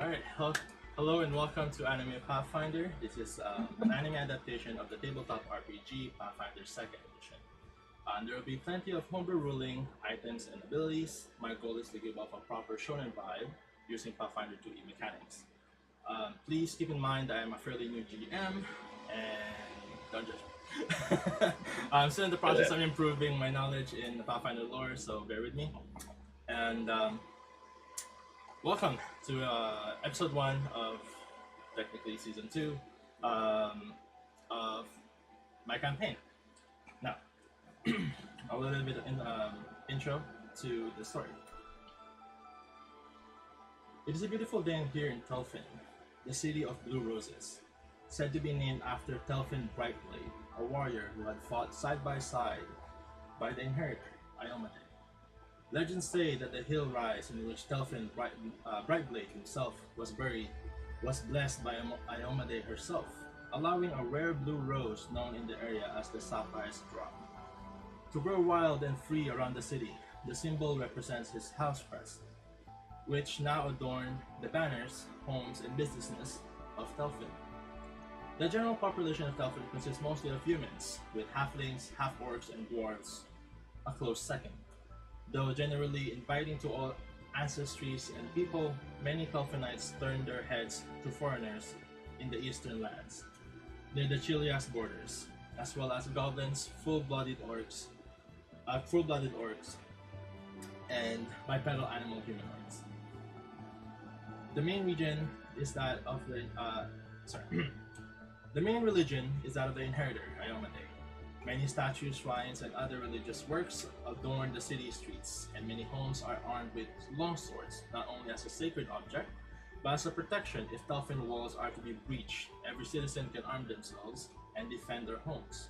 Alright, hello and welcome to Anime Pathfinder. This is an anime adaptation of the tabletop RPG Pathfinder 2nd Edition. There will be plenty of homebrew ruling, items, and abilities. My goal is to give off a proper shonen vibe using Pathfinder 2E mechanics. Please keep in mind that I'm a fairly new GM, and don't judge me. I'm still in the process of improving my knowledge in the Pathfinder lore, so bear with me. And welcome to episode 1 of technically season 2 of my campaign. Now, a little bit of intro to the story. It is a beautiful day here in Telfin, the city of blue roses, said to be named after Telfin Brightblade, a warrior who had fought side by side by the inheritor, Iomade. Legends say that the hill rise in which Telfin Brightblade himself was buried was blessed by Iomade herself, allowing a rare blue rose known in the area as the Sapphire's Drop to grow wild and free around the city. The symbol represents his house crest, which now adorn the banners, homes, and businesses of Telfin. The general population of Telfin consists mostly of humans, with halflings, half-orcs, and dwarves a close second. Though generally inviting to all ancestries and people, many Telfinites turn their heads to foreigners in the eastern lands, near the Chilias borders, as well as goblins, full-blooded orcs, and bipedal animal humanoids. The main region is that of the the main religion is that of the inheritor, Iomade. Many statues, shrines, and other religious works adorn the city streets, and many homes are armed with long swords, not only as a sacred object, but as a protection if Telfin walls are to be breached. Every citizen can arm themselves and defend their homes.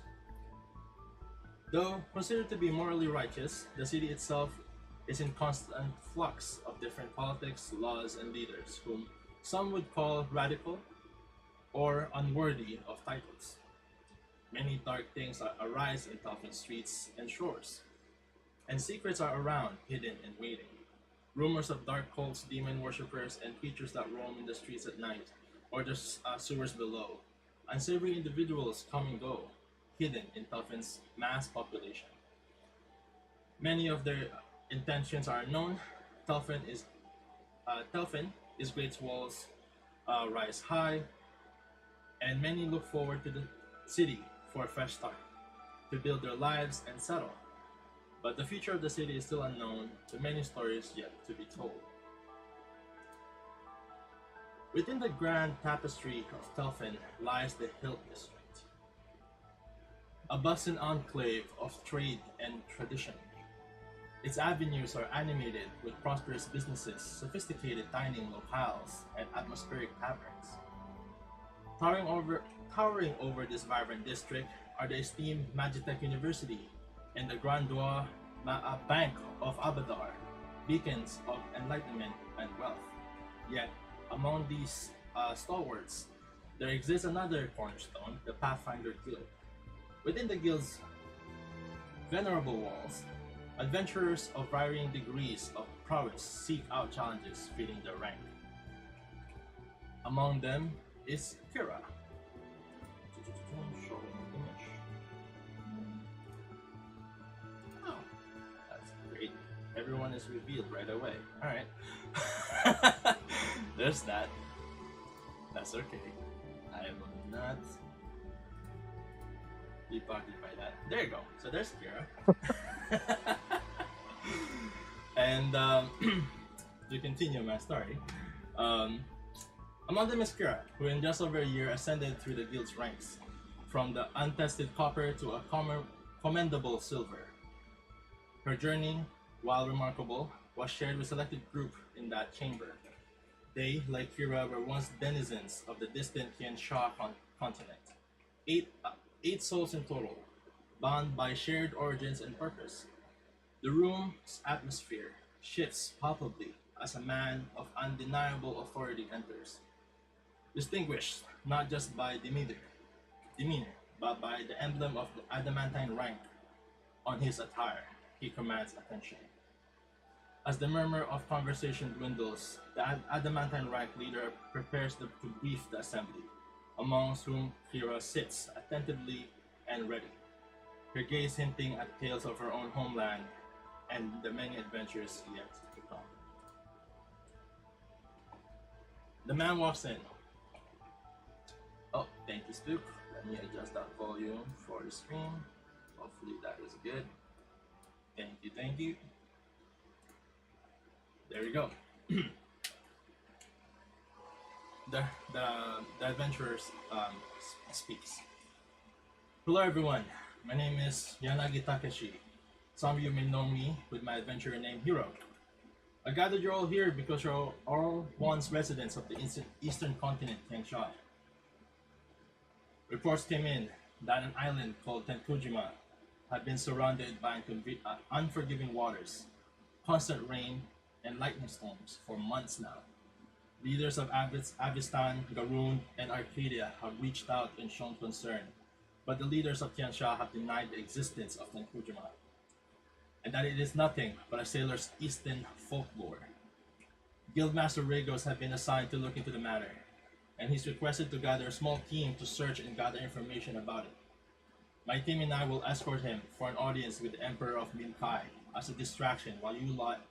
Though considered to be morally righteous, the city itself is in constant flux of different politics, laws, and leaders, whom some would call radical or unworthy of titles. Many dark things arise in Telfin streets and shores, and secrets are around, hidden and waiting. Rumors of dark cults, demon worshippers, and creatures that roam in the streets at night or the sewers below. Unsavory individuals come and go, hidden in Telfin's mass population. Many of their intentions are unknown. Telfin is great walls rise high, and many look forward to the city for a fresh start, to build their lives and settle. But the future of the city is still unknown, with many stories yet to be told. Within the grand tapestry of Telfin lies the Hilt District, a bustling enclave of trade and tradition. Its avenues are animated with prosperous businesses, sophisticated dining locales, and atmospheric taverns. Towering over this vibrant district are the esteemed Magitech University and the Grandeur Bank of Abadar, beacons of enlightenment and wealth. Yet, among these stalwarts, there exists another cornerstone, the Pathfinder Guild. Within the guild's venerable walls, adventurers of varying degrees of prowess seek out challenges fitting their rank. Among them is Kira. Oh, that's great. Everyone is revealed right away. Alright. There's that. That's okay. I will not be bothered by that. There you go. So there's Kira. And to continue my story, among them is Kira, who in just over a year ascended through the guild's ranks, from the untested copper to a commendable silver. Her journey, while remarkable, was shared with a selected group in that chamber. They, like Kira, were once denizens of the distant Qiansha continent. Eight souls in total, bound by shared origins and purpose. The room's atmosphere shifts palpably as a man of undeniable authority enters, distinguished not just by demeanor, but by the emblem of the adamantine rank on his attire. He commands attention. As the murmur of conversation dwindles, the adamantine rank leader prepares to brief the assembly, amongst whom Kira sits attentively and ready, her gaze hinting at tales of her own homeland and the many adventures yet to come. The man walks in. Oh, thank you, Spook. Let me adjust that volume for the stream. Hopefully that is good. Thank you, thank you. There you go. the, the, the adventurers speaks. Hello everyone, my name is Yanagi Takeshi. Some of you may know me with my adventurer name Hiro. I gathered you all here because you're all once residents of the eastern continent, Tensha. Reports came in that an island called Tenkujima had been surrounded by unforgiving waters, constant rain, and lightning storms for months now. Leaders of Avistan, Garoon, and Arcadia have reached out and shown concern, but the leaders of Tiansha have denied the existence of Tenkujima, and that it is nothing but a sailor's eastern folklore. Guildmaster Regos have been assigned to look into the matter, and he's requested to gather a small team to search and gather information about it. My team and I will escort him for an audience with the Emperor of Minkai as a distraction while you lot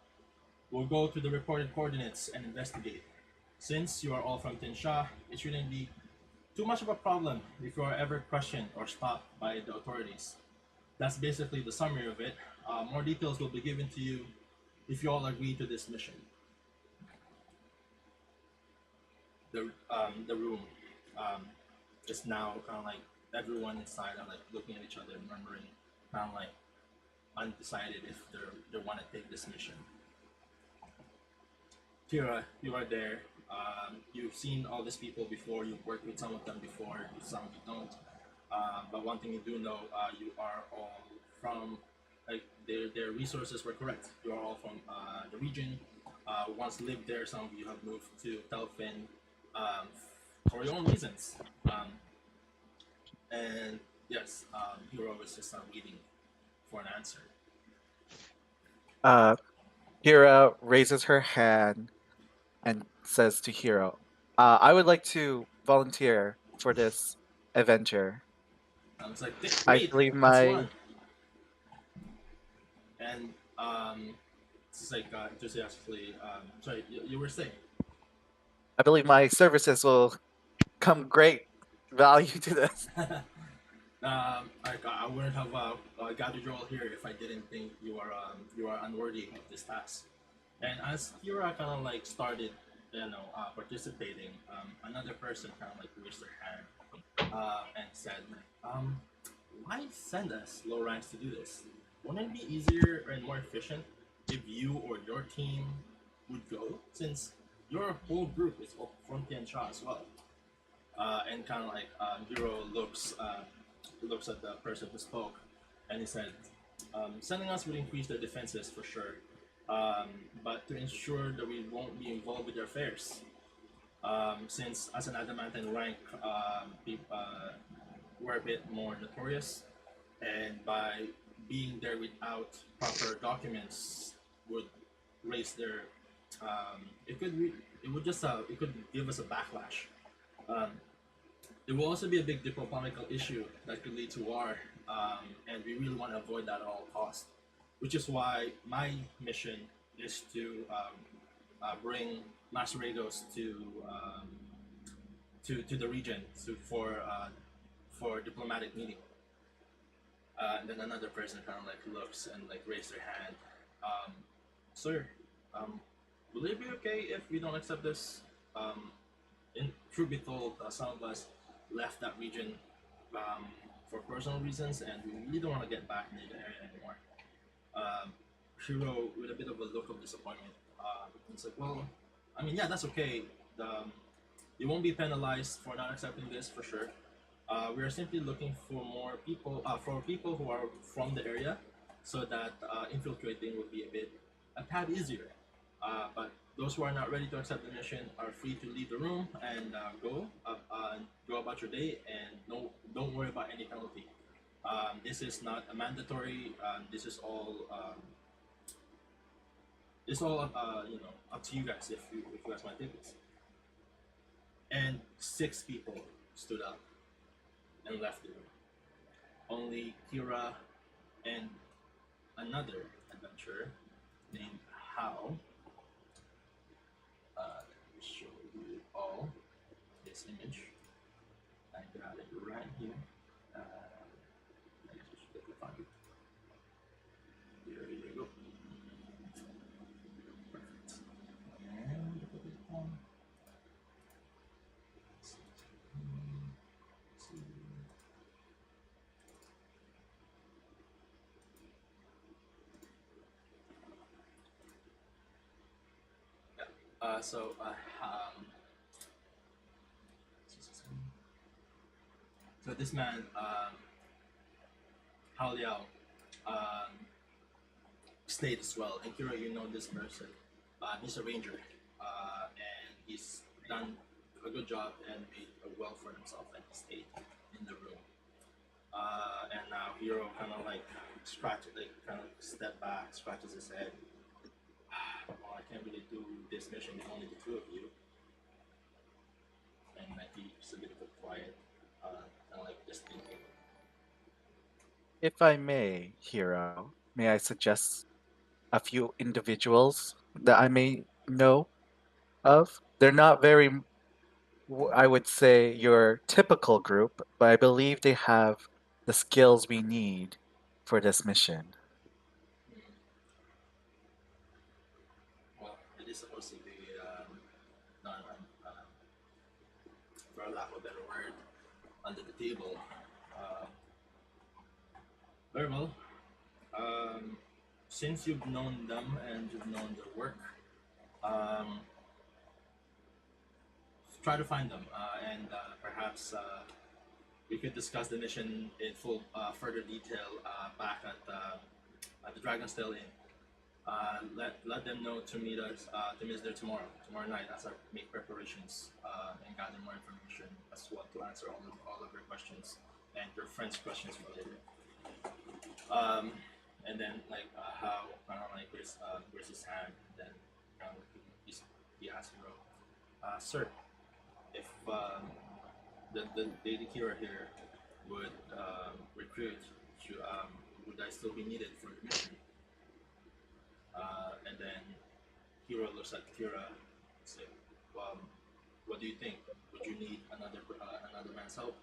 will go to the reported coordinates and investigate. Since you are all from Tinsha, it shouldn't be too much of a problem if you are ever questioned or stopped by the authorities. That's basically the summary of it. More details will be given to you if you all agree to this mission. The room is now kind of like everyone inside are like looking at each other, murmuring, kind of like undecided if they want to take this mission. Kira, you are there. You've seen all these people before. You've worked with some of them before. Some of you don't. But one thing you do know, you are all from like their resources were correct. You are all from the region. Once lived there. Some of you have moved to Telfin for your own reasons. And yes, Hero is just waiting for an answer. Hira raises her hand and says to Hiro, I would like to volunteer for this adventure. It's like, I great, believe let's my run. And it's like enthusiastically, sorry, you were saying? I believe my services will come great value to this. I wouldn't have gathered you all here if I didn't think you are unworthy of this task. And as Kira kind of like started, participating, another person kind of like raised their hand and said, why send us low ranks to do this? Wouldn't it be easier and more efficient if you or your team would go, since your whole group is from Tiansha as well? And kind of like Hiro looks at the person who spoke, and he said, "Sending us would increase their defenses for sure, but to ensure that we won't be involved with their affairs, since as an adamantine rank, we're a bit more notorious, and by being there without proper documents would raise their it would just it could give us a backlash. Um, It will also be a big diplomatic issue that could lead to war, and we really want to avoid that at all costs. Which is why my mission is to bring Maceragos to the region for diplomatic meeting. And then another person kind of like looks and like raise their hand. Sir, will it be okay if we don't accept this? In truth be told, some of us left that region for personal reasons, and we really don't want to get back into the area anymore. Shiro, with a bit of a look of disappointment, it's like, well, I mean, yeah, that's okay. You won't be penalized for not accepting this for sure. We are simply looking for more people, for people who are from the area, so that infiltrating would be a tad easier. But those who are not ready to accept the mission are free to leave the room and go about your day, and no, don't worry about any penalty. This is not a mandatory. This is all It's all up to you guys if you guys want to take this. And six people stood up and left the room. Only Kira and another adventurer named Hao. Let me show you all this image. I got it right here. Uh, I just quickly find it. Here you go. Perfect. And so this man, Hao Liao, um, stayed as well. And Kira, you know this person. He's a ranger, and he's done a good job and made a well for himself, and he stayed in the room. And now Hero kind of like kind of step back, scratches his head. Well, I can't really do this mission with only the two of you. And like he's a bit of a quiet, kind of like just thinking. If I may, Hero, may I suggest a few individuals that I may know of? They're not very, I would say, your typical group, but I believe they have the skills we need for this mission. Hmm, well, it is supposed to be done, for lack of a better word, under the table. Uh, Very well. Um, since you've known them and you've known their work, um, try to find them, and perhaps we could discuss the mission in full, further detail back at the Dragon's Tail Inn. Let them know to meet us to meet us there tomorrow night as I make preparations and gather more information as well to answer all of your questions and your friends' questions related. Um, and then like how kind of like where's his hand, then he asks Hiro, sir, if the Lady Kira here would recruit, would I still be needed for the mission? And then Hiro looks at Kira and says, um, what do you think? Would you need another man's help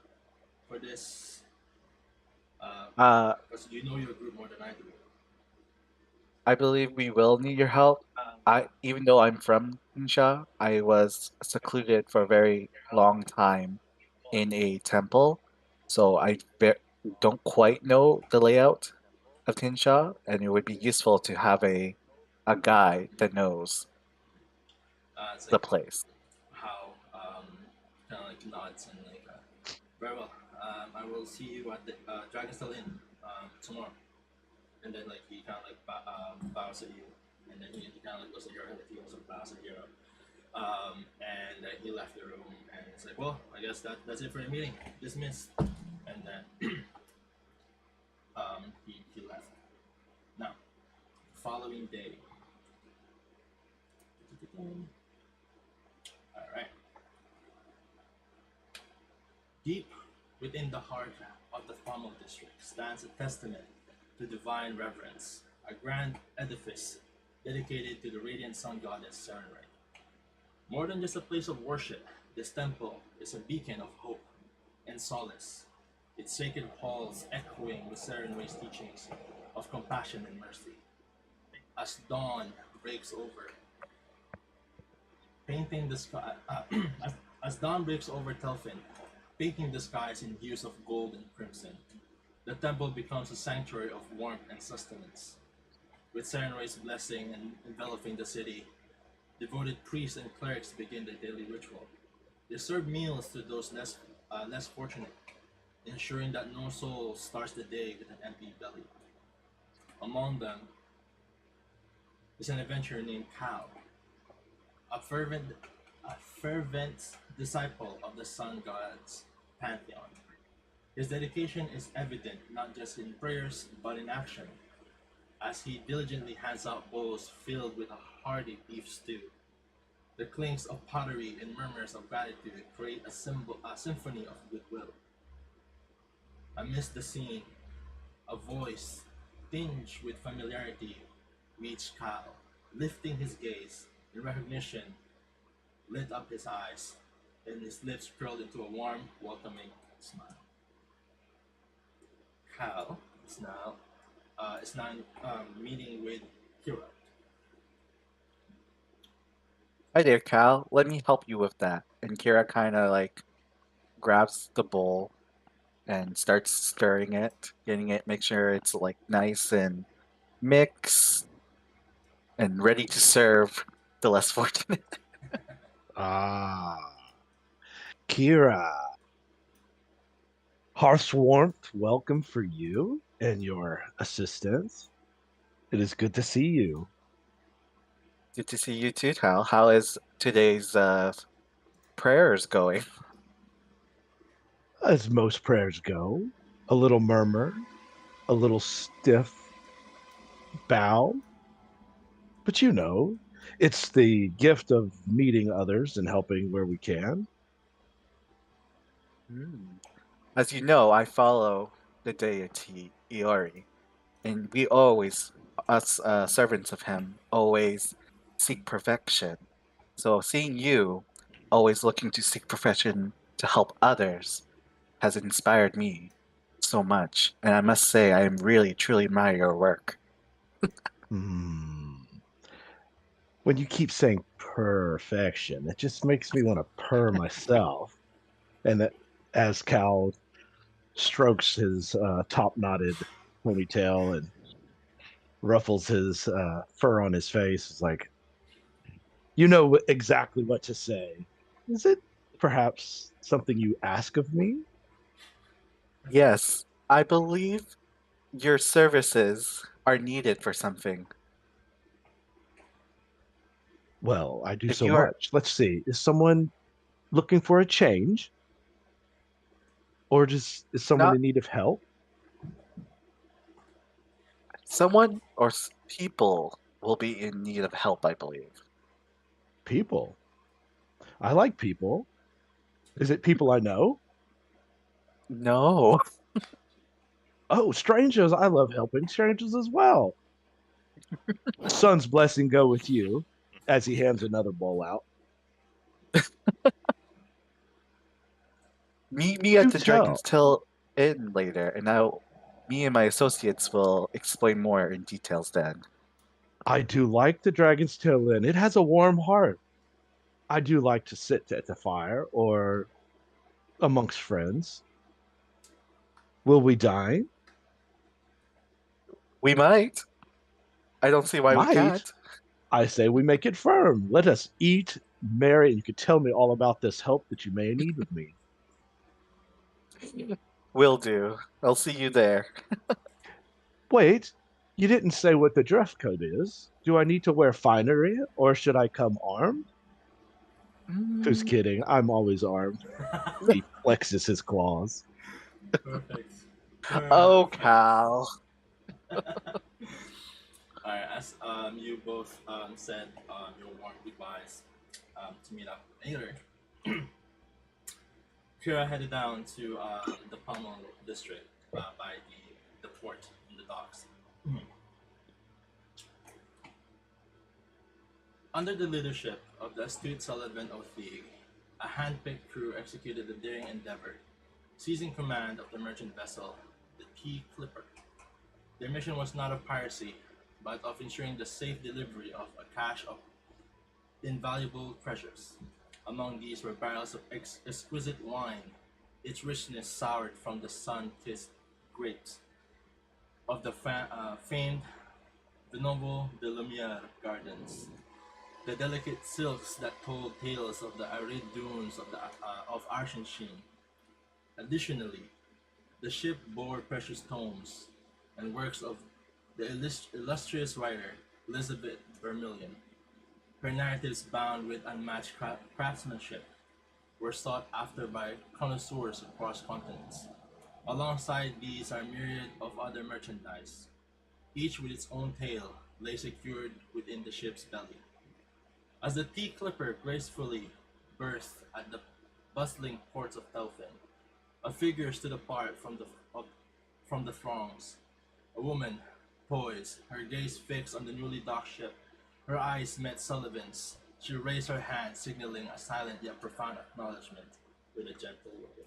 for this? Uh, Because you know your group more than I do. I believe we will need your help. Even though I'm from Insha, I was secluded for a very long time in a temple, so don't quite know the layout of Tinsha, and it would be useful to have a guide that knows It's the like place. how kind of like nods and like very well. I will see you at the Dragon's Tail Inn tomorrow. And then like he kind of like bows at you, and then he kind of like looks at your head, like he also bows at you. And he left the room, and it's like, well, I guess that's it for the meeting. Dismissed. And then he left. Now, the following day. All right. Deep within the heart of the Pommel district stands a testament to divine reverence, a grand edifice dedicated to the radiant sun goddess Serenray. More than just a place of worship, this temple is a beacon of hope and solace, its sacred halls echoing with Serenway's teachings of compassion and mercy. As dawn breaks over, painting the sky, as dawn breaks over Telfin, painting the skies in hues of gold and crimson, the temple becomes a sanctuary of warmth and sustenance. With Serenway's blessing and enveloping the city, devoted priests and clerics begin their daily ritual. They serve meals to those less fortunate, ensuring that no soul starts the day with an empty belly. Among them is an adventurer named Kao, a fervent disciple of the sun god's pantheon. His dedication is evident not just in prayers but in action. as he diligently hands out bowls filled with a hearty beef stew. The clinks of pottery and murmurs of gratitude create a symphony of goodwill. Amidst the scene, a voice, tinged with familiarity, reached Cal, lifting his gaze. In recognition, lit up his eyes, and his lips curled into a warm, welcoming smile. Cal is now meeting with Kira. Hi there, Cal. Let me help you with that. And Kira kind of like grabs the bowl and starts stirring it, getting it, make sure it's like nice and mixed and ready to serve the less fortunate. Ah, Kira, hearth's warmth, welcome for you and your assistants. It is good to see you. Good to see you too, Cal. How is today's prayers going? As most prayers go, a little murmur, a little stiff bow, but it's the gift of meeting others and helping where we can. Hmm. As you know, I follow the deity Iori, and we always, us servants of him, always seek perfection. So seeing you always looking to seek perfection to help others has inspired me so much. And I must say, I am really, truly admire your work. Hmm. When you keep saying perfection, it just makes me want to purr myself. And that, as Cal strokes his top knotted ponytail and ruffles his fur on his face, is like, you know exactly what to say. Is it perhaps something you ask of me? Yes, I believe your services are needed for something. Well, I do If so you are much. Let's see. Is someone looking for a change, or just is someone not in need of help? someone or people will be in need of help, I believe. People. I like people. Is it people I know? No. Oh, strangers. I love helping strangers as well. Sun's blessing go with you as he hands another bowl out. Meet me at Do the Dragon's tell. Tail Inn later, and me and my associates will explain more in details then. I do like the Dragon's Tail Inn. It has a warm heart. I do like to sit at the fire or amongst friends. Will we dine? We might. I don't see why we Might. can't. I say we make it firm. Let us eat, marry, and you can tell me all about this help that you may need with me. Will do. I'll see you there. Wait, you didn't say what the dress code is. Do I need to wear finery or should I come armed? Who's Mm, kidding? I'm always armed. He flexes his claws. Perfect. oh, Perfect. Cal. Alright, as you both said your warm goodbyes to meet up later, Kira headed down to the Palmo district by the port and the docks. Under the leadership of the astute Sullivan O'Teague, a hand-picked crew executed the daring endeavor, seizing command of the merchant vessel, the T. Clipper. Their mission was not of piracy, but of ensuring the safe delivery of a cache of invaluable treasures. Among these were barrels of exquisite wine, its richness soured from the sun-kissed grapes of the famed Vinovo de Lumiere gardens, the delicate silks that told tales of the arid dunes of Arshensheen. Additionally, the ship bore precious tomes and works of the illustrious writer Elizabeth Vermilion. Her narratives, bound with unmatched craftsmanship, were sought after by connoisseurs across continents. Alongside these are myriad of other merchandise, each with its own tail, lay secured within the ship's belly. As the tea clipper gracefully berthed at the bustling ports of Telfin, a figure stood apart of, from the throngs. A woman, poised, her gaze fixed on the newly docked ship. Her eyes met Sullivan's. She raised her hand, signaling a silent yet profound acknowledgement with a gentle wave.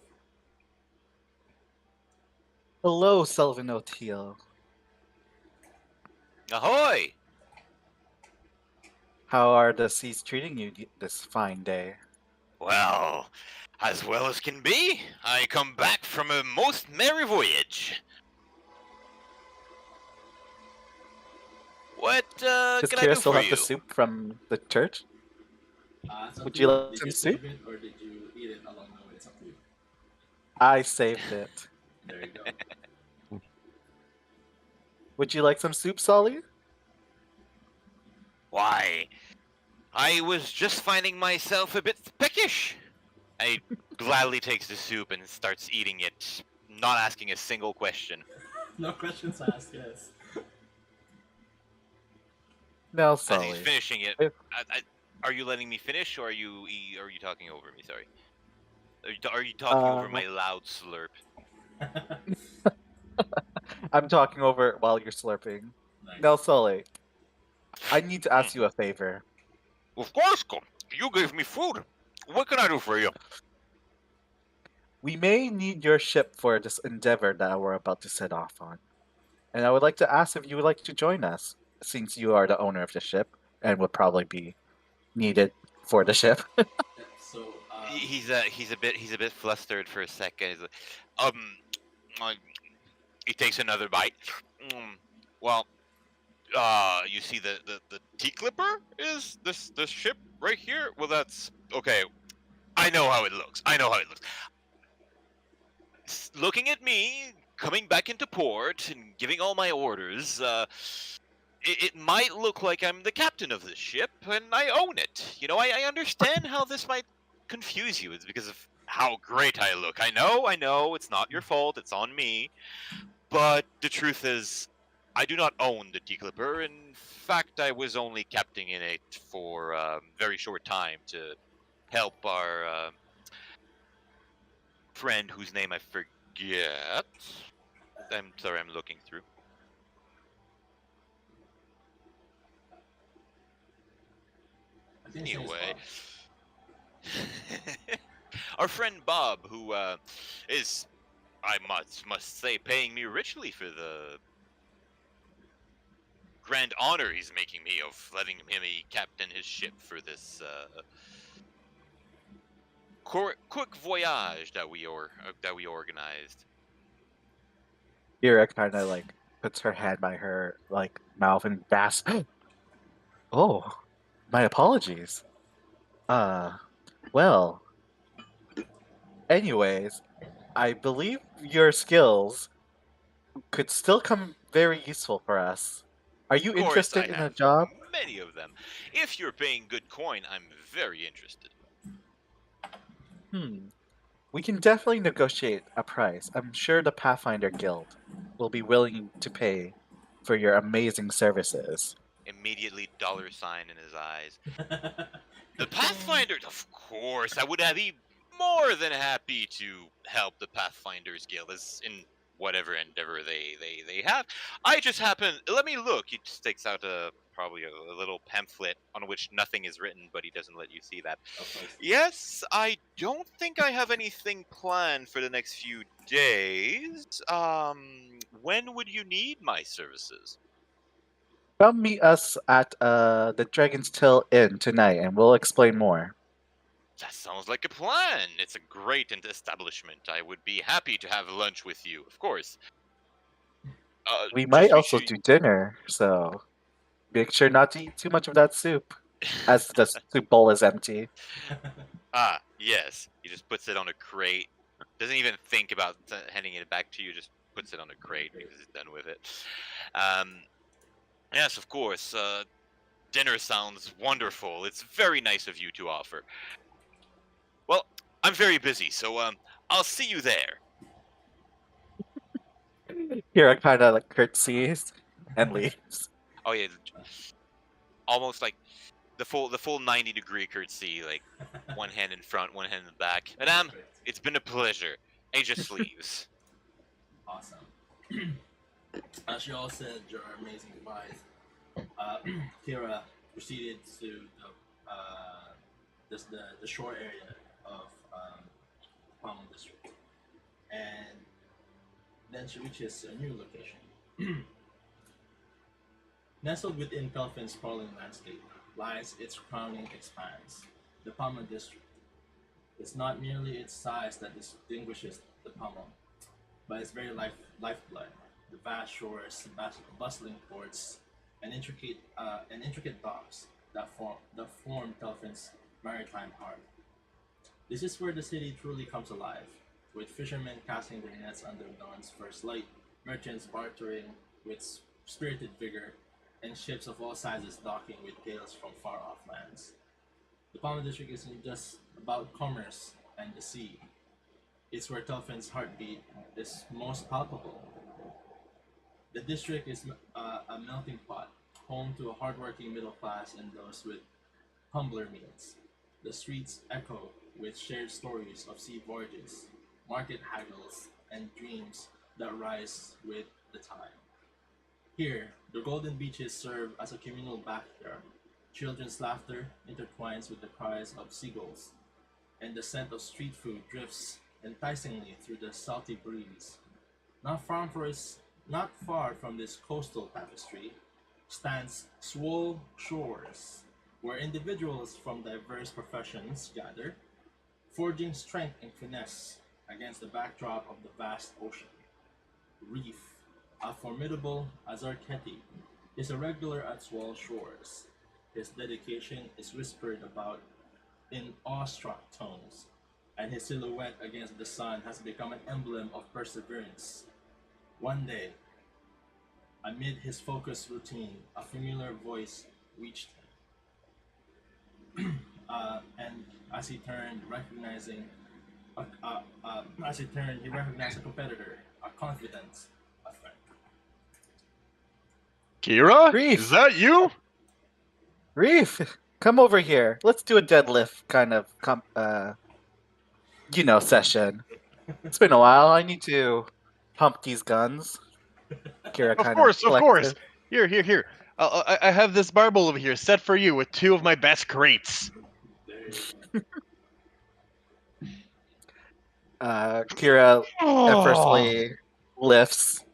Hello, Sullivan O'Teal. Ahoy! How are the seas treating you this fine day? Well, as well as can be. I come back from a most merry voyage. What Just can I do curious, still for have the you? soup from the church? It's up Would to you you. like Did some you soup? save it or did you eat it along the way? It's up to you. I saved it. There you go. Would you like some soup, Solly? Why, I was just finding myself a bit peckish. I gladly takes the soup and starts eating it, not asking a single question. No questions asked, yes. No, As he's Solly. finishing it, If- are you letting me finish, or are you talking over me? Sorry. Are you talking over my loud slurp? I'm talking over it while you're slurping. Nice. Now, Sully, I need to ask you a favor. Of course, you gave me food. What can I do for you? We may need your ship for this endeavor that we're about to set off on. And I would like to ask if you would like to join us, since you are the owner of the ship and would probably be needed for the ship. Yeah, so, He's a bit flustered for a second. He's like, uh, he takes another bite. Well, you see the T clipper is this ship right here. Well, that's okay. I know how it looks. Looking at me coming back into port and giving all my orders. It might look like I'm the captain of this ship and I own it. You know, I understand how this might confuse you. It's because of how great I look. I know, it's not your fault, it's on me. But the truth is, I do not own the Tea Clipper. In fact, I was only captaining it for a very short time to help our friend whose name I forget. I'm sorry, I'm looking through. I think his name is Anyway, Bob. our friend Bob, who is, I must say, paying me richly for the grand honor he's making me of letting him captain his ship for this quick voyage that we organized. Ira kind of like puts her hand by her like mouth and gasps. Oh, my apologies. Well, anyways, I believe your skills could still come very useful for us. Are you Of course, interested I in a have job? many of them. If you're paying good coin, I'm very interested. We can definitely negotiate a price. I'm sure the Pathfinder Guild will be willing to pay for your amazing services. Immediately, dollar sign in his eyes. The Pathfinders, of course, I would be more than happy to help the Pathfinders Guild as in whatever endeavor they have. I just happen, let me look. He just takes out probably a little pamphlet on which nothing is written, but he doesn't let you see that. Of course. Yes, I don't think I have anything planned for the next few days. When would you need my services? Come meet us at the Dragon's Tail Inn tonight, and we'll explain more. That sounds like a plan. It's a great establishment. I would be happy to have lunch with you, of course. We just might make also sure do dinner, so make sure not to eat too much of that soup, as the soup bowl is empty. Ah, yes. He just puts it on a crate. Doesn't even think about handing it back to you. Just puts it on a crate because he's done with it. Yes, of course. Dinner sounds wonderful. It's very nice of you to offer. Well, I'm very busy, so I'll see you there. Here, I kind of like curtsies. and leaves. Oh yeah, almost like the full 90-degree curtsy, like one hand in front, one hand in the back. Madame, Perfect. it's been a pleasure. And he just leaves. Awesome. As you all said your amazing goodbyes, uh, Kira proceeded to the shore area of Palm District, and then she reaches a new location. Nestled within Pelfin's sprawling landscape lies its crowning expanse, the Palma District. It's not merely its size that distinguishes the Palma, but its very lifeblood. The vast shores, bustling ports, and intricate docks that form Pelfin's maritime heart. This is where the city truly comes alive, with fishermen casting their nets under dawn's first light, merchants bartering with spirited vigor, and ships of all sizes docking with gales from far off lands. The Palma District isn't just about commerce and the sea, it's where Telfin's heartbeat is most palpable. The district is a melting pot, home to a hardworking middle class and those with humbler means. The streets echo with shared stories of sea voyages, market haggles, and dreams that rise with the tide. Here, the golden beaches serve as a communal backyard. Children's laughter intertwines with the cries of seagulls, and the scent of street food drifts enticingly through the salty breeze. Not far from this, not far from this coastal tapestry stands Swole Shores, where individuals from diverse professions gather, forging strength and finesse against the backdrop of the vast ocean. Reef, a formidable Azarketi, is a regular at Swell Shores. His dedication is whispered about in awestruck tones, and his silhouette against the sun has become an emblem of perseverance. One day, amid his focused routine, a familiar voice reached him, and as he turned, he recognized a competitor, a confidant, a friend. Kira, is Reef, that you? Reef, come over here. Let's do a deadlift kind of session. It's been a while. I need to pump these guns. Kira Of kind of course, of course. flexes. Here, here, here. I have this barbell over here set for you with two of my best crates. There you Kira Oh, effortlessly lifts.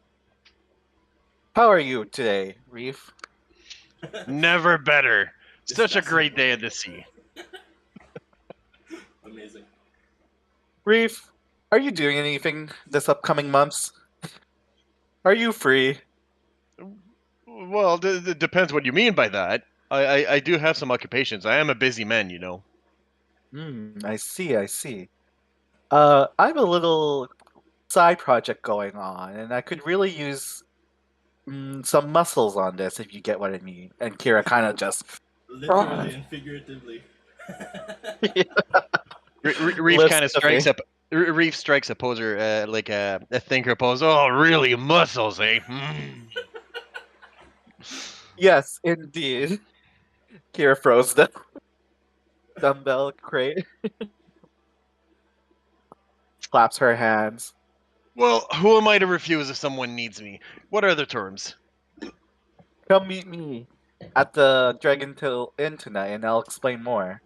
How are you today, Reef? go. never better. Such a Disgusting. great day at the sea. Amazing. Reef, are you doing anything this upcoming months? Are you free? Well, it depends what you mean by that. I do have some occupations. I am a busy man, you know. I see, I see. I have a little side project going on, and I could really use some muscles on this, if you get what I mean. And Kira kind of just Literally and figuratively. Reef lifts kind of the strikes face. up. Reef strikes a poser, like a thinker pose. Oh, really? Muscles, eh? Yes, indeed. Kira froze the dumbbell crate, claps her hands. Well, who am I to refuse if someone needs me? What are the terms? Come meet me at the Dragon Tail Inn tonight, and I'll explain more.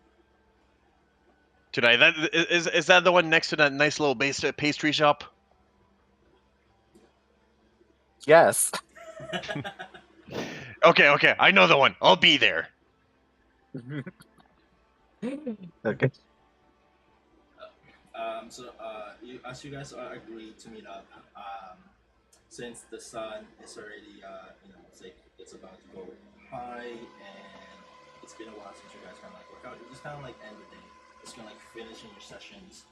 Tonight, is that the one next to that nice little pastry shop? Yes. Okay, I know the one. I'll be there. Okay. As you guys are agreed to meet up, since the sun is already, it's about to go high, and it's been a while since you guys kind of like work out. You just kind of like end the day. Just kind of like finishing your sessions.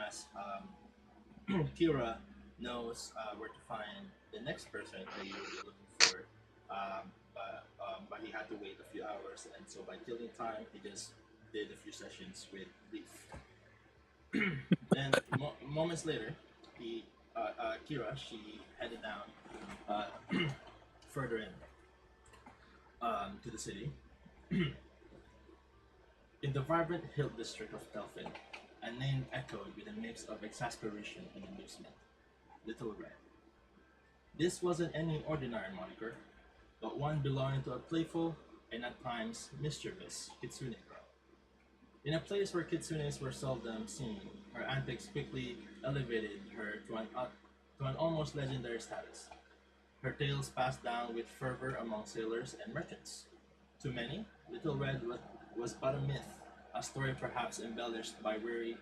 As Kira knows where to find the next person that you will be looking for, but he had to wait a few hours, and so by killing time, he just did a few sessions with Leaf. Then moments later, Kira, she headed down uh, further to the city, in the vibrant hill district of Delphin, a name echoed with a mix of exasperation and amusement. Little Red. This wasn't any ordinary moniker, but one belonging to a playful and at times mischievous kitsune girl. In a place where kitsunes were seldom seen, her antics quickly elevated her to an almost legendary status. Her tales passed down with fervor among sailors and merchants. To many, Little Red was but a myth, a story perhaps embellished by weary,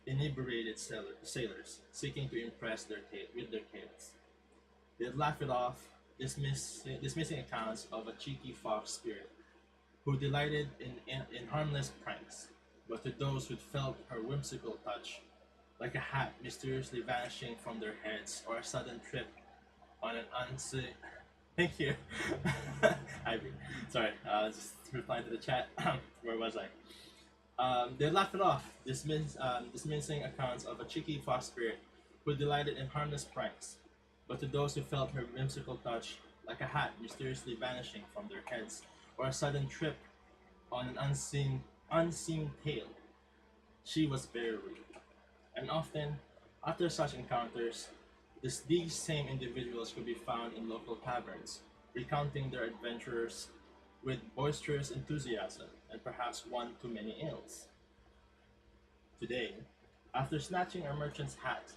inebriated sailors seeking to impress with their tales. They'd laugh it off, dismissing accounts of a cheeky fox spirit who delighted in harmless pranks, but to those who felt her whimsical touch, like a hat mysteriously vanishing from their heads or a sudden trip on an unseen. Thank you. Ivy. Sorry, just replying to the chat. Where was I? They laughed it off, dismissing accounts of a cheeky fox spirit who delighted in harmless pranks, but to those who felt her whimsical touch, like a hat mysteriously vanishing from their heads, or a sudden trip on an unseen tail, she was very rude. And often, after such encounters, these same individuals could be found in local taverns, recounting their adventures with boisterous enthusiasm and perhaps one too many ills. Today, after snatching a merchant's hat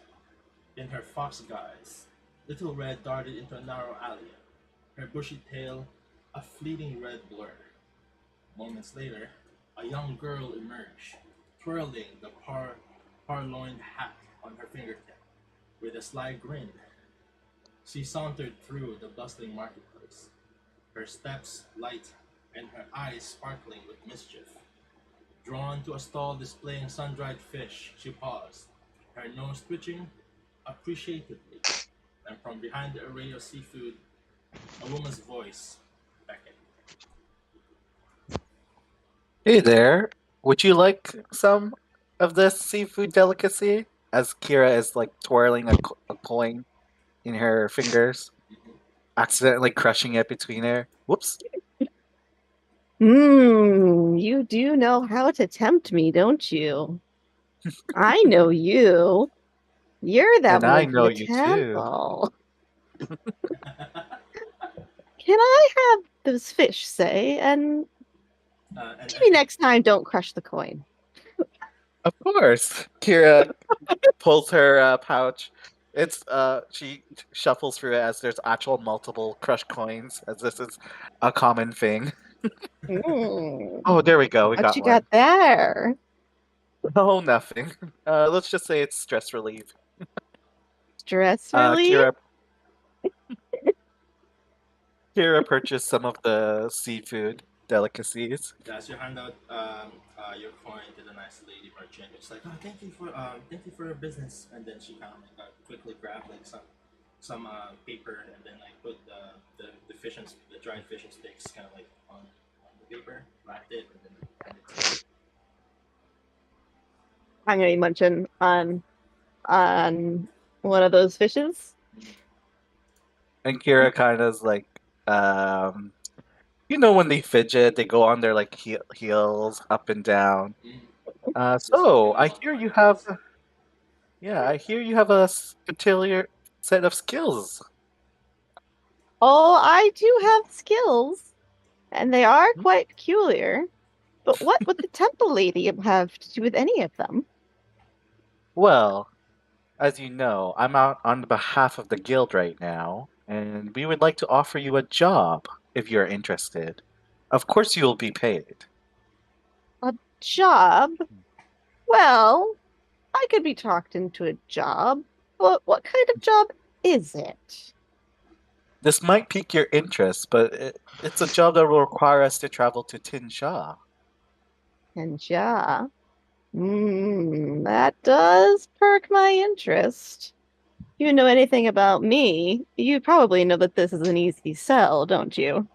in her fox guise, Little Red darted into a narrow alley, her bushy tail a fleeting red blur. Moments later, a young girl emerged, twirling the parloined hat on her fingertip. With a sly grin, she sauntered through the bustling marketplace, her steps light and her eyes sparkling with mischief. Drawn to a stall displaying sun-dried fish, she paused, her nose twitching appreciatively, and from behind the array of seafood, a woman's voice beckoned. Hey there. Would you like some of this seafood delicacy? As Kira is like twirling a coin in her fingers, accidentally crushing it between her. Whoops. You do know how to tempt me, don't you? I know you. You're that And I one from know the you too. temple. Can I have those fish, say, and And maybe next time don't crush the coin. Of course. Kira pulls her pouch. It's she shuffles through it as there's actual multiple crushed coins, as this is a common thing. Mm, Oh, there we go. We what got you one. got there? Oh, nothing. Let's just say it's stress relief. Stress relief? Kira Kira purchased some of the seafood delicacies. as you hand out your coin to the nice lady merchant, it's like, oh, thank you for your business. And then she kind of like quickly grabbed like some paper and then like put the the dried fish and sticks kind of like on the paper, wrapped it, and then handed it to her. I'm gonna be munching on one of those fishes. And Kira kind of is like, you know, when they fidget, they go on their like heels up and down. So I hear you have, yeah, I hear you have a peculiar set of skills. Oh, I do have skills, and they are quite peculiar. But what would the temple lady have to do with any of them? Well, as you know, I'm out on behalf of the guild right now, and we would like to offer you a job if you're interested. Of course, you'll be paid. A job? Well, I could be talked into a job. But what kind of job is it? This might pique your interest, but it's a job that will require us to travel to Tinsha. And yeah. That does perk my interest. If you know anything about me, you probably know that this is an easy sell, don't you?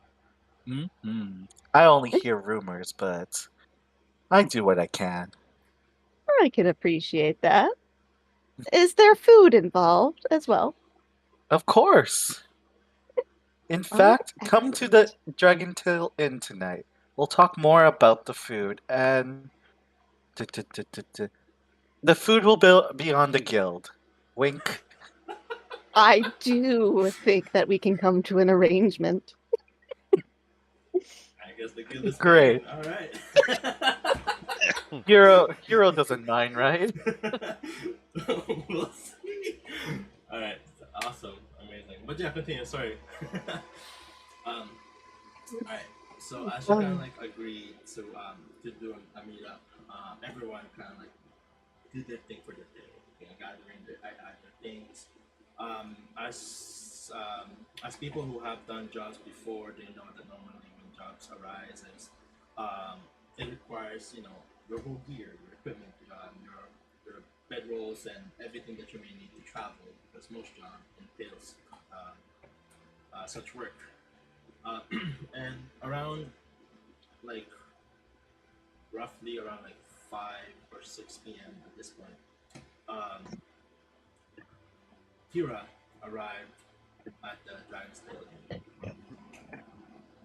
Mm-hmm. I only hear rumors, but I do what I can. I can appreciate that. Is there food involved as well? Of course. In Oh, fact, come to the excellent. Dragon Tail Inn tonight. We'll talk more about the food and the food will be on the guild. Wink. I do think that we can come to an arrangement. I guess the guild is paying. Great. All right. Hero doesn't mind, right? We'll see. All right. Awesome. Amazing. But yeah, continue. Sorry. All right. So as you kind of like agreed to do a meetup, everyone kind of like did their thing for the day, gathering their things. As people who have done jobs before, they know that normally when jobs arises, it requires your whole gear, your equipment, your bedrolls, and everything that you may need to travel because most job entails such work. Uh, and around like roughly around like 5 or 6 p.m. at this point, um, Kira arrived at the Dragon's Tail.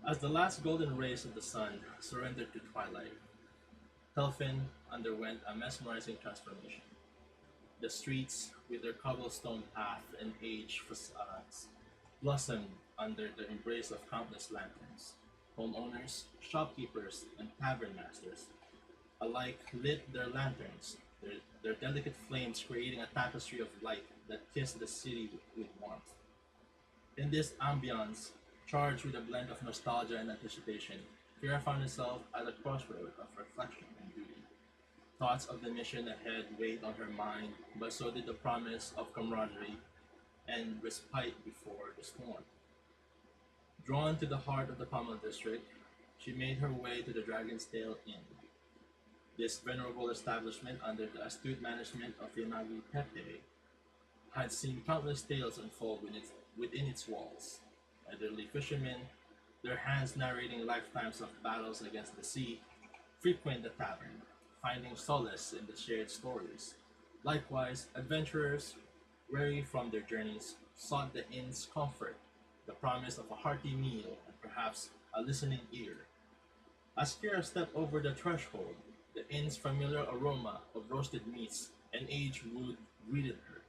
As the last golden rays of the sun surrendered to twilight, Telfin underwent a mesmerizing transformation. The streets, with their cobblestone path and aged facades, blossomed under the embrace of countless lanterns. Homeowners, shopkeepers, and tavern masters alike lit their lanterns, their delicate flames creating a tapestry of light that kissed the city with warmth. In this ambiance, charged with a blend of nostalgia and anticipation, Kira found herself at a crossroad of reflection and duty. Thoughts of the mission ahead weighed on her mind, but so did the promise of camaraderie and respite before the storm. Drawn to the heart of the Pommel district, she made her way to the Dragon's Tail Inn. This venerable establishment, under the astute management of Yanagi Pepe, had seen countless tales unfold within its walls. Elderly fishermen, their hands narrating lifetimes of battles against the sea, frequent the tavern, finding solace in the shared stories. Likewise, adventurers, weary from their journeys, sought the inn's comfort, the promise of a hearty meal, and perhaps a listening ear. As Kira stepped over the threshold, the inn's familiar aroma of roasted meats and aged wood greeted her.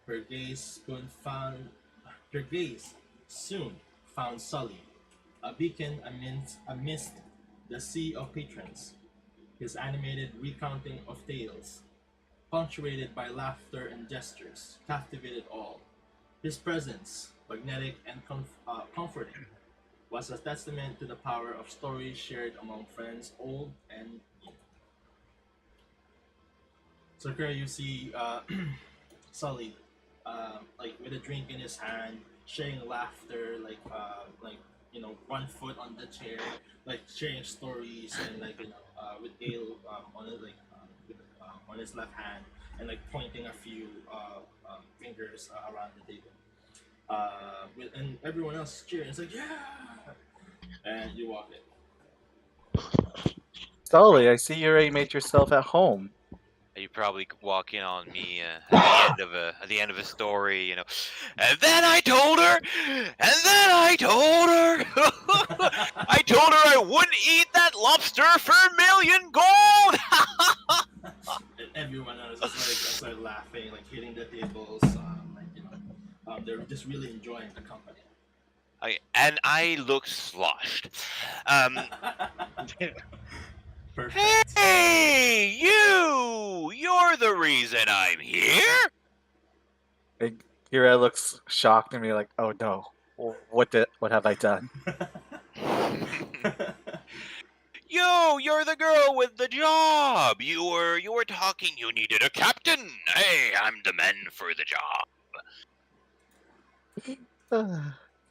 Her gaze soon found her gaze soon found Sully, a beacon amidst the sea of patrons. His animated recounting of tales, punctuated by laughter and gestures, captivated all. His presence, magnetic and comforting, was a testament to the power of stories shared among friends old and new. So here you see Sully, like with a drink in his hand, sharing laughter, like 1 foot on the chair, like sharing stories and with ale on it, on his left hand, and like pointing a few fingers around the table. And everyone else cheering. It's like yeah, and you walk in. Sully, I see you already made yourself at home. You probably walk in on me at the end of a story, And then I told her, and then I told her, I told her I wouldn't eat that lobster for a million gold. And everyone else is like started laughing, like hitting the tables, they're just really enjoying the company. And I look sloshed. Um, Perfect. Hey, you're the reason I'm here. And Kira looks shocked at me like, oh no, what have I done? You're the girl with the job. You were talking. You needed a captain. Hey, I'm the man for the job.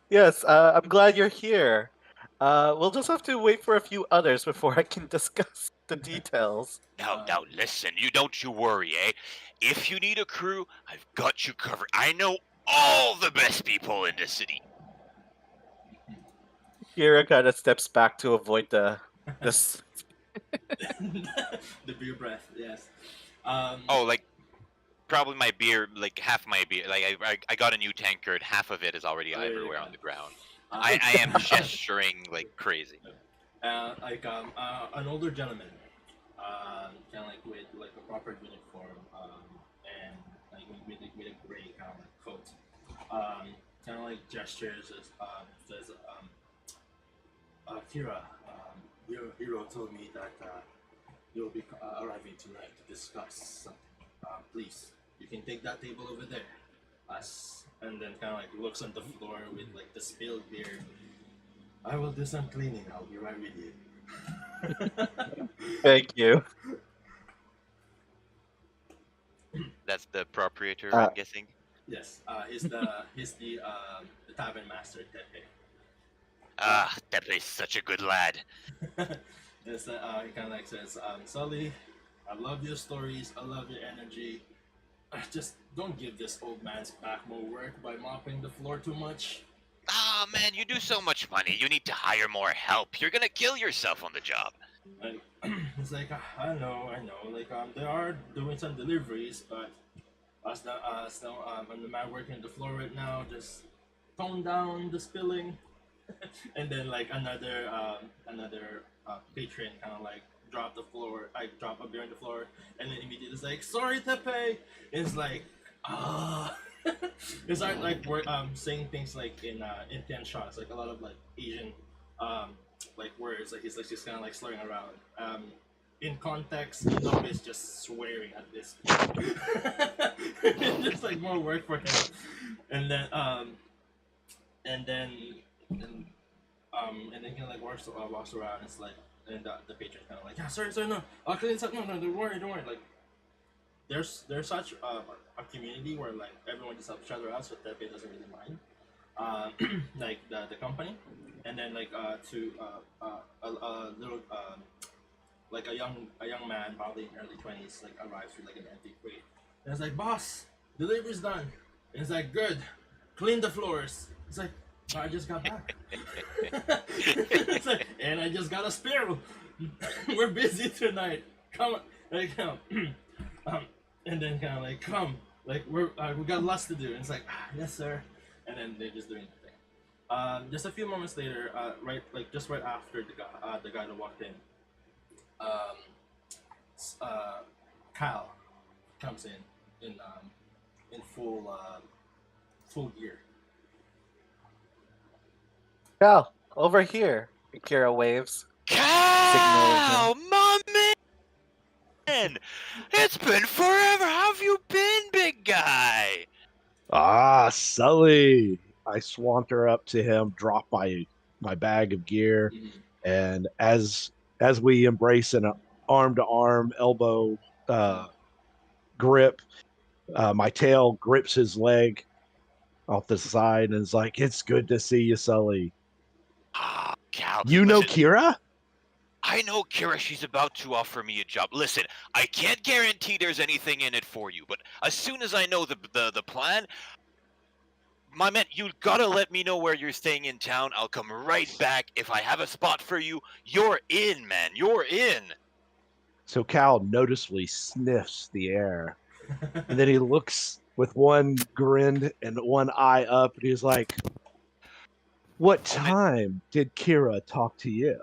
Yes, I'm glad you're here. We'll just have to wait for a few others before I can discuss the details. Now, listen. Don't you worry, eh? If you need a crew, I've got you covered. I know all the best people in the city. Kira kind of steps back to avoid this. The beer breath, yes. Like probably my beer, like half my beer. Like I got a new tankard. Half of it is already There you everywhere go. on the ground. I am gesturing like crazy. An older gentleman, kind of like with like a proper uniform, and like with a gray kind of like coat, kind of like gestures as says, Kira, your hero told me that you'll be arriving tonight to discuss something. Please, you can take that table over there. Us, and then kind of like looks on the floor with like the spilled beer. I will do some cleaning. I'll be right with you. Thank you. That's the proprietor, Uh, I'm guessing. Yes, he's the tavern master Tepe. Ah, Tepe's such a good lad. Yes, he kind of like says, Sully, I love your stories. I love your energy. Just don't give this old man's back more work by mopping the floor too much. Ah, man, you do so much money. You need to hire more help. You're gonna kill yourself on the job. Like, it's like I know. Like they are doing some deliveries, but I'm the man working the floor right now. Just tone down the spilling, and then like another patron kind of like drop the floor. I drop a beer on the floor, and then immediately it's like, sorry, Tepe. It's like ah. It's like we're saying things like in 10 shots, like a lot of like Asian like words, like he's like just kind of like slurring around. In context, you know, he's just swearing at this. It's just like more work for him. And then and then and and then he like walks around. It's like, and the patron kind of like, yeah, sorry, no, I'll clean this up. No, don't worry. Like there's such a community where like everyone just helps each other out, so Tepe doesn't really mind. Like the company, and then like a little like a young man, probably in early 20s, like arrives with like an empty crate, and it's like, boss, delivery's done. And it's like, good, clean the floors. It's like, "Oh, I just got back. It's like, and I just got a spare. We're busy tonight. Come on, like and then kind of like, come, like we got lots to do. And it's like, yes, sir. And then they're just doing the thing. Just a few moments later, just right after the guy that walked in, Kyle comes in full gear. Cal, over here. Kira waves. Cow, my man! It's been forever. How have you been, big guy? Ah, Sully! I swanter up to him, drop my bag of gear, and as we embrace an arm-to-arm elbow grip, my tail grips his leg off the side and is like, "It's good to see you, Sully." Ah, Cal. You know listen, Kira? I know Kira. She's about to offer me a job. Listen, I can't guarantee there's anything in it for you, but as soon as I know the plan, my man, you gotta let me know where you're staying in town. I'll come right back. If I have a spot for you, you're in, man. You're in. So Cal noticeably sniffs the air, and then he looks with one grin and one eye up, and he's like, "What time did Kira talk to you?"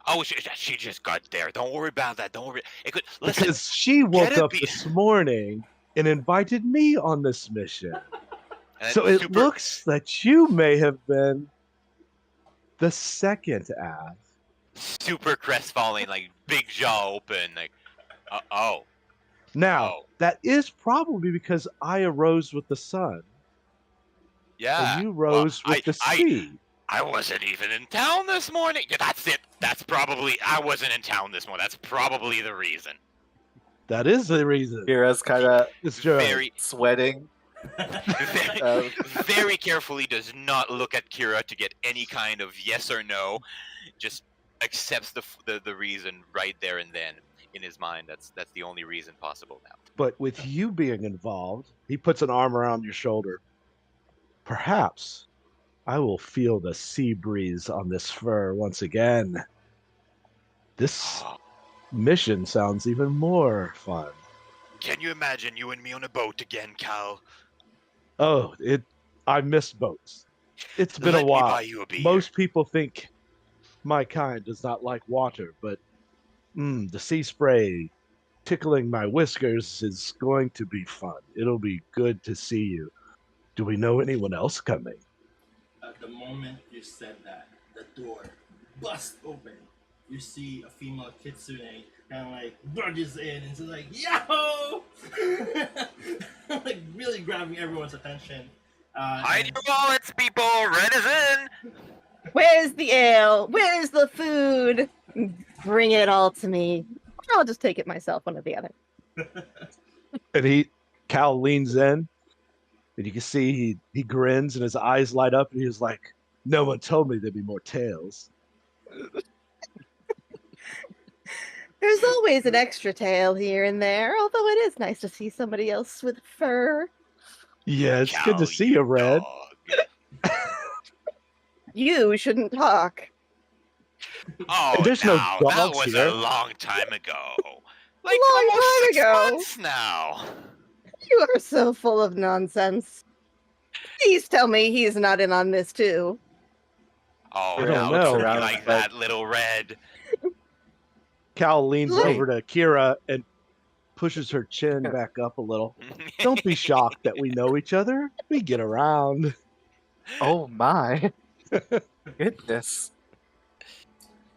Oh, she just got there. Don't worry about that. Don't worry. It could listen. Because she woke get a up be- this morning and invited me on this mission. and So it super- looks that you may have been the second ass. super crestfallen, like big jaw open, like, oh. Now, Oh. that is probably because I arose with the sun, Yeah. and you rose well, with the sea. I wasn't even in town this morning. Yeah, that's it. That's probably I wasn't in town this morning. That's probably the reason. That is the reason. Kira's kind of It's right. Very, sweating. very carefully does not look at Kira to get any kind of yes or no. Just accepts the reason right there and then in his mind. That's the only reason possible now. But with you being involved, he puts an arm around your shoulder. Perhaps I will feel the sea breeze on this fur once again. This mission sounds even more fun. Can you imagine you and me on a boat again, Cal? Oh, I miss boats. It's been Let a me while. buy you a beer. Most people think my kind does not like water, but the sea spray tickling my whiskers is going to be fun. It'll be good to see you. Do we know anyone else coming? At the moment you said that, the door busts open. You see a female kitsune kind of like barges in and she's like, "Yo!" like really grabbing everyone's attention. Hide And your wallets, people. Red is in. Where's the ale? Where's the food? Bring it all to me. Or I'll just take it myself, one or the other. And Cal leans in, and you can see he grins and his eyes light up, and he's like, "No one told me there'd be more tails." There's always an extra tail here and there, although it is nice to see somebody else with fur. Yeah, it's good to Cal, see you, Red. dog. You shouldn't talk. Oh, There's no now, that dogs was here. a long time ago. Like Long almost time 6 ago. months now. You are so full of nonsense. Please tell me he's not in on this too. Oh, I don't now know. it's Around like the bed. that, little Red. Cal leans Right. over to Kira and pushes her chin back up a little. Don't be shocked that we know each other. We get around. Oh my. Goodness.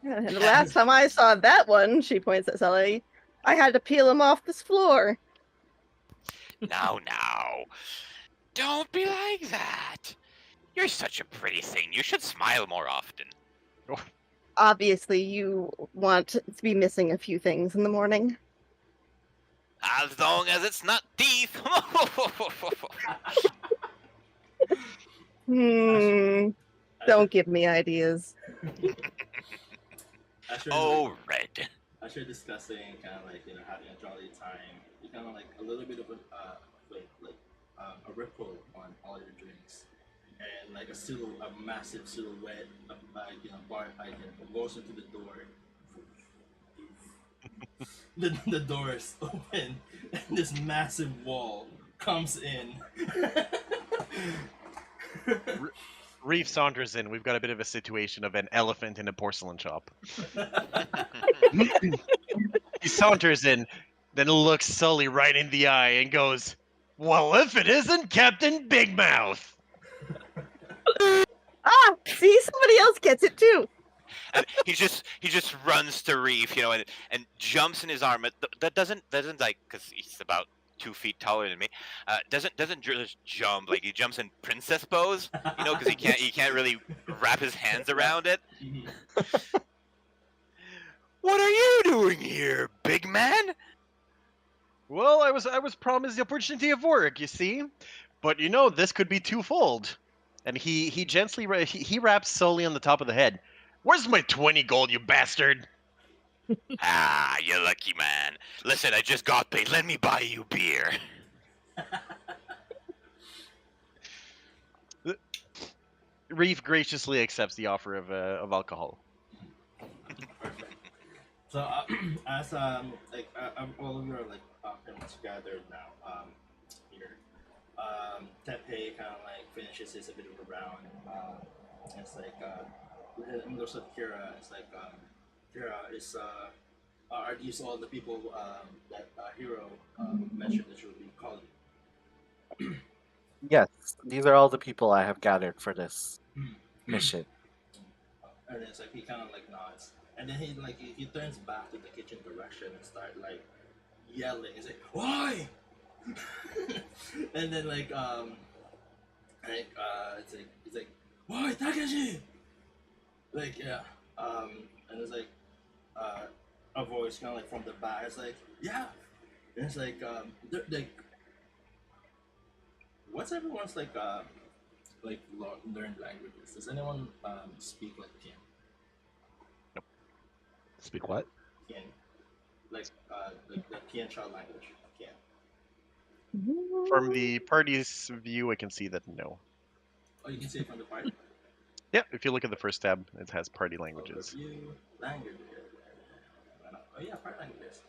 And the last time I saw that one, she points at Sully, I had to peel him off this floor. Now. Don't be like that. You're such a pretty thing. You should smile more often. Obviously, you want to be missing a few things in the morning. As long as it's not teeth. Don't give me ideas. as you're, Oh, Red. as you're discussing, kind of like having a jolly time, you kind of like a little bit of a ripple on all your drinks, and like a massive silhouette of bar icon goes into the door. The doors open, and this massive wall comes in. Reef saunters in. We've got a bit of a situation of an elephant in a porcelain shop. He saunters in, then looks Sully right in the eye and goes, "Well, if it isn't Captain Big Mouth." Ah, see, somebody else gets it too. And he just runs to Reef, and jumps in his arm. That doesn't like, because he's about 2 feet taller than me. Doesn't just jump, like he jumps in princess pose, because he can't really wrap his hands around it. What are you doing here, big man? Well, I was promised the opportunity of work, you see, but this could be twofold. And he gently he raps Sully on the top of the head. "Where's my 20 gold, you bastard?" Ah, you lucky man. Listen, I just got paid. Let me buy you beer. Reef graciously accepts the offer of alcohol. So as all of you are like pretty much gathered now here. Tepe kind of like finishes his a bit of a round. It's like and goes up Kira. It's like Kira is are these all the people that Hero mentioned that you will be calling? Yes, these are all the people I have gathered for this mission. And it's like he kind of like nods, and then he turns back to the kitchen direction and start like yelling. He's like, "Why?" And then it's like, "Why, Takeshi?" Like yeah, and it's like a voice kind of like from the back. It's like yeah, and it's like like what's everyone's like learned languages? Does anyone speak like Kin? Speak what? Kin, like the Qiancha language. Kin. From the party's view, I can see that no. Oh, you can see it from the party. Yeah, if you look at the first tab, it has party languages. Overview, languages. Oh yeah, part languages.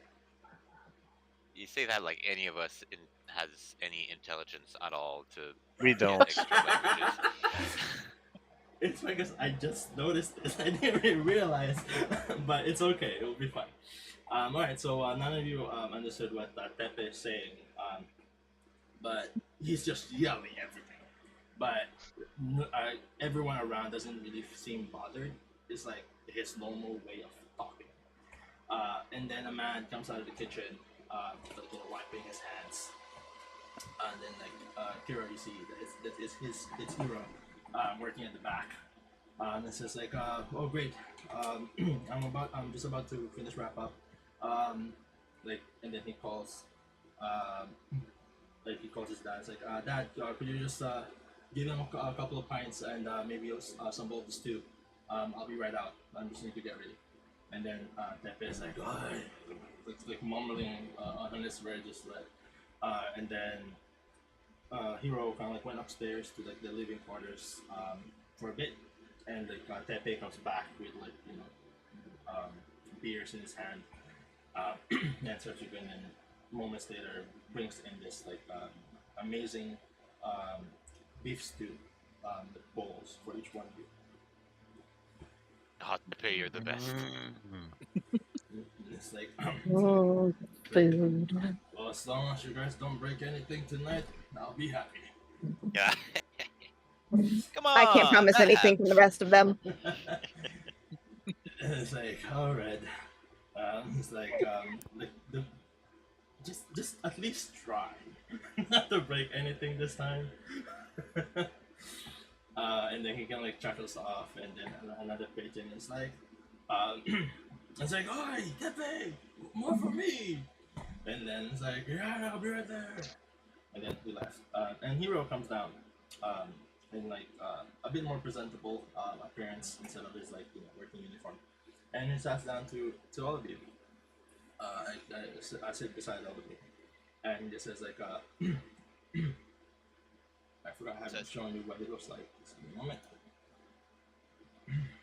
You say that like any of us has any intelligence at all to We don't. extra languages. It's because I just noticed this. I didn't really realize, but it's okay. It will be fine. All right. So none of you understood what Tepe is saying, but he's just yelling everything. But everyone around doesn't really seem bothered. It's like his normal way of talking. And then a man comes out of the kitchen, wiping his hands. And then Kira, you see that is it's Hero working at the back. And it says oh great, I'm just about to finish wrap up. And then he calls, he calls his dad. It's like, Dad, could you just give him a couple of pints and maybe some bubbles too. I'll be right out. I just need to get ready. And then Tepe is like, oh, like mumbling on his register. And then Hero kind of like went upstairs to like the living quarters for a bit, and like Tepe comes back with beers in his hand, and starts drinking. And moments later, brings in this amazing beef stew, bowls for each one of you. Hot Tepe, you're the best. It's like, Oh, food. well, as long as you guys don't break anything tonight, I'll be happy. Yeah. Come on. I can't promise anything from the rest of them. It's like, all right. It's like just at least try not to break anything this time. And then he kind of like chuckles off, and then another pigeon is like, it's like, oi, Tepe, more for me. And then it's like, yeah, I'll be right there. And then we left. And Hero comes down, in a bit more presentable appearance instead of his working uniform. And he sat down to all of you. I sit beside all of you, and he just says I forgot I haven't shown you what it looks like. Just a moment.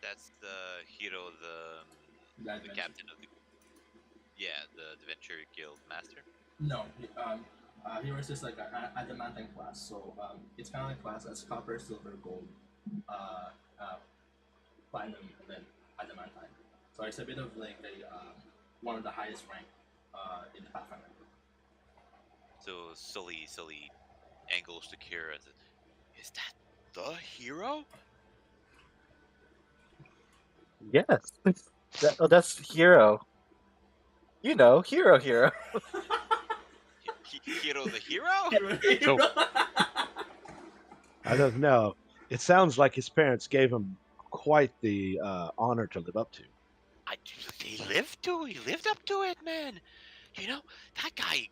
That's the hero, the captain of the Adventure Guild Master. No, Hero is just like an adamantine class, so it's kind of like class as copper, silver, gold, platinum, and then adamantine. So it's a bit of like one of the highest rank in the Pathfinder. So Sully angles to Kira. Is that the hero? Yes. That's Hero. You know, Hero. Hero the hero? So, I don't know. It sounds like his parents gave him quite the honor to live up to. He lived up to it, man. You know, that guy,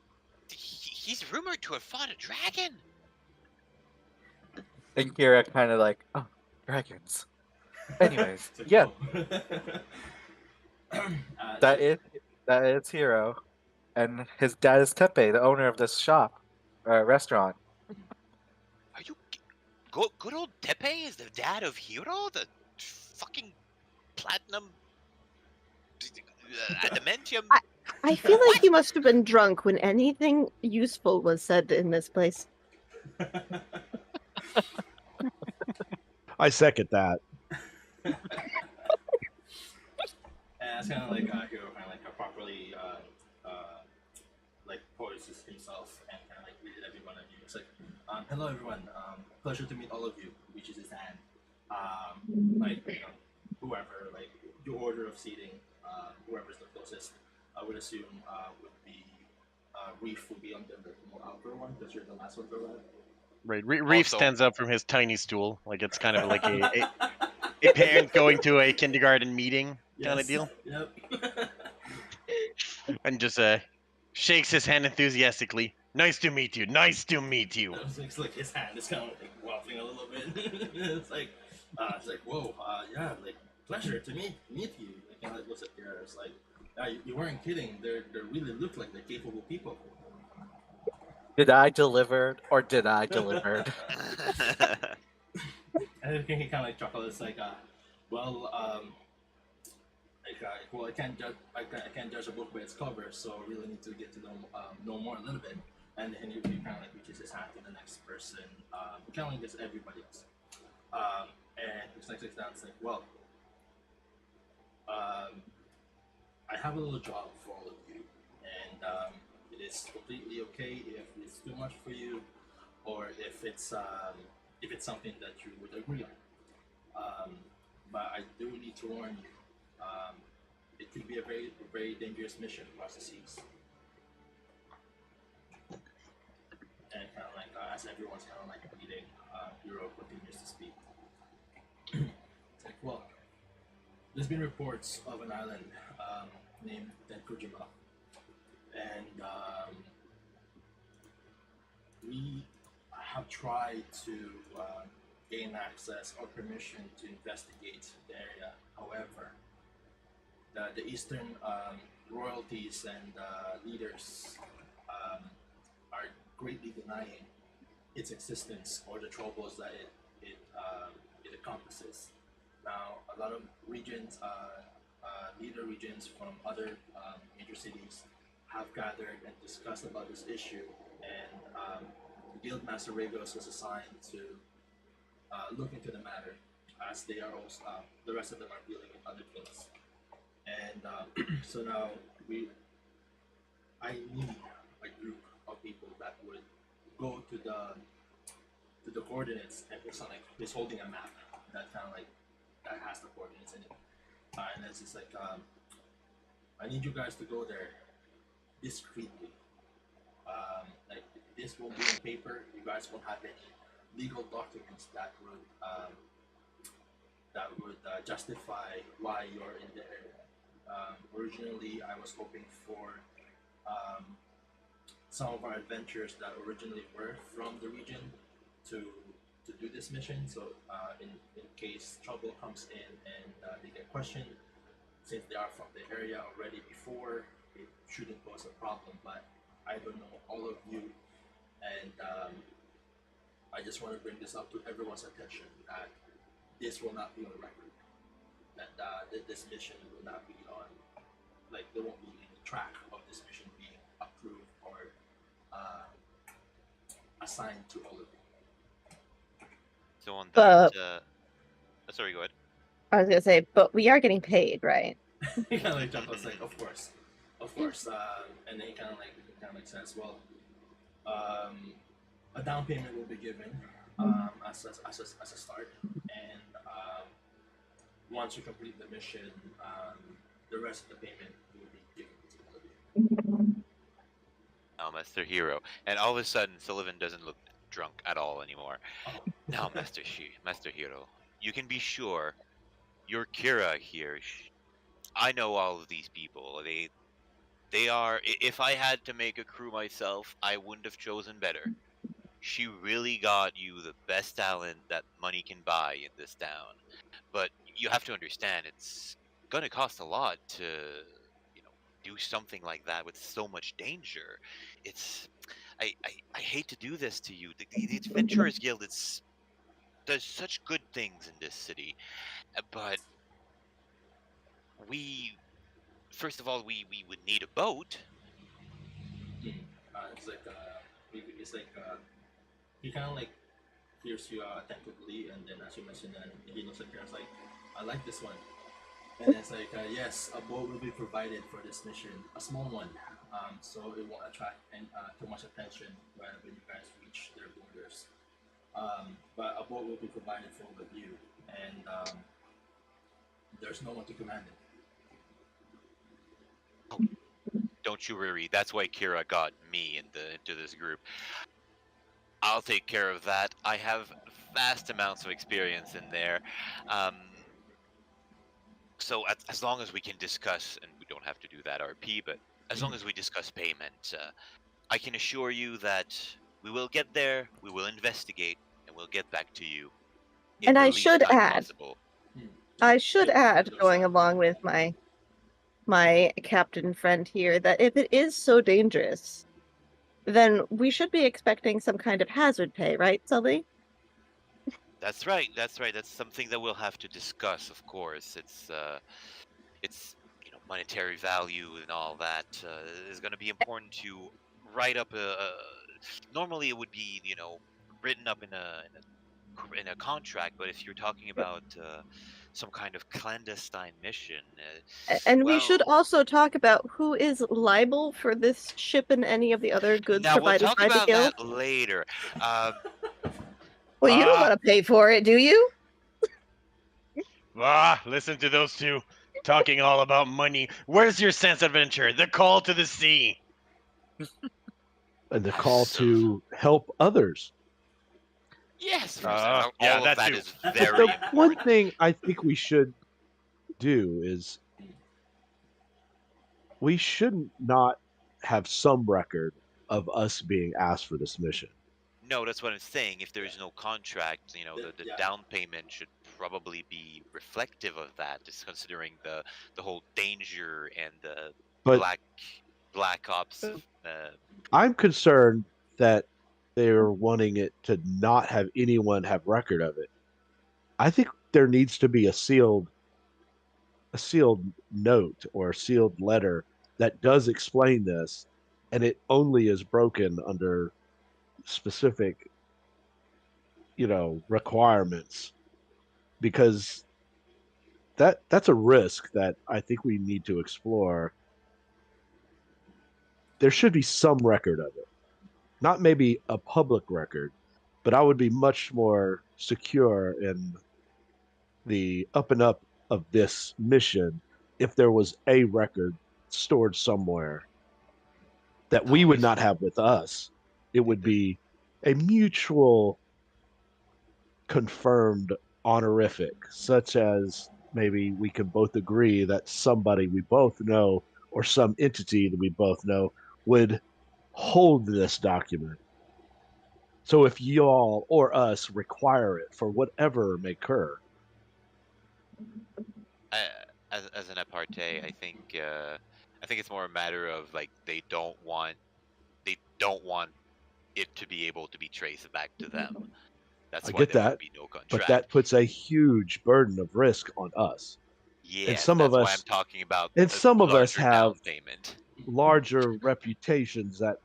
he's rumored to have fought a dragon. And Kira kind of like, oh, dragons. Anyways, yeah, that is Hero, and his dad is Tepe, the owner of this shop, restaurant. Are you good old Tepe is the dad of Hero, the fucking platinum adamantium? I feel like you must have been drunk when anything useful was said in this place. I second that. And it's kind of like Hero kind of like properly poises himself and kind of like greeted every one of you. It's like, hello everyone, pleasure to meet all of you. Reaches his hand. Whoever, like your order of seating, whoever's the closest, I would assume would be Reef will be on the outer one because you're the last one to arrive. Right. Reef Also- stands up from his tiny stool, like it's kind of like a parent going to a kindergarten meeting kind of Yes. deal, Yep. and just shakes his hand enthusiastically. Nice to meet you. Nice to meet you. It's like his hand is kind of like wobbling a little bit. it's like whoa, yeah, like pleasure to meet you. Like, kind of like looks at Kira. It's like, you weren't kidding. They really look like they're capable people. Did I deliver or did I deliver? And then he kind of like chuckles. It's like, well, I can't judge. I can't judge a book by its cover, so I really need to get to know more a little bit. And then he kind of like reaches his hand to the next person, kind of like just everybody else. And he's like sits down and like, well, um, I have a little job for all of you, and it is completely okay if it's too much for you, or if it's something that you would agree on. But I do need to warn you. It could be a very dangerous mission across the seas. And kind of like as everyone's kind of like reading, Hero continues to speak. It's like, well, there's been reports of an island named Tenkujima, and we have tried to gain access or permission to investigate the area. However, the eastern royalties and leaders are greatly denying its existence or the troubles that it encompasses. Now, a lot of regions, leader regions from other major cities have gathered and discussed about this issue, and Guildmaster Regos was assigned to look into the matter, as they are also the rest of them are dealing with other things. And so now I need a group of people that would go to the coordinates, and it's not like he's holding a map that kind of like that has the coordinates in it, and it's just like I need you guys to go there discreetly. Like this will be on paper. You guys won't have any legal documents that would justify why you're in the area. Originally, I was hoping for some of our adventurers that originally were from the region to do this mission. So in case trouble comes in and they get questioned, since they are from the area already before, it shouldn't pose a problem. But I don't know all of you, and I just want to bring this up to everyone's attention that this will not be on record. That this mission will not be on, like there won't be any track of this mission being approved or assigned to all of you. So on But- that, sorry, go ahead. I was gonna say, but we are getting paid, right? He kind of like jumps like, of course, and then he kind of like says, well, a down payment will be given as a start, and once you complete the mission, the rest of the payment will be given to all of you. Now, Master Hero, and all of a sudden, Sullivan doesn't look drunk at all anymore. Oh. Now, Master Hero, you can be sure your Kira here. I know all of these people. They are. If I had to make a crew myself, I wouldn't have chosen better. She really got you the best talent that money can buy in this town. But you have to understand, it's gonna cost a lot to, do something like that with so much danger. It's, I hate to do this to you. The Adventurers Guild does such good things in this city, but first of all, we would need a boat. It's like he kind of like hears you attentively, and then as you mentioned, and he looks at you and is like, I like this one. And it's like, yes, a boat will be provided for this mission, a small one, so it won't attract too much attention when you guys reach their borders. But a boat will be provided for all of you, and there's no one to command it. Don't you worry. That's why Kira got me into this group. I'll take care of that. I have vast amounts of experience in there. So as long as we can discuss, and we don't have to do that RP, but as long as we discuss payment, I can assure you that we will get there, we will investigate, and we'll get back to you. in And the I least should time add- possible. I should add, going along with my captain friend here, that if it is so dangerous, then we should be expecting some kind of hazard pay, right, Sully? That's right. That's right. That's something that we'll have to discuss. Of course, it's monetary value and all that is going to be important to write up a. Normally, it would be written up in a in a contract, but if you're talking about some kind of clandestine mission, And we should well, also talk about who is liable for this ship and any of the other goods now we'll provided talk by the about guild. that later. Uh, Well, you don't Ah, want to pay for it, do you? listen to those two talking all about money. Where's your sense of adventure? The call to the sea. And the call to help others. yes, yeah, all that of that too. is But very the one important. thing I think we should do is we shouldn't not have some record of us being asked for this mission. No, that's what I'm saying. If there's no contract, the Yeah. down payment should probably be reflective of that, just considering the whole danger and the But black ops. I'm concerned that they're wanting it to not have anyone have record of it. I think there needs to be a sealed note or a sealed letter that does explain this, and it only is broken under specific, requirements, because that's a risk that I think we need to explore. There should be some record of it, not maybe a public record, but I would be much more secure in the up and up of this mission if there was a record stored somewhere that we would not have with us. It would be a mutual confirmed honorific, such as maybe we can both agree that somebody we both know or some entity that we both know would hold this document. So if y'all or us require it for whatever may occur, As an apartheid, I think it's more a matter of like they don't want it to be able to be traced back to them. That's I why get there that, would be no but contract. that puts a huge burden of risk on us. Yes, some that's of why us- I'm talking about and a some of us larger down have- payment. Larger reputations that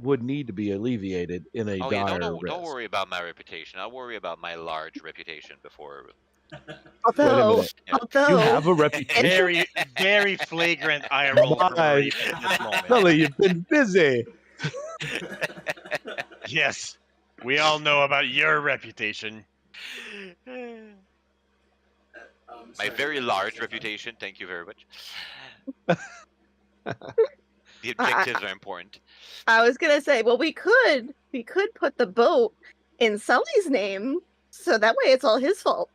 would need to be alleviated in a Oh yeah, dire don't risk. worry about my reputation. I'll worry about my large reputation before. Although, minute. Yeah. You have a reputation. Very, very flagrant eye roll from Why? Reef at this moment. Sully, you've been busy. Yes, we all know about your reputation. My very large reputation. Thank you very much. The objectives are important. I was gonna say, well, we could put the boat in Sully's name, so that way it's all his fault.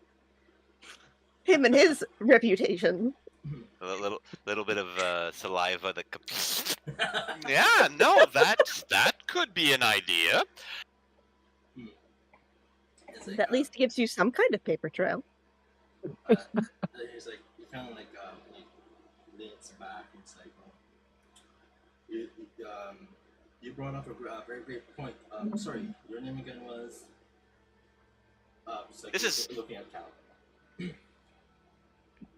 Him and his reputation. A little bit of saliva that. Yeah, no, that could be an idea. It's like, At least gives you some kind of paper trail. it's like you kind of like leans back. It's like you brought up a very great point. Sorry, your name again was. It's like This is- looking at Cal.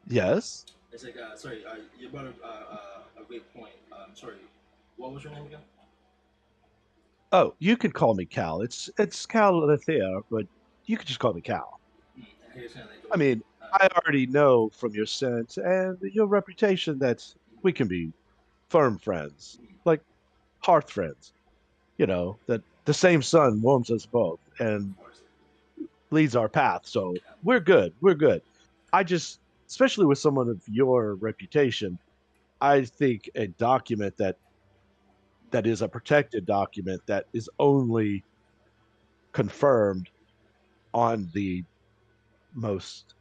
Yes. It's like sorry, you brought up a great point. Sorry, what was your name again? Oh, you could call me Cal. It's Cal Lethea, but you could just call me Cal. Here's kinda like, I mean, I already know from your sense and your reputation that we can be firm friends, like hearth friends. That the same sun warms us both and of course. leads our path. So we're good. We're good. I just, especially with someone of your reputation, I think a document that is a protected document that is only confirmed on the most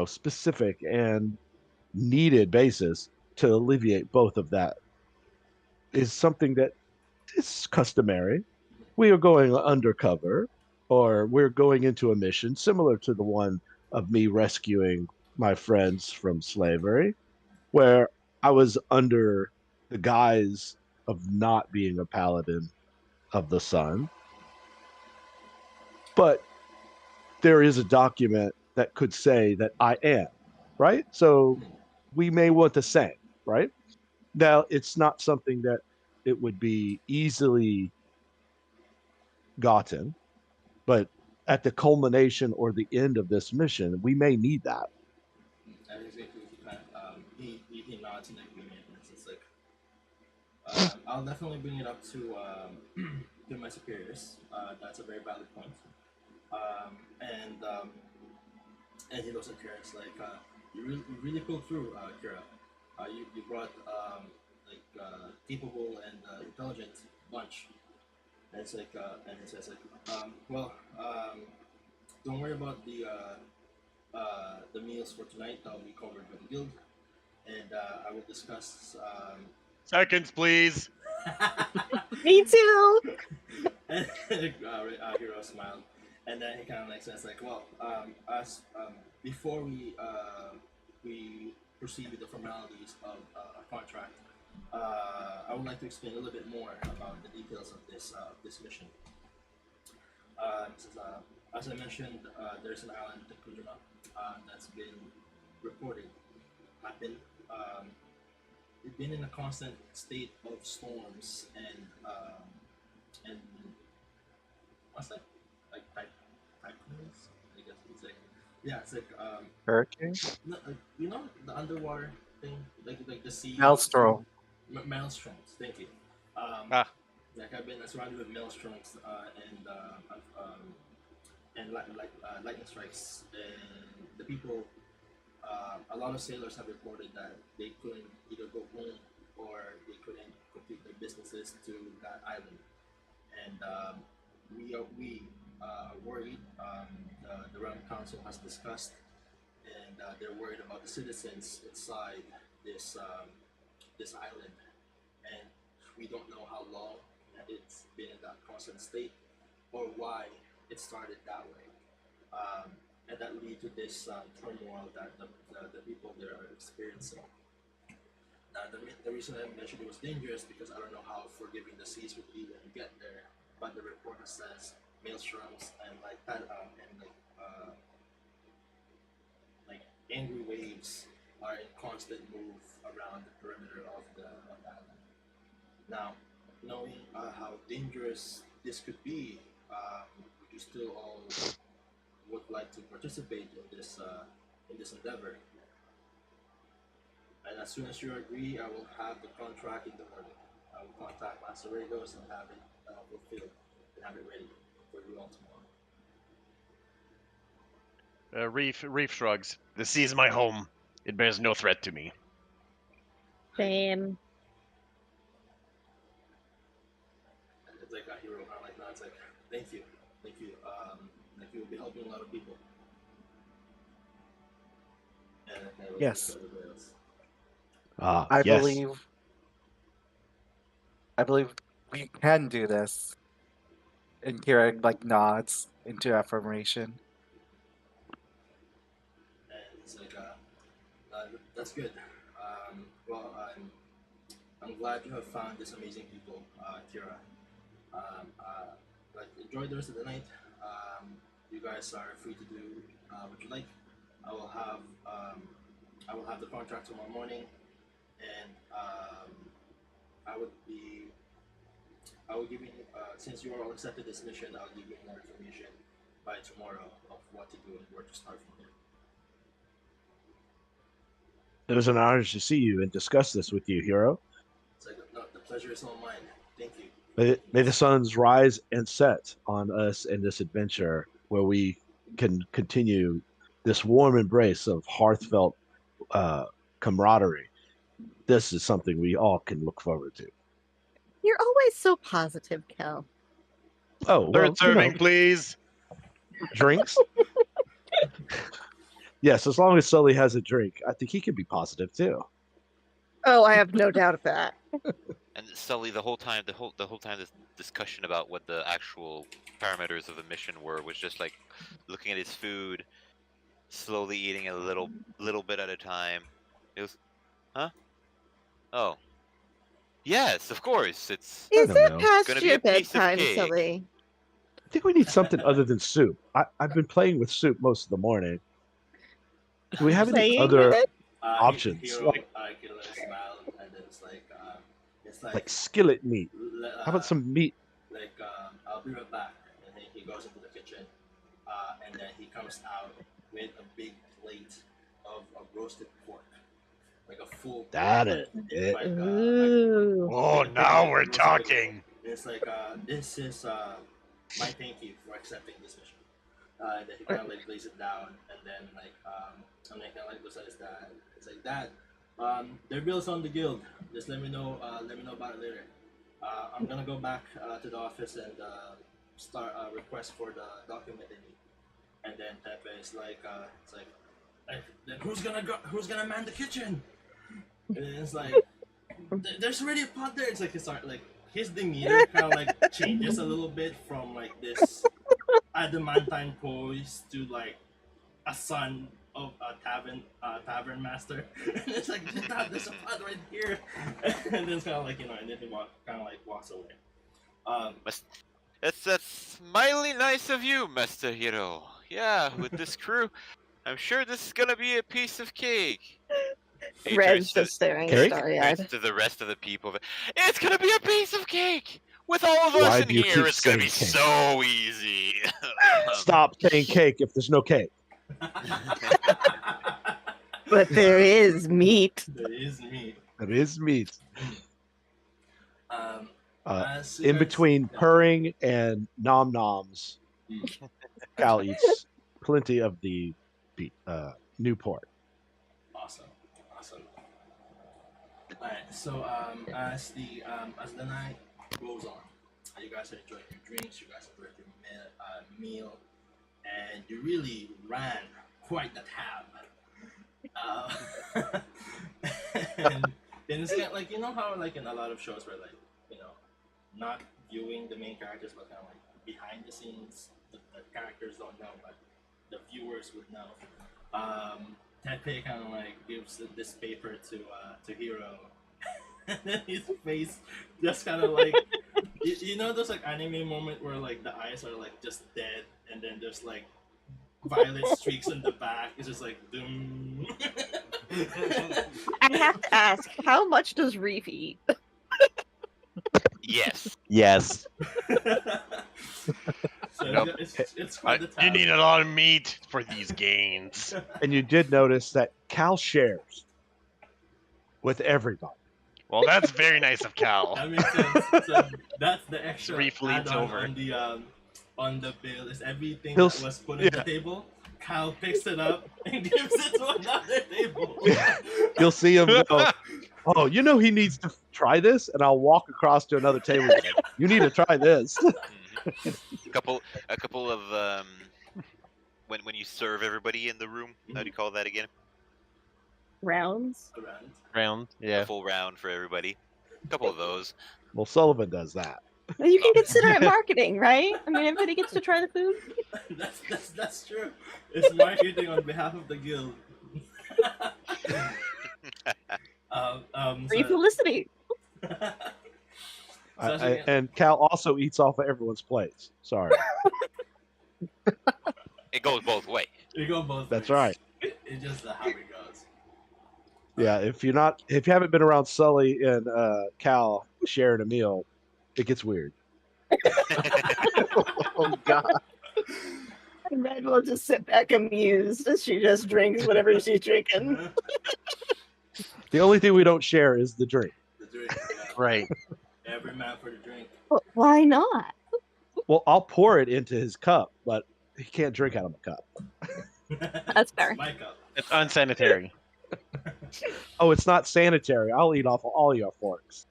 specific and needed basis to alleviate both of that is something that is customary. We are going undercover, or we're going into a mission similar to the one of me rescuing my friends from slavery, where I was under the guise of not being a paladin of the sun. But there is a document that could say that I am, right? So we may want the same, right? Now, it's not something that it would be easily gotten, but at the culmination or the end of this mission, we may need that. And he's going to kind of, he nods in agreement, and it's like, I'll definitely bring it up to to my superiors. That's a very valid point. Um, and um, and he looks at Kira. It's like, you really pulled through, Kira. You brought capable and intelligent bunch. And it's like, and he says like, don't worry about the meals for tonight. That'll be covered by the guild, and I will discuss. Seconds, please. Me too. And Hero smiled, and then he kind of like says like, well, as before we proceed with the formalities of a contract, I would like to explain a little bit more about the details of this mission. Says, as I mentioned, there's an island, Takujima, that's been reported happened. Um, it's been in a constant state of storms and what's that? Like typhoons? I guess it's like yeah, it's like Hurricane? no, you know the underwater thing, like the sea. Maelstrom. Maelstroms. Thank you. Ah. Like I've been surrounded with maelstroms and lightning strikes, and the people. A lot of sailors have reported that they couldn't either go home or they couldn't complete their businesses to that island, and we are worried. The realm council has discussed, and they're worried about the citizens inside this island, and we don't know how long it's been in that constant state or why it started that way. And that lead to this turmoil that the people there are experiencing. Now, the reason I mentioned it was dangerous because I don't know how forgiving the seas would be when you get there, but the report says maelstroms and like angry waves are in constant move around the perimeter of the island. Now, knowing how dangerous this could be, would you still all would like to participate in this endeavor? And as soon as you agree, I will have the contract in the morning. I will contact Master Ragos and have it fulfilled and have it ready for you all tomorrow. Reef shrugs. The sea is my home. It bears no threat to me. Same. And it's like a hero kind of like that. It's like, thank you. Like you will be helping a lot of people. And I kind of Yes. Yes. I believe we can do this. And Kira like nods into affirmation. And it's like, that's good. Well, I'm glad you have found these amazing people, Kira. Like enjoy the rest of the night. You guys are free to do what you like. I will have the contract tomorrow morning, and I will give you since you all accepted this mission. I'll give you more information by tomorrow of what to do and where to start from here. It was an honor to see you and discuss this with you, Hero. It's like, no, the pleasure is all mine. Thank you. May the suns rise and set on us in this adventure where we can continue this warm embrace of heartfelt camaraderie. This is something we all can look forward to. You're always so positive, Kel. Oh, well, Third serving, please. Drinks? Yes, as long as Sully has a drink, I think he can be positive too. Oh, I have no doubt of that. And Sully, the whole time this discussion about what the actual parameters of the mission were was just like looking at his food, slowly eating a little bit at a time. It was, huh? Oh, yes, of course. It's Is don't it know. past Gonna be your a piece of bedtime, cake. Sully? I think we need something other than soup. I've been playing with soup most of the morning. Do we have any Playing other with it? options? Hero, Like smile, and then it's like skillet meat? How about some meat? Like I'll be right back. goes into the kitchen, and then he comes out with a big plate of roasted pork, like a full. That like, is it. Like, Ooh. Oh, big now plate, we're roasted talking. It's like, this is my thank you for accepting this mission. And then he kind of like lays it down, and then like I'm like kind of like besides that, it's like that. Their bills on the guild. Just let me know. Let me know about it later. I'm gonna go back to the office and start a request for the document they need. And then Pepe is like, it's like, then who's gonna man the kitchen? And then it's like, there's already a pot there. It's like his demeanor kind of like changes a little bit from like this adamantine poise to like a son of a tavern master. And it's like, there's a pot right here. And then it's kind of like, and then he kind of like walks away. That's mildly nice of you, Master Hero. Yeah, with this crew, I'm sure this is gonna be a piece of cake. He Red's turns to- just staring Cake? starry-eyed. turns to the rest of the people. It's gonna be a piece of cake! With all of us Why in do you here, keep it's gonna be saying cake? so easy. Stop saying cake if there's no cake. But there is meat. There is meat. It is meat. As In guys- between purring and nom noms, Cal eats plenty of the Newport. Awesome. Alright, so as the night goes on, you guys are enjoying your drinks, you guys are enjoying your meal, and you really ran quite the tab. And it's kind of like, you know how like in a lot of shows where like, you know, not viewing the main characters but kind of like behind the scenes, the characters don't know, but the viewers would know. Tepe kind of like gives this paper to Hero, and then his face just kind of like you know those like anime moment where like the eyes are like just dead, and then there's like violet streaks in the back. It's just like doom. I have to ask, how much does Reef eat? Yes. Yes. So Nope. it's quite the time. You need a lot of meat for these gains. And you did notice that Cal shares with everybody. Well, that's very nice of Cal. That makes sense. So that's the extra Reef leans add-on over. on the bill is everything He'll that was put on yeah. the table. Kyle picks it up and gives it to another table. You'll see him go, oh, you know he needs to try this? And I'll walk across to another table and go, you need to try this. A couple of when you serve everybody in the room. How do you call that again? Rounds? Around. Round. A Yeah. full round for everybody. A couple of those. Well, Sullivan does that. Well, you can consider it marketing, right? I mean, everybody gets to try the food. That's true. It's marketing on behalf of the guild. Free publicity. And Cal also eats off of everyone's plates. Sorry. It goes both ways. You go both That's ways. right. It's just how it goes. Yeah, if you haven't been around Sully and Cal sharing a meal, it gets weird. Oh God. And Red will just sit back amused as she just drinks whatever she's drinking. The only thing we don't share is the drink. The drink. Yeah. Right. Every man for the drink. Well, why not? Well, I'll pour it into his cup, but he can't drink out of a cup. That's fair. My cup. It's unsanitary. Oh, it's not sanitary. I'll eat off of all your forks.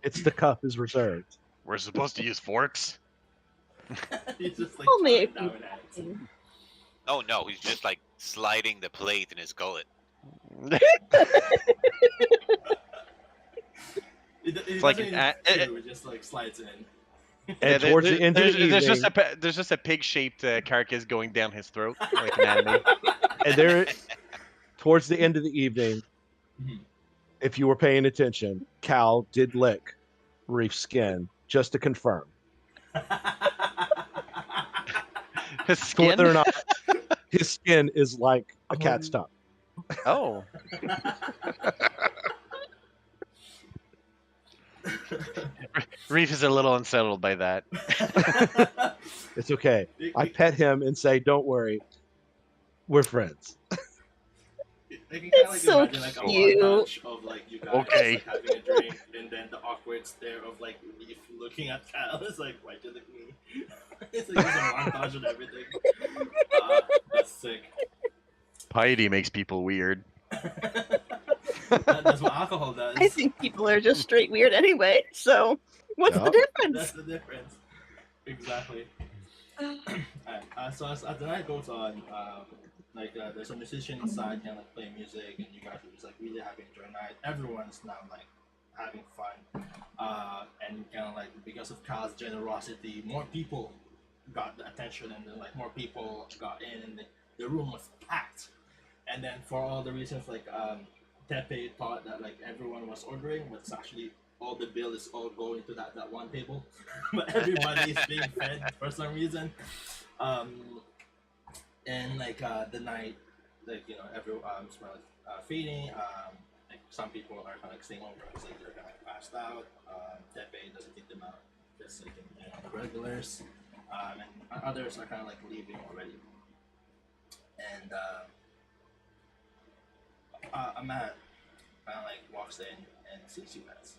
It's the cup is reserved. We're supposed to use forks. He's just like Only if down you- hands. Oh no, he's just like sliding the plate in his gullet. It's like like an it just like slides in. And towards the end of the evening, there's just a pig-shaped carcass going down his throat, like an anime. and there, towards the end of the evening, Mhm. if you were paying attention, Cal did lick Reef's skin just to confirm His to skin. whether or not his skin is like a cat's tongue. Oh. Reef is a little unsettled by that. It's okay. I pet him and say, "Don't worry, we're friends." I can kind of It's like so imagine like a cute. montage of like you guys Okay. like having a drink and then the awkward stare of like Leaf looking at Cal. It's like, why'd you look at me? It's like just a montage and everything. That's sick. Piety makes people weird. That's what alcohol does. I think people are just straight weird anyway. So what's the Yup. difference? That's the difference. Exactly. So as the night goes on, there's a musician inside kind of like playing music, and you guys are just like really having a joy night. Everyone's now like having fun, and kind of like because of Kyle's generosity, more people got the attention, and then like more people got in, and the room was packed. And then for all the reasons like Tepe thought that like everyone was ordering, but it's actually all the bill is all going to that one table, but everybody is being fed for some reason. And like the night, like everyone feeding. Like some people are kind of like staying over because like they're kind of like passed out. Tepe doesn't take them out, just like the regulars, and others are kind of like leaving already. And a man kind of like walks in and sees you guys.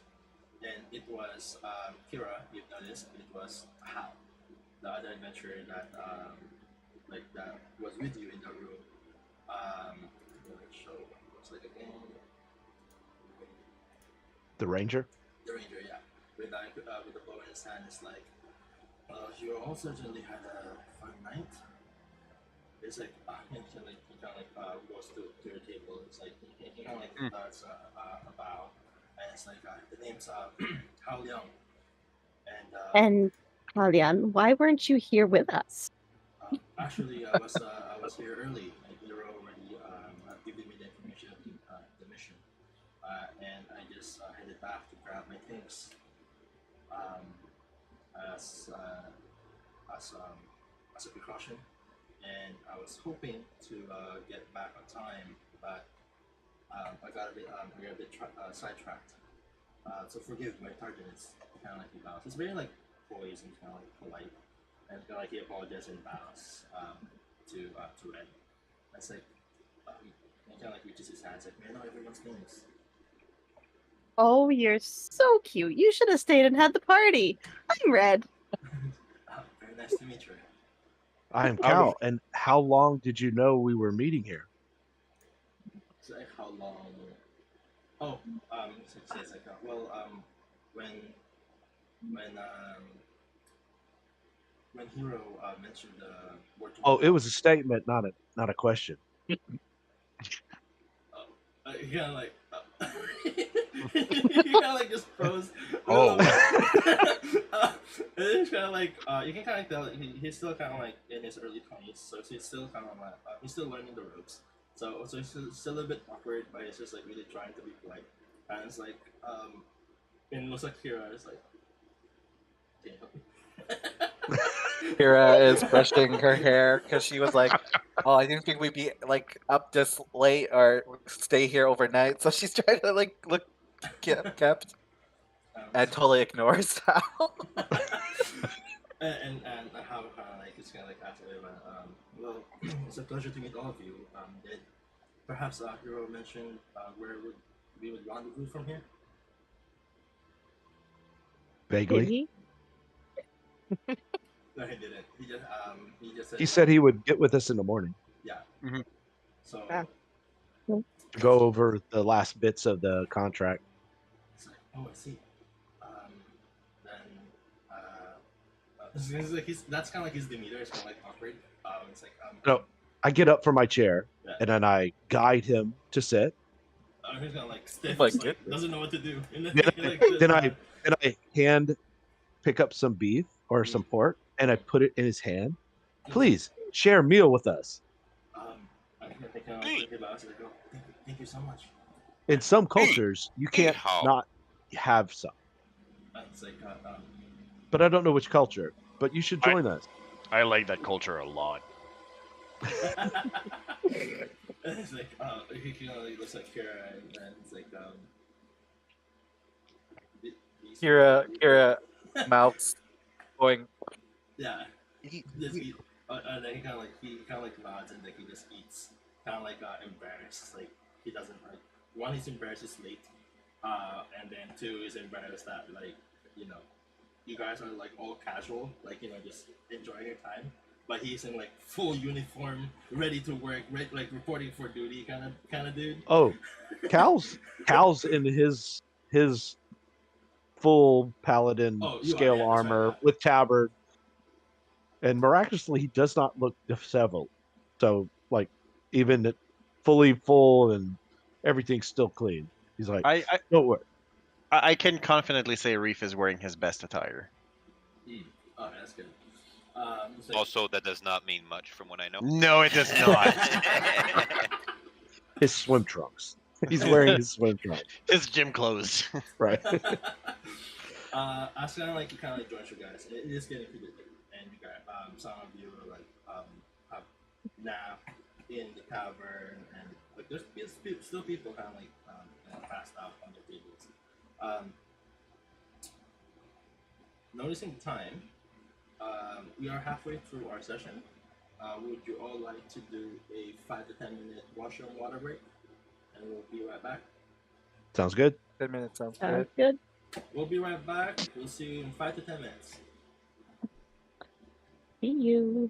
And it was Kira. You've noticed it was Hal, the other adventurer that that was with you in the room. Show what it looks like again. The ranger. The ranger, yeah, with the bow in his hand, it's like, you all certainly had a fun night. It's like he kind of goes to your table. It's like he kind of like does a bow, and it's like the name's Hao Liang, And Kalian, why weren't you here with us? Actually, I was here early. Like, you were already giving me the information of the mission, and I just headed back to grab my things. As as a precaution, and I was hoping to get back on time, but I got a bit sidetracked. So forgive my tardiness. Kind of like he bows. It's very like poised and kind of like polite, and kind of like he apologizes and bows to Red. It's like he kind of like reaches his hands like, man, I know everyone's names. Oh, you're so cute. You should have stayed and had the party. I'm Red. Very nice to meet you. I am Cal. And how long did you know we were meeting here? It's like how long? Oh, it's like when Hero mentioned the word. Oh, it was a statement, not a question. You kind of like you kind of like just froze. Oh. It's kind of like you can kind of tell he's still kind of like in his early 20s, so he's still kind of like he's still learning the ropes. So it's still a bit awkward, but it's just like really trying to be polite. And it's like and it looks like Kira is like, can you help me? Kira is brushing her hair because she was like, "Oh, I didn't think we'd be like up this late or stay here overnight." So she's trying to like look kept and totally ignores Hal. and how like it's kind of like after well, it's a pleasure to meet all of you. Did perhaps Hero mentioned where we would rendezvous from here? Vaguely. No, he didn't. He just said. He said he would get with us in the morning. Yeah. Mhm. So. Go over the last bits of the contract. It's like, oh, I see. Then it's like that's kind of like his demeanor. It's kind of like awkward. It's like No, I get up from my chair yeah. and then I guide him to sit. He's kind of like stiff. Like, Like, doesn't know what to do. And Then I pick up some beef or some pork and I put it in his hand. Please share a meal with us. I think about it. Like, oh, thank you so much. In some cultures, you can't not have some. It's like, but I don't know which culture. But you should join us. I like that culture a lot. It's like, he looks like Kara, and then it's like, Kira mouths going. Yeah, He- just he- eat. And then he kind of like nods and like he just eats, kind of like embarrassed, like he doesn't like. One, he's embarrassed he's late, and then two, he's embarrassed that like you know you guys are like all casual, like just enjoying your time. But he's in like full uniform, ready to work, like reporting for duty, kind of dude. Oh, Cal's in his full paladin Oh, you are, scale yeah, that's right. armor with tabard, and miraculously he does not look disheveled. So like even fully full and everything's still clean. He's like, I, I don't worry. I can confidently say Reef is wearing his best attire. Oh, that's good. So, Also, that does not mean much from what I know. No, it does not. His swim trunks. He's wearing his swim trunks. His gym clothes. Right. I kind of like to kind of like join you guys. It is getting pretty late, and you guys, some of you are like have nap in the cavern, and like there's still people kind of like passed out on the tables. Um, Noticing the time, we are halfway through our session. Would you all like to do a 5 to 10 minute washroom water break? And we'll be right back. Sounds good. 10 minutes sounds Sounds good. good. We'll be right back. We'll see you in 5 to 10 minutes. See you.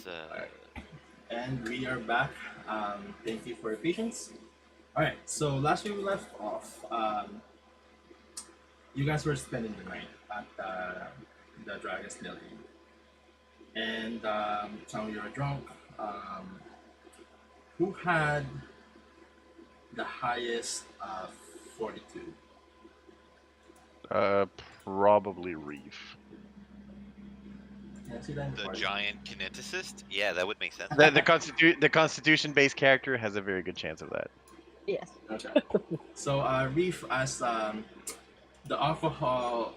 Alright. And we are back. Thank you for your patience. Alright, so last week we left off. You guys were spending the night at the Dragon's Lily. And some of you are drunk. Who had the highest fortitude? Probably Reef. Can I see that in The party? giant kineticist? Yeah, that would make sense. The Constitution-based character has a very good chance of that. Yes. Okay. So Reef, as the alcohol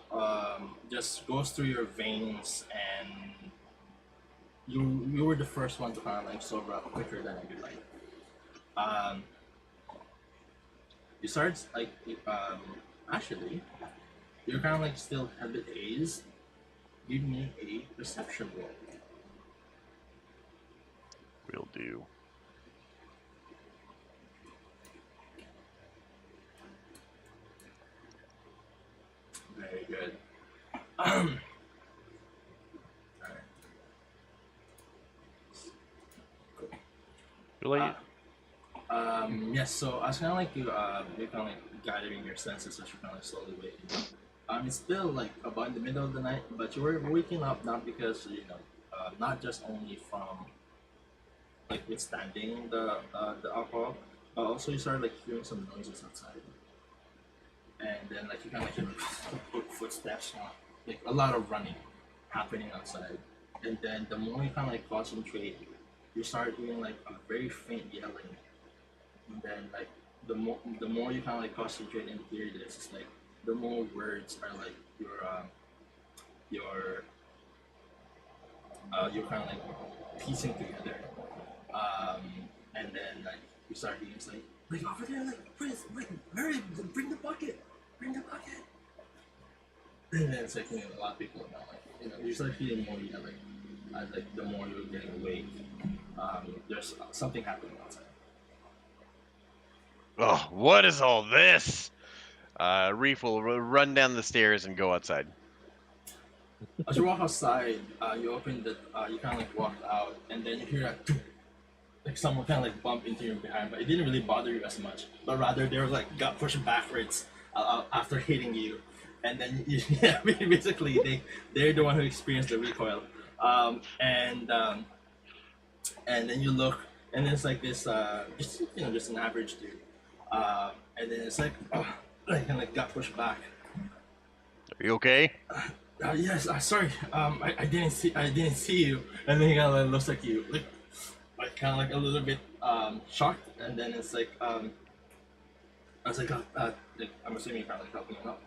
just goes through your veins, and you were the first one to kind of like sober up quicker than you'd like. You started like actually, you're kind of like still a bit hazed. Give me a perception roll. Will do. Very good. Alright. Really? Yes, so I was kind of like you're kind of like gathering your senses as you're kind of like slowly waking up. It's still like about in the middle of the night, but you were waking up not because, not just only from like withstanding the alcohol, but also you started like hearing some noises outside. And then like you kind of like hear footsteps, like a lot of running happening outside. And then the more you kind of like concentrate, you start hearing like a very faint yelling. And then like the more you kind of like concentrate and hear this, it's like the more words are like you're kind of like piecing together. And then like you start hearing it's like over there, like Prince, hurry, bring the bucket. And then it's like, a lot of people are now like, you start feeling more yelling as like the more you're getting awake. There's something happening outside. Oh, what is all this? Reef will run down the stairs and go outside. As you walk outside, you open the, you kind of like walk out, and then you hear like someone kind of like bump into you behind, but it didn't really bother you as much. But rather, they were like got pushed backwards after hitting you, and then yeah, basically they're the one who experienced the recoil. And then you look, and it's like this, just an average dude. And then it's like, I kind of like got pushed back. Are you okay? Yes, sorry. I didn't see you. And then he kind of like looks like you, like kind of like a little bit shocked. And then it's like, I was like, I'm assuming you're kind of like helping him out.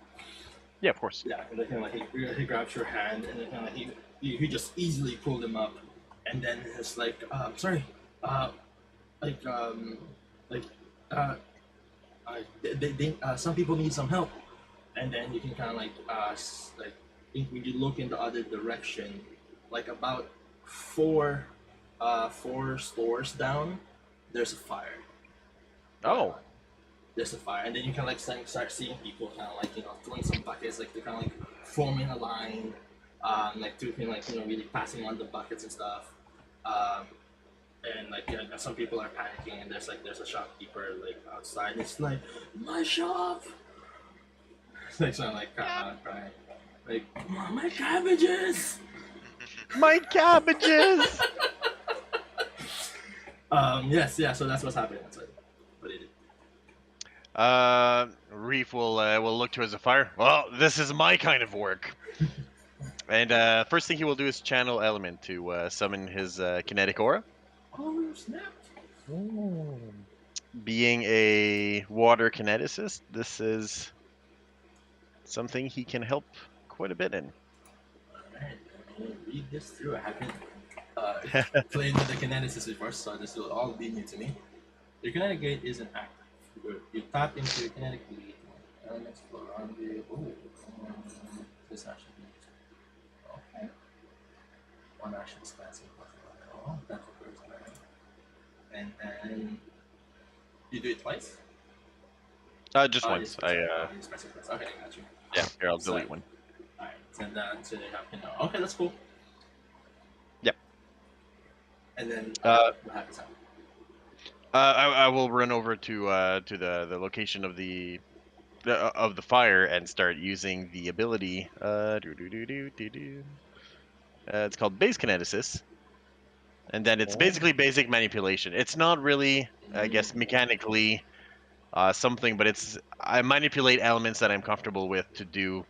Yeah, of course. Yeah, and then kind of like he grabs your hand, and then kind of he just easily pulled him up. And then it's like, sorry, some people need some help. And then you can kind of like when you look in the other direction, like about four stores down, there's a fire. Oh. There's a fire, and then you can like start seeing people kind of like throwing some buckets, like they're kind of like forming a line, like to really passing on the buckets and stuff, and like some people are panicking, and there's a shopkeeper like outside. It's like my shop. It's like sound like crying, like my cabbages. My cabbages. Yes, yeah. So that's what's happening outside. What did it? Reef will look to his fire. Well, this is my kind of work. And first thing he will do is channel element to summon his kinetic aura. Oh, snap! Being a water kineticist, this is something he can help quite a bit in. Alright, let me read this through. I haven't played with the kineticist before, so this will all be new to me. Your kinetic gate isn't active. You tap into your kinetic gate. Elements flow around you. Oh, this action. Okay. One action spans. Oh, that's what goes on. And you do it twice? Just once. Okay, I got you. Yeah, here, I'll delete one. Alright, send that to the Okay, that's cool. Yep. And then what happens after? I will run over to the location of the fire and start using the ability. It's called base kineticus, and then it's basically basic manipulation. It's not really, I guess, mechanically something, but I manipulate elements that I'm comfortable with to do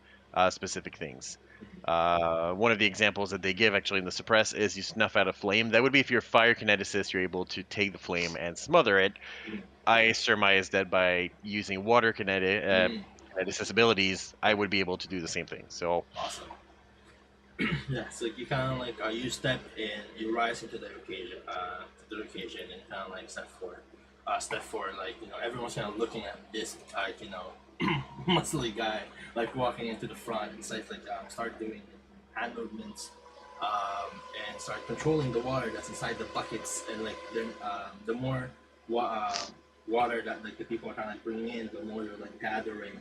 specific things. One of the examples that they give actually in the suppress is you snuff out a flame. That would be if you're fire kineticist, you're able to take the flame and smother it. I surmise that by using water kineticist abilities, I would be able to do the same thing. So Awesome. Yeah, so you kind of like you step in, you rise into the occasion, and kind of like step forward. Like everyone's kind of looking at this like muscly guy like walking into the front and says like start doing hand movements, and start controlling the water that's inside the buckets, and like then the more water that like the people are kind of like bringing in, the more you're like gathering,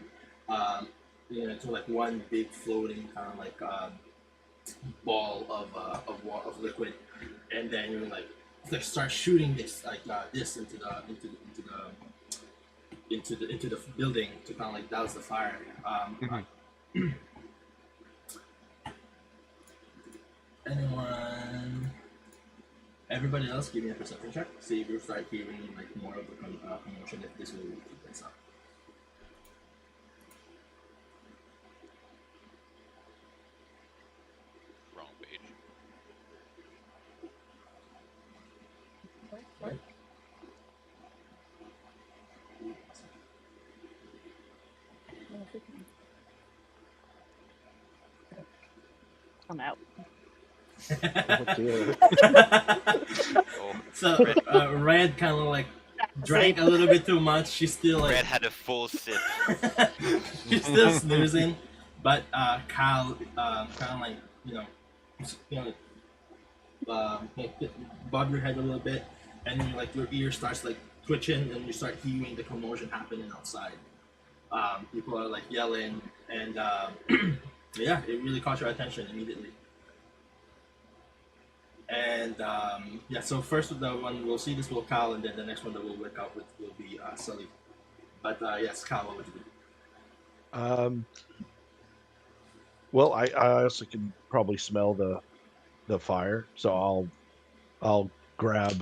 to like one big floating kind of like ball of liquid, and then you're like start shooting this like this into the building to kind of like douse the fire. Anyone? Everybody else, give me a perception check. See if you start hearing like more of the commotion. If this will keep this up. Wrong page. I'm out. So Red kind of like drank a little bit too much. She's still like Red had a full sip. she's still snoozing, but Cal kind of like bob your head a little bit, and then like your ear starts like twitching, and you start hearing the commotion happening outside. People are like yelling, and yeah, it really caught your attention immediately. And yeah, so first the one we'll see this will Cal, and then the next one that we'll work out with will be Sully. But yes, Cal, what would you do? Well, I also can probably smell the fire, so I'll grab.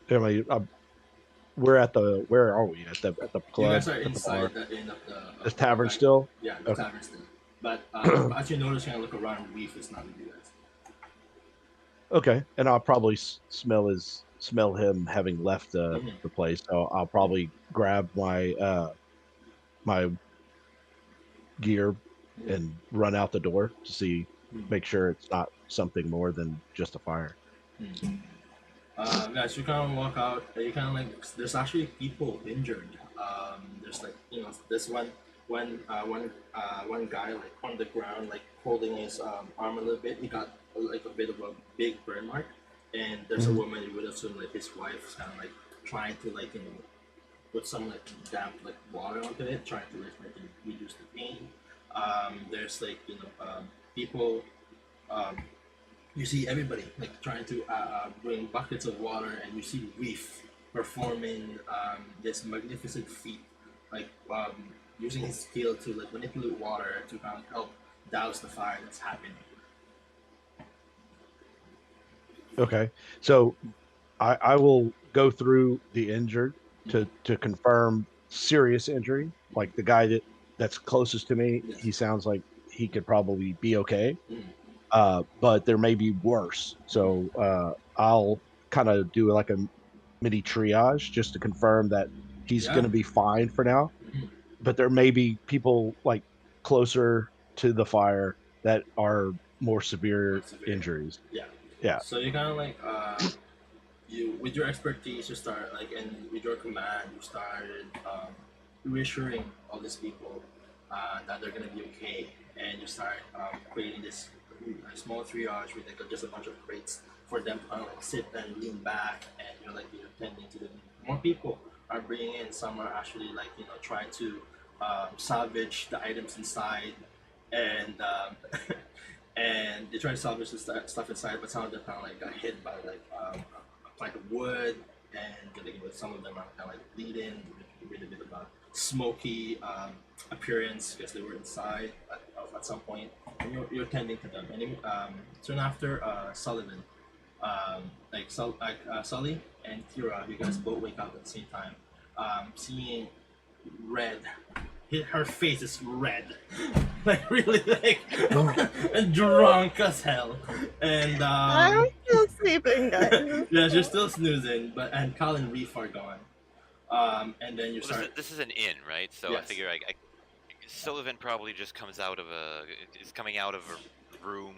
Where are we at the club? You guys are at the inside bar? the end of The tavern still? Yeah, the Okay. tavern still. But as you notice, kind of look around, Reef is not with you guys. Okay, and I'll probably smell him having left the place. So I'll probably grab my my gear and run out the door to see, make sure it's not something more than just a fire. Guys, you kind of walk out. You kind of like there's actually people injured. There's like this one guy like on the ground like holding his arm a little bit. He got like a bit of a big burn mark, and there's a woman you would assume like his wife is kind of like trying to like put some like damp like water onto it, trying to like reduce the pain. There's like people. You see everybody like trying to bring buckets of water, and you see Reef performing this magnificent feat, like using his skill to like manipulate water to kind of help douse the fire that's happening. Okay, so I will go through the injured to confirm serious injury. Like the guy that's closest to me, Yes. he sounds like he could probably be okay. Mm. But there may be worse. So I'll kind of do like a mini triage just to confirm that he's Yeah. going to be fine for now. But there may be people like closer to the fire that are more severe injuries. Yeah. Yeah. So you kind of like you with your expertise, you start like, and with your command, you started reassuring all these people that they're gonna be okay, and you start creating this small triage with like just a bunch of crates for them to kind of like sit and lean back, and you're tending to them. More people are bringing in. Some are actually like trying to salvage the items inside, and and they try to salvage the stuff inside, but some of them kind of like got hit by like a plank of wood, and like, some of them are kind of like bleeding, with a bit of a smoky appearance because they were inside at some point, and you're tending to them. And soon after, Sullivan, Sully and Kira, you guys both wake up at the same time, seeing red. Her face is red, like really like and drunk as hell, and I'm still sleeping, guys. yeah, you're still snoozing, and Cal and Reef are gone, and then you Well, start. this is an inn, right? So I Yes. figure Sullivan probably just is coming out of a room,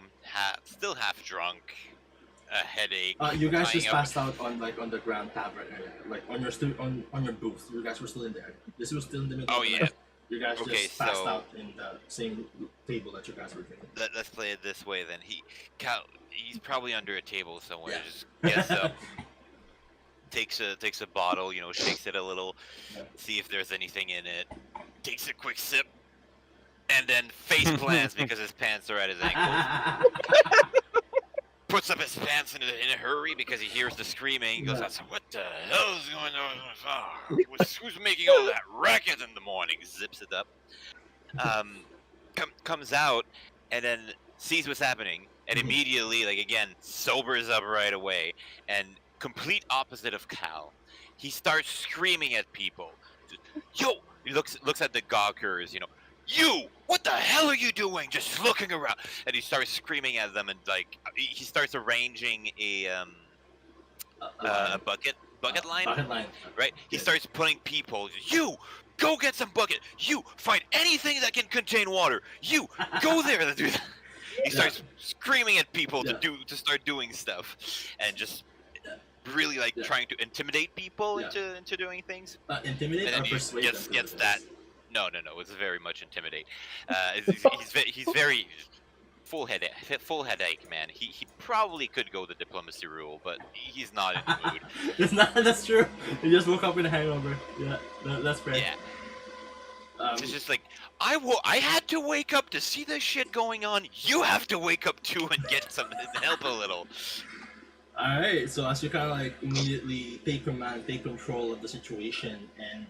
still half drunk, a headache. You guys tying just up- passed out on like on the ground tavern area, like on your on your booth. You guys were still in there. This was still in the middle. Oh of the yeah. night. You guys Okay, just passed so- out in the same table that you guys were drinking. Let's play it this way then. He's probably under a table somewhere. Yeah. Just gets up, takes a bottle, shakes it a little, Yeah. see if there's anything in it, takes a quick sip, and then face plants because his pants are at his ankles. Puts up his pants in a hurry because he hears the screaming. He goes, Yeah. "What the hell is going on? Who's making all that racket in the morning?" Zips it up. Comes out and then sees what's happening and Mhm. immediately, like again, sobers up right away. And complete opposite of Cal, he starts screaming at people. Yo! He looks at the gawkers. You! What the hell are you doing? Just looking around. And he starts screaming at them and like he starts arranging a bucket line. Bucket line. Right? He Yes. starts putting people. You go get some bucket. You find anything that can contain water. You go there to do that. He Yeah. starts screaming at people Yeah. to start doing stuff, and just Yeah. really like Yeah. trying to intimidate people Yeah. into doing things. Intimidate And then or he persuade gets them to do that. this? No, it's very much intimidate. He's very full headache, man. He probably could go the diplomacy rule, but he's not in the mood. It's not. That's true. You just woke up with a hangover. Yeah, that's fair. Yeah, Um, it's just like I had to wake up to see this shit going on. You have to wake up too and get some help a little. all right. So as you kind of like immediately take command, take control of the situation, and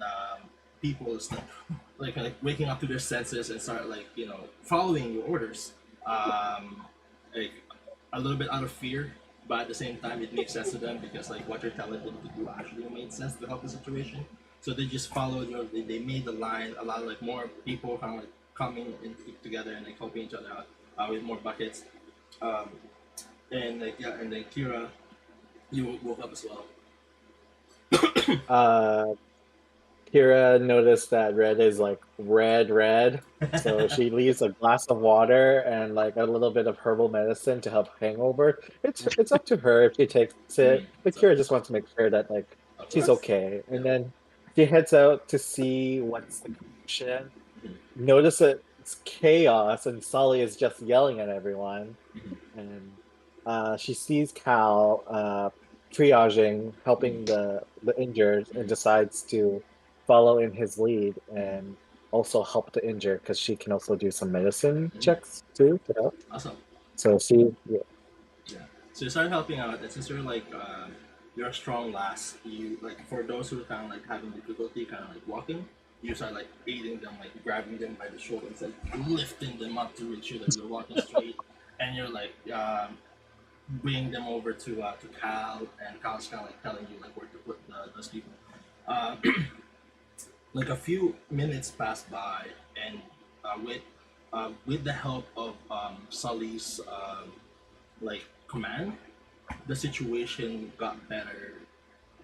people start like waking up to their senses and start like following your orders. Like a little bit out of fear, but at the same time it makes sense to them because like what you're telling them to do actually made sense to help the situation. So they just followed. They made the line. A lot of like more people kind of like coming in together and like helping each other out with more buckets. And like and then Kira, you woke up as well. Kira noticed that Red is like red, so she leaves a glass of water and like a little bit of herbal medicine to help hangover. It's up to her if she takes it, but Kira just wants to make sure that like Of she's course. okay. And then she heads out to see what's the commotion. Notice that it's chaos and Sully is just yelling at everyone. And she sees Cal triaging, helping the injured, and decides to follow in his lead and also help the injured because she can also do some medicine checks too. Awesome. So she, So you start helping out, and since you're a strong lass, you like for those who are kind of like having difficulty, kind of like walking, you start like aiding them, like grabbing them by the shoulders, like lifting them up to make sure that you're walking straight, and you're like bringing them over to Cal, and Cal's kind of like telling you like where to put those people. Like a few minutes pass by, and with the help of Sully's like command, the situation got better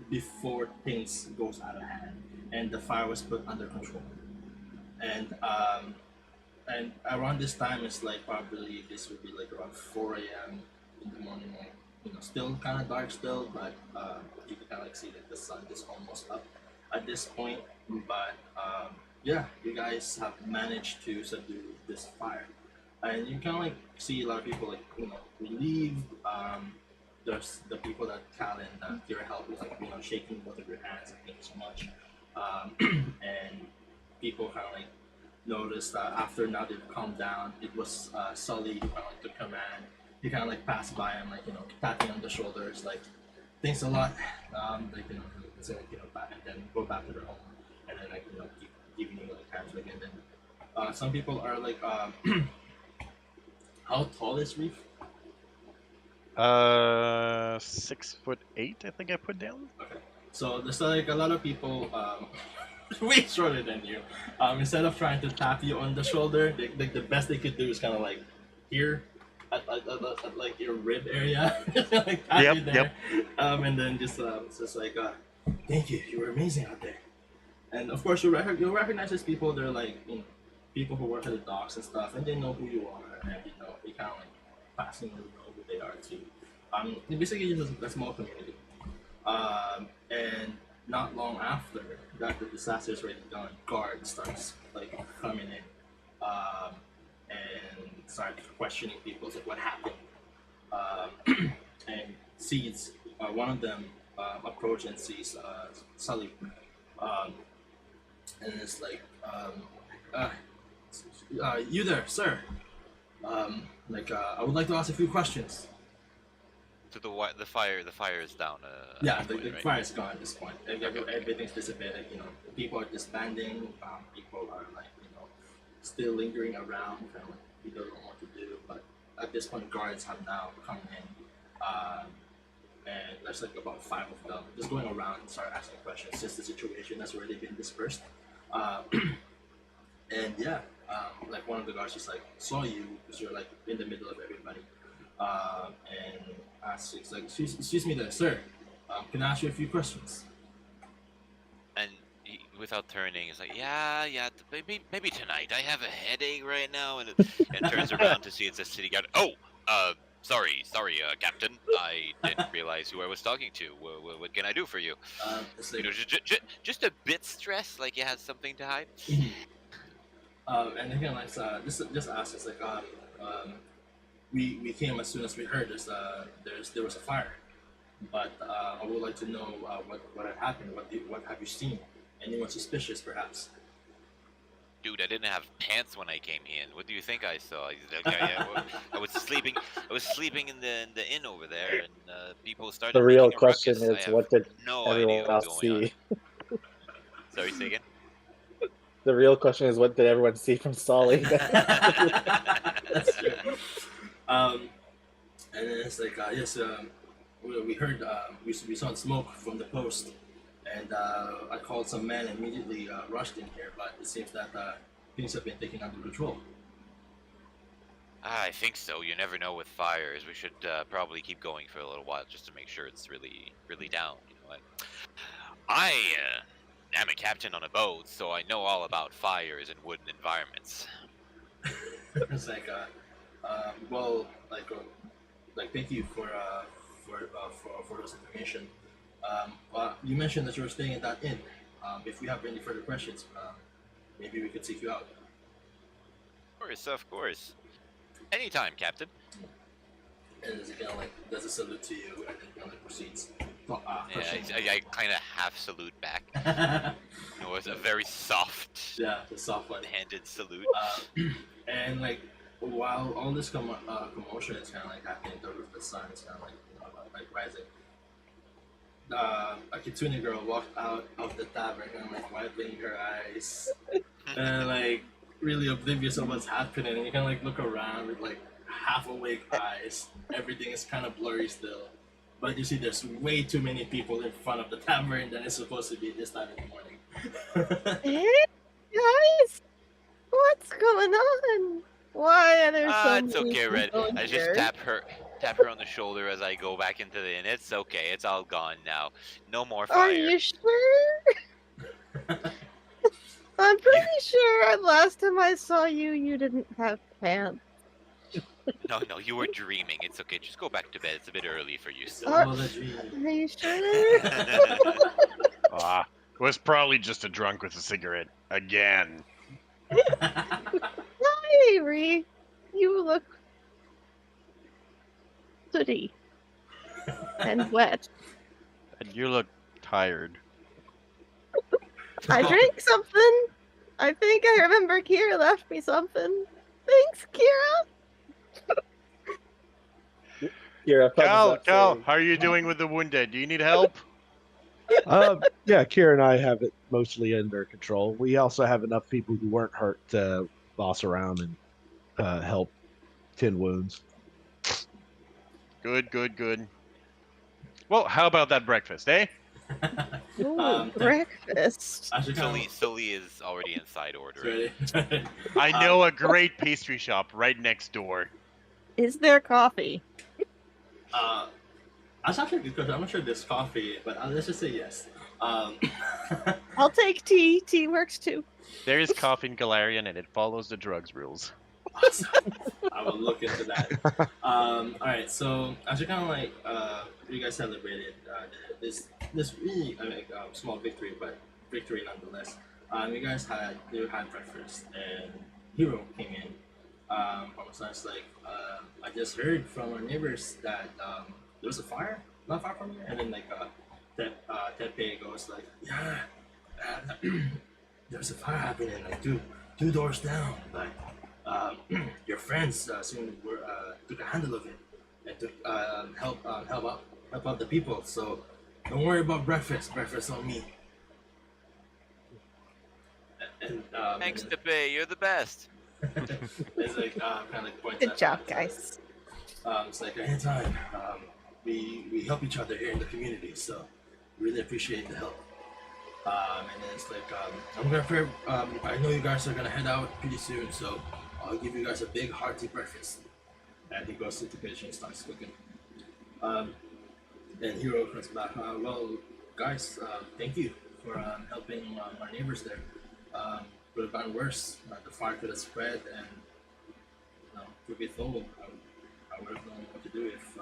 before things goes out of hand, and the fire was put under control. And around this time, it's like probably this would be like around 4 a.m. in the morning, like still kind of dark still, but you can kind of like see that the sun is almost up at this point. But yeah, you guys have managed to subdue this fire, and you kind of like see a lot of people like relieved. There's the people that Cal and Kira help with, like shaking both of your hands and thank you so much. And people kind of like noticed that after now they've calmed down, it was Sully who kind of like took command. He kind of like passed by him, like tapping on the shoulders, like thanks a lot. Like so back and then go back to their home, and then like keep giving you like hands again. Then some people are like, how tall is Reef? 6'8", I think I put down. Okay, so there's like a lot of people way shorter than you. Instead of trying to tap you on the shoulder, the best they could do is kind of like here at like your rib area, like tap you there, and then just like thank you, you were amazing out there. And of course you'll recognize these people. They're like people who work at the docks and stuff, and they know who you are, and they kind of like passing know who they are too. Basically just a small community. And not long after that the disaster is already done, guard starts like coming in and start questioning people, like what happened, and sees one of them approach and sees Sully, and it's like you there, sir, I would like to ask a few questions. To the fire is down. Yeah, at the this point, right? fire is gone at this point. Everything's dissipated. People are disbanding. People are like still lingering around. Kind of like we don't know what to do. But at this point, guards have now come in, and there's like about 5 of them just going around and start asking questions. Since the situation has already been dispersed, and yeah, like one of the guards just like saw you because you're like in the middle of everybody. And asks, it's like, excuse me there, sir. Can I ask you a few questions? And without turning, it's like, yeah, maybe tonight. I have a headache right now, and turns around to see it's a city guard. Oh, sorry, Captain. I didn't realize who I was talking to. What can I do for you? It's like, Just a bit stressed, like you had something to hide. and again, like, just ask, it's like, we came as soon as we heard there was a fire, but I would like to know what had happened. What have you seen? Anyone suspicious, perhaps? Dude, I didn't have pants when I came in. What do you think I saw? I was sleeping. I was sleeping in the inn over there, and people started. The real making a question ruckus. is, what did no everyone idea else what's going see? on. Sorry, say again. The real question is, what did everyone see from Sully? That's true. And then it's like, yes, we heard, we saw smoke from the post, and I called some men and immediately rushed in here, but it seems that things have been taken under control. I think so. You never know with fires. We should probably keep going for a little while just to make sure it's really down. I am a captain on a boat, so I know all about fires and wooden environments. It's like, well, thank you for this information. You mentioned that you were staying at that inn. If we have any further questions, maybe we could seek you out. Of course. Anytime, Captain. And it's kind of like does a salute to you, and then kind of proceeds. I kind of half salute back. It was a very soft, the soft one. handed salute. And like while all this commotion is kind of like happening, the sun is kind of like rising. A Kitsune girl walked out of the tavern and like wiping her eyes and like really oblivious of what's happening. And you kind of like look around with like half awake eyes. Everything is kind of blurry still, but you see there's way too many people in front of the tavern than it's supposed to be this time in the morning. Hey guys, what's going on? Why are there so It's many okay, Red. people I just here? tap her on the shoulder as I go back into the inn. It's okay. It's all gone now. No more fire. Are you sure? I'm pretty sure last time I saw you, you didn't have pants. No, you were dreaming. It's okay. Just go back to bed. It's a bit early for you still. Are you sure? It was probably just a drunk with a cigarette again. Hi, Avery. You look sooty and wet. And you look tired. I drank something. I think I remember Kira left me something. Thanks, Kira. Kira comes Cal, up saying, how are you doing with the wounded? Do you need help? Yeah, Kira and I have it mostly under control. We also have enough people who weren't hurt to boss around and help tend wounds. Good. Well, how about that breakfast, eh? Ooh, breakfast. Actually, kind of. Sully is already inside ordering. Ready? I know a great pastry shop right next door. Is there coffee? That's actually a good question. I'm not sure there's coffee, but let's just say yes. I'll take tea. Tea works too. There is coffee in Galarian, and it follows the drugs rules. Awesome. I will look into that. All right, so as you kind of like, you guys celebrated this really small victory, but victory nonetheless. You had breakfast, and Hero came in. From a sense like, I just heard from our neighbors that there was a fire, not far from here, and then like Tepe goes like, yeah, there's a fire happening like two doors down, like. Your friends soon took a handle of it and took help out the people. So don't worry about breakfast. Breakfast on me. Thanks, Tepe. You're the best. It's like kind of like points. Good job, guys. It's like anytime we help each other here in the community. So really appreciate the help. And then it's like I'm gonna. I know you guys are gonna head out pretty soon, so. I'll give you guys a big hearty breakfast. And he goes to the kitchen and starts cooking. And Hero comes back. Well, guys, thank you for helping our neighbors there. Could have gotten worse. The fire could have spread, and truth be told, I would have known what to do if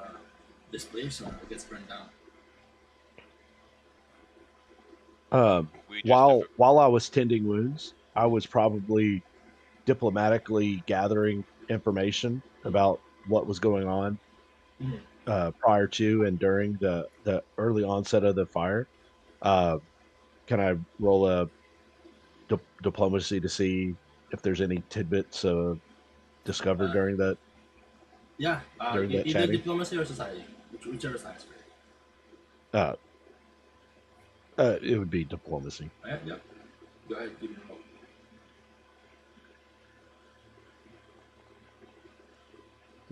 this place gets burned down. While I was tending wounds, I was probably diplomatically gathering information about what was going on prior to and during the early onset of the fire. Can I roll a diplomacy to see if there's any tidbits discovered during that? Yeah, during that either chatting? diplomacy or society, whichever side's great. It would be diplomacy. Yep. Go ahead, give me a roll.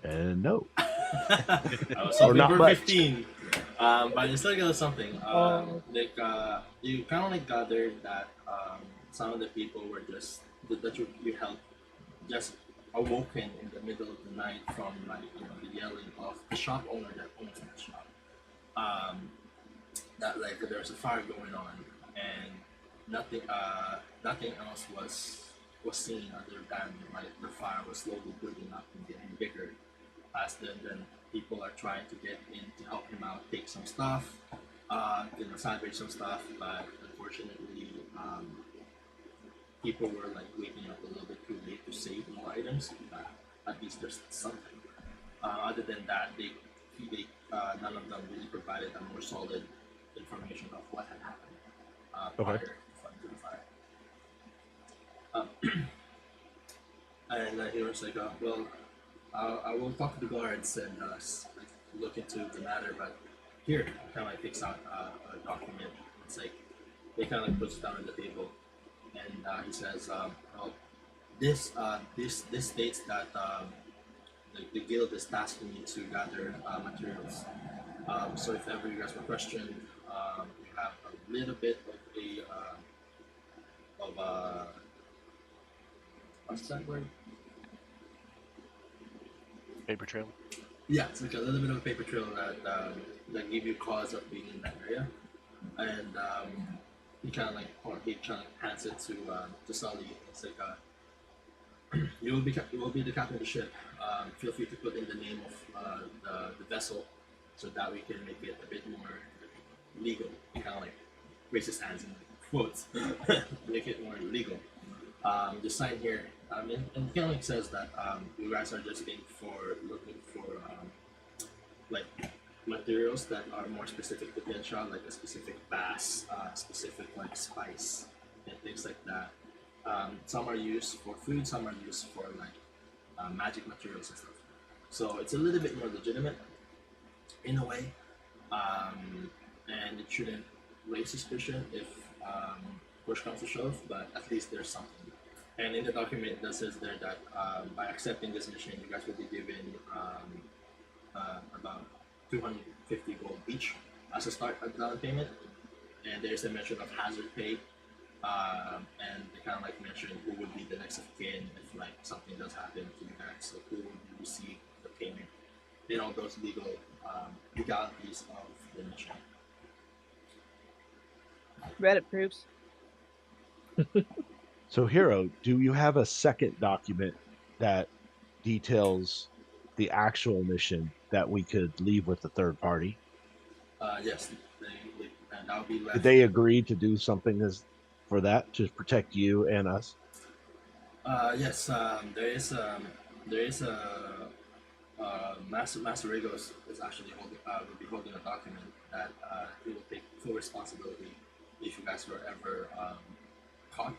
And no. I was hoping for 15. But it's like something. You kind of like gathered that some of the people were just that you helped just awoken in the middle of the night from like the yelling of the shop owner that owns that shop. That like there's a fire going on and nothing else was seen other than like the fire was slowly building up and getting bigger. As then people are trying to get in to help him out, take some stuff, salvage some stuff, but unfortunately, people were like waking up a little bit too late to save more items. At least there's something. Other than that, they none of them really provided a more solid information of what had happened prior to the fire. And he was like, well. I will talk to the guards and look into the matter, but here, kind of like takes out a document. It's like, they kind of like puts it down on the table, and he says, well, this states that the guild is tasking me to gather materials. So if ever you guys were questioned, you have a little bit of a what's that word? Paper trail. Yeah, it's like a little bit of a paper trail that give you cause of being in that area, and he kind of hands it to Sully. It's like you will be the captain of the ship. Feel free to put in the name of the vessel, so that we can make it a bit more legal. He kind of like raises his hands and quotes, make it more legal. Just sign here. And he kind of like says that you guys are just looking for like materials that are more specific to Gensha, like a specific bass, specific like spice and things like that. Some are used for food, some are used for like magic materials and stuff. So it's a little bit more legitimate in a way, and it shouldn't raise suspicion if push comes to shove. But at least there's something. And in the document, that says there that by accepting this mission, you guys will be given about 250 gold each as a start down payment. And there's a mention of hazard pay, and they kind of like mention who would be the next of kin if like something does happen to you guys. So who would receive the payment? You know, those legalities of the mission. Reddit proofs. So, Hero, do you have a second document that details the actual mission that we could leave with the third party? Yes, and that would be left. Did they agree to do something for that to protect you and us? Yes, there is a Master Regos is actually will be holding a document that he will take full responsibility if you guys were ever caught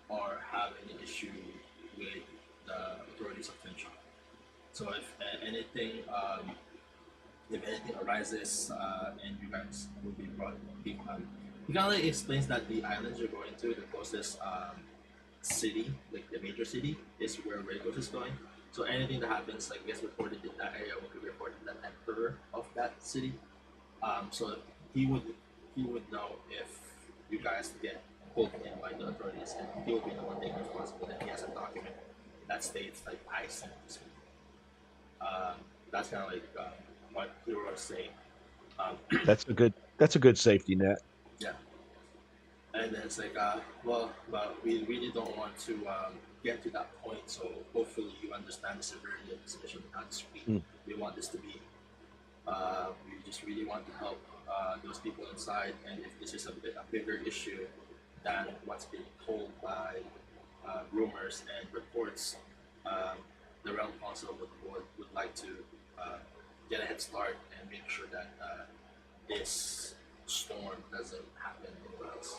or have any issue with the authorities of Finchon. So if anything arises and you guys will be brought, he kind of explains that the islands you're going to, the closest city, like the major city, is where Regos is going. So anything that happens, like gets reported in that area, will be reported to the emperor of that city. So he would know if you guys get pulled in by the authorities, and he will be the one taking responsibility. He has a document that states like I sent this. That's kind of like what Hero was saying. That's a good safety net. Yeah. And then it's like, but we really don't want to get to that point. So hopefully you understand the severity of this mission. We want this to be. We just really want to help those people inside. And if this is a bigger issue than what's being told by rumors and reports, the Realm Council would like to get a head start and make sure that this storm doesn't happen anywhere else.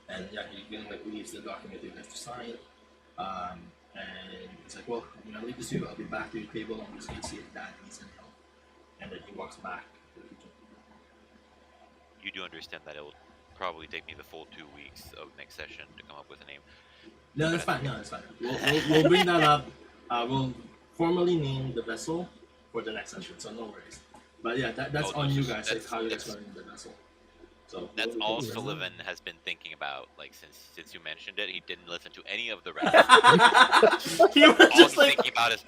And yeah, he like leaves the document you guys to sign. And he's like, well, I'm gonna leave this to you. I'll be back to your table. I'm just gonna see if Dad needs any help. And then he walks back to the kitchen. You do understand that it will probably take me the full 2 weeks of next session to come up with a name. No, that's fine. No, that's fine. We'll bring that up. We'll formally name the vessel for the next session, so no worries. But yeah, that's on you guys, like how you guys are name the vessel. So That's all Sullivan has been thinking about, like since you mentioned it. He didn't listen to any of the rest. He was All just he's like, thinking about is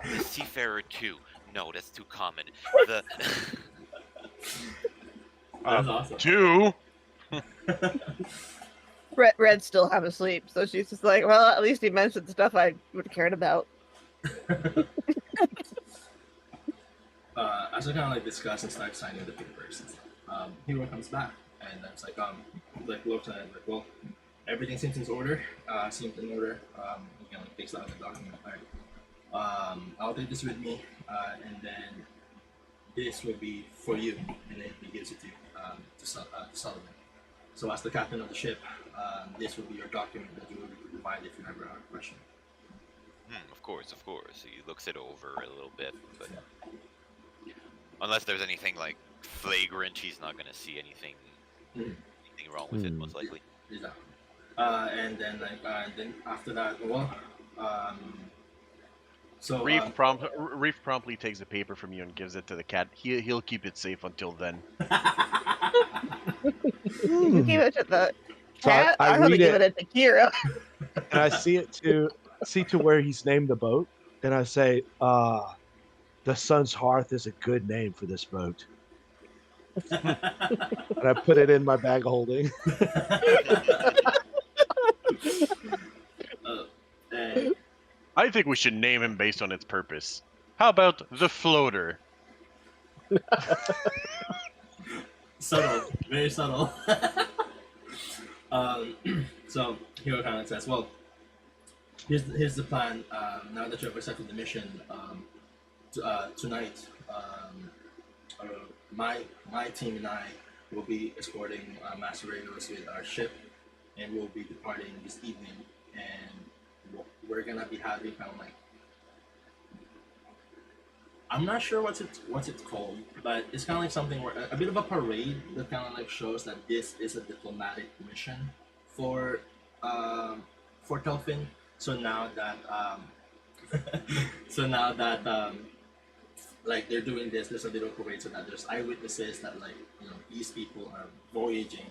the Seafarer 2. No, that's too common. The that's awesome. 2. Red's still half asleep, so she's just like, well, at least he mentioned stuff I would have cared about. As I kind of like discuss and start signing the papers and stuff, Hero comes back and it's like looks at it like, well, everything seems in order. He kind of takes out the document. Alright, I'll take this with me, and then this will be for you, and then he gives it to Sullivan. So as the captain of the ship, this will be your document that you will provide if you ever have a question. Of course. He looks it over a little bit, but unless there's anything like flagrant, he's not gonna see anything wrong with it, most likely. Yeah. And then then after that, so Reef promptly takes the paper from you and gives it to the cat. He'll keep it safe until then. You give it to the So cat? I I'm gonna read give it. it to Kira. And I see to where he's named the boat, and I say, the Sun's Hearth is a good name for this boat. And I put it in my bag of holding. and I think we should name him based on its purpose. How about the Floater? subtle, very subtle. So Hero kind of says, well, here's the plan. Now that you have accepted the mission, tonight, my team and I we'll be escorting Master Ragos with our ship, and we'll be departing this evening. And we're gonna be having kind of like, I'm not sure what's it called, but it's kind of like something where a bit of a parade that kind of like shows that this is a diplomatic mission for Telfin. So now that so now that like they're doing this, there's a little parade so that there's eyewitnesses that like these people are voyaging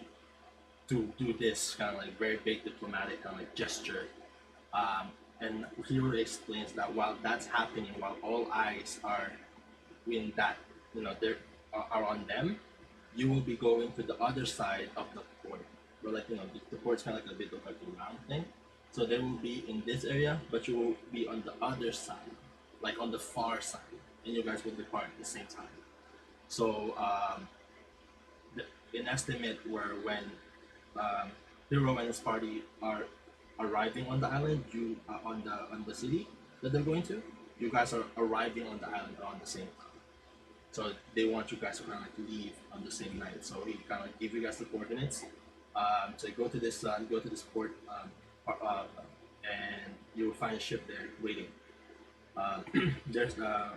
to do this kind of like very big diplomatic kind of like gesture. And Hero explains that while that's happening, while all eyes are in that, they're are on them, you will be going to the other side of the port. But like the port's kind of like a bit of like a round thing, so they will be in this area, but you will be on the other side, like on the far side, and you guys will depart at the same time. So an estimate where when Hero and his party are arriving on the island, you on the city that they're going to, you guys are arriving on the island around the same time. So they want you guys to kind of like leave on the same night. So he kind of like give you guys the coordinates. So go to this port, and you will find a ship there waiting. There's a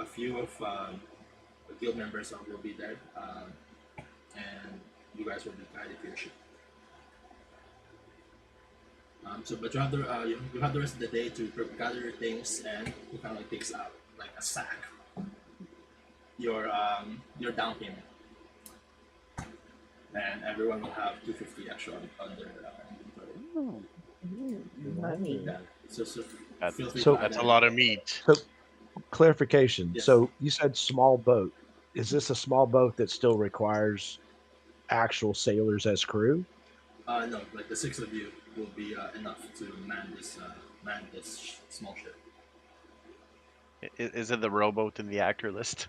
few of the guild members will be there, and you guys will be guided to your ship. But you have the rest of the day to gather your things, and you kind of like takes out like a sack your down payment, and everyone will have 250 extra on their inventory. Money. Yeah. So feel free So- to add That's a that. lot of meat. Clarification. Yes. So you said small boat. Is this a small boat that still requires actual sailors as crew? No, like the 6 of you will be enough to man this small ship. Is it the rowboat in the actor list?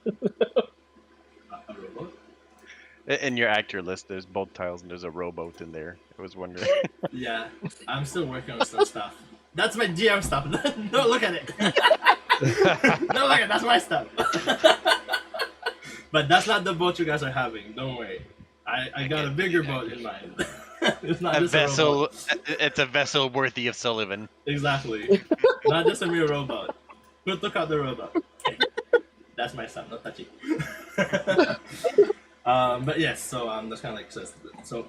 A rowboat. In your actor list, there's boat tiles and there's a rowboat in there. I was wondering. Yeah, I'm still working on some stuff. That's my GM stuff. No, look at it. No, look at that's my stuff. But that's not the boat you guys are having. Don't worry. I got a bigger boat in mind. It's not A just a vessel. rowboat. It's a vessel worthy of Sullivan. Exactly. Not just a mere rowboat. Who took out the rowboat? Okay. That's my stuff. Not touchy. But yes, so that's kind of like so.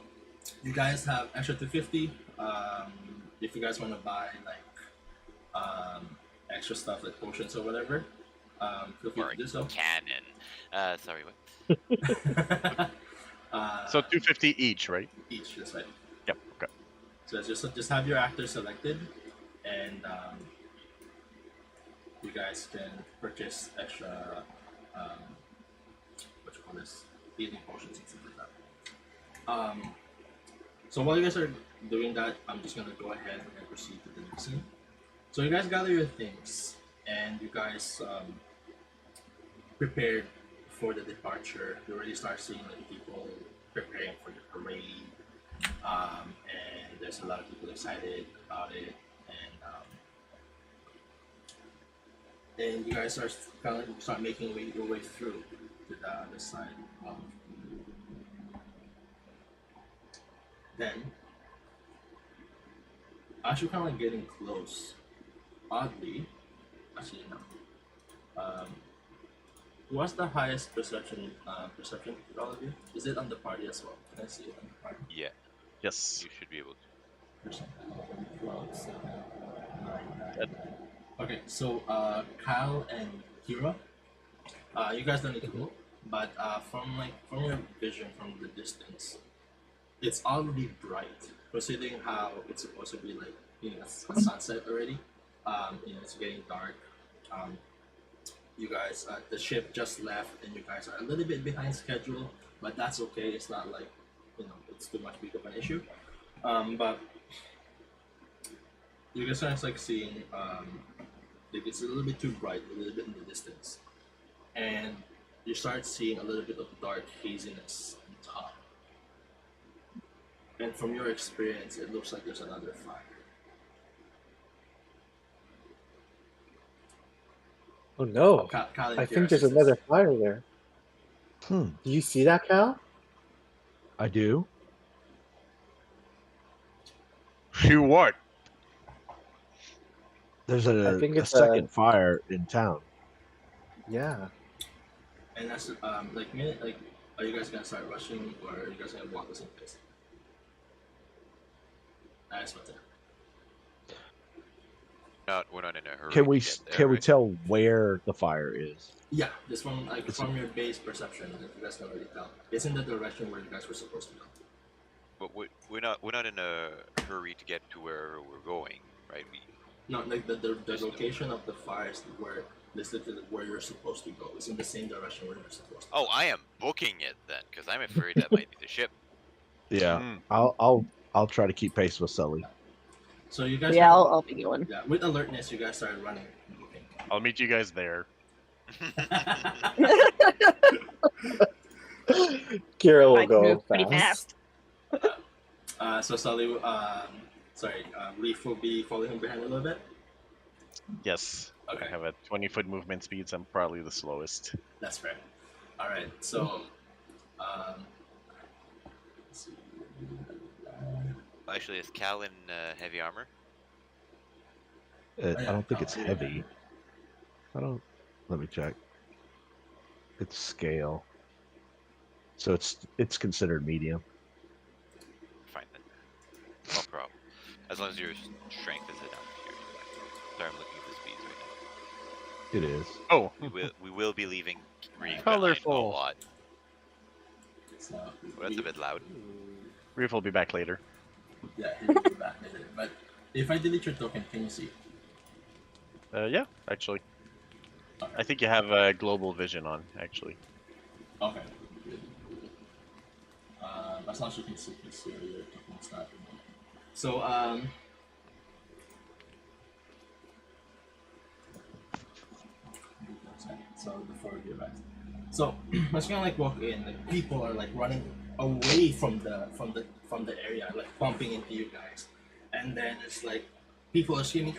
You guys have extra 250. If you guys want to buy like extra stuff like potions or whatever, feel free Or to do so. cannon. Sorry, what? So 250 each, right? Each, that's right. Yep. Okay. So just have your actors selected, and you guys can purchase extra what you call this, healing potions and stuff like that. So while you guys are doing that, I'm just gonna go ahead and proceed to the next scene. So you guys gather your things, and you guys prepared for the departure. You already start seeing like people preparing for the parade, and there's a lot of people excited about it, and you guys are kind of start making your way through to the other side of. Then, as you're kind of like getting close, oddly, actually no. What's the highest perception for all of you? Is it on the party as well? Can I see it on the party? Yeah, Yes. you should be able to. Percent. 12, 7, 9, 9. Okay, so Kyle and Kira, you guys don't need to go, but from your vision from the distance, it's already bright, considering how it's supposed to be like a sunset already. It's getting dark. You guys, the ship just left, and you guys are a little bit behind schedule, but that's okay. It's not like it's too much big of an issue. But you guys are like seeing like it's a little bit too bright, a little bit in the distance, and you start seeing a little bit of dark haziness on top. And from your experience, it looks like there's another fire. Oh no! Kyle and I Kira think there's says this. another fire there. Hmm. Do you see that, Cal? I do. You what? There's I a, think a it's a second fire in town. yeah. And that's like minute like, are you guys gonna start rushing or are you guys gonna walk the same pace? That's what. We're not in a hurry Can to we get there, can we right? tell where the fire is? Yeah, just from like It's- from your base perception, if you guys can already tell. It's in the direction where you guys were supposed to go. But we're not in a hurry to get to where we're going, right? No, like the Just- location of the fires where listed where you're supposed to go. It's in the same direction where you're supposed to go. Oh, I am booking it then, because I'm afraid that might be the ship. Yeah, Mm. I'll try to keep pace with Sully. So you guys Yeah, have- I'll be going. yeah, with alertness you guys started running. Okay. I'll meet you guys there. Kira will I can go move pretty fast. So Sully, Leaf will be following him behind a little bit. Yes. Okay. I have a 20-foot movement speed, so I'm probably the slowest. That's fair. All right. So, let's see. Actually, is Cal in heavy armor? I don't think it's heavy. I don't. Let me check. It's scale. So it's considered medium. Fine then. No problem. As long as your strength is enough here. Sorry, I'm looking at the speeds right It is. Oh, now. We will be leaving Reef behind a Colorful. lot. So, Well, that's a bit loud. Reef will be back later. Yeah, he'll be back later. But if I delete your token, can you see? Yeah, actually. Okay. I think you have global vision on, actually. Okay. Good. As long as you can see your token's not. So so before we get back. So I was gonna like walk in, like people are like running away from the area, like bumping into you guys, and then it's like people are screaming,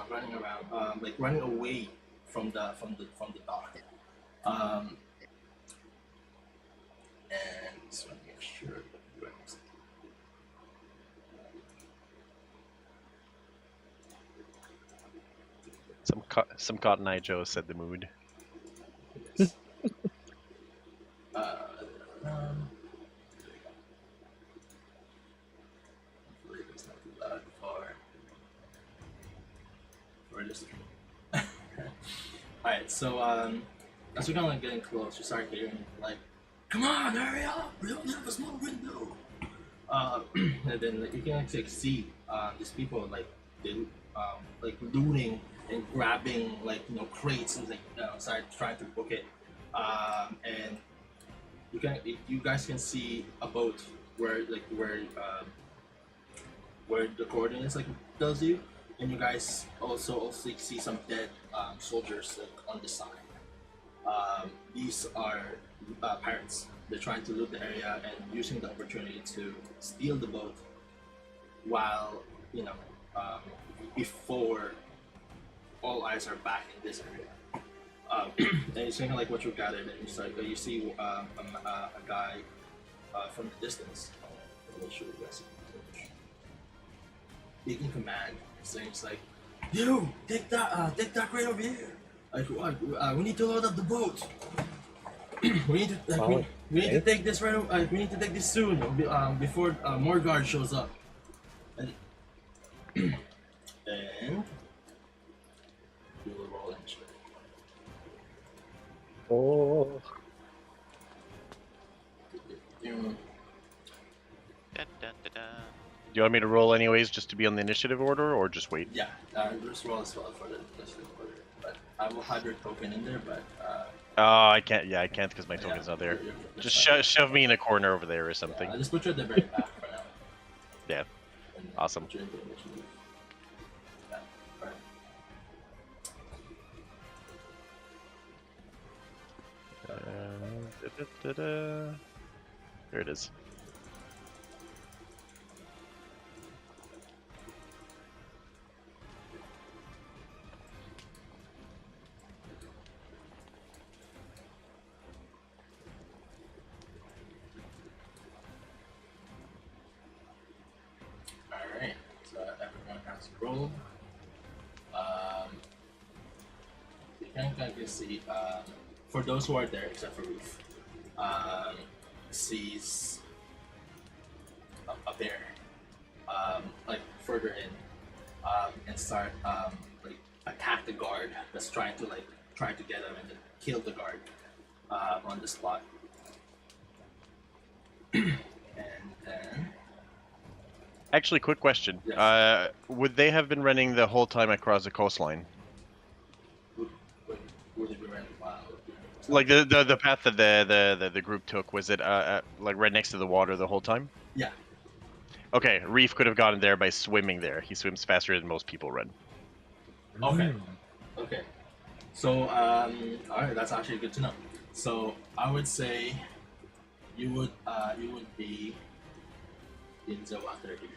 running around, like running away from the dock. And just want to make sure. Some Cotton Eye Joe said the mood. Hopefully it's not too loud for this. Alright, so as we're kind of like getting close, you start hearing like, "Come on, hurry up! We only have a small window." And then like, you can actually see these people like they like looting and grabbing like crates and like start trying to book it. And you guys can see a boat where the coordinates like tells you, and you guys also see some dead soldiers like on the side. These are pirates. They're trying to loot the area and using the opportunity to steal the boat while before all eyes are back in this area. And it's kind of like what you gathered, and it's like you see a guy from the distance. I'll show you guys. Taking command, saying it's like, "You take that crate over here. Like, we need to load up the boat. we need to we need to take this right. We need to take this soon before more guards shows up." And we will roll initiative. Oh, Dun, dun, dun, dun. Do you want me to roll anyways, just to be on the initiative order, or just wait? Yeah, just roll as well for the order. But I will have your token in there, but Oh, I can't. Yeah, I can't because my yeah, token's not there. you're Just fine. shove me in a corner over there or something. Yeah, I'll just put you at the very back for now. Yeah. And then Awesome. put you in the initiative. Yeah, alright. There it is. as roll. You can kind of see, for those who are there, except for Reef, sees a bear, like further in, and start like attack the guard that's trying to get him and then kill the guard on the spot. And then Actually, quick question. Yes. Would they have been running the whole time across the coastline? would it be running wild? Like the path that the group took, was it like right next to the water the whole time? Yeah. Okay, Reef could have gotten there by swimming there. He swims faster than most people run. Okay. Okay. So all right, that's actually good to know. So I would say you would be in the water here.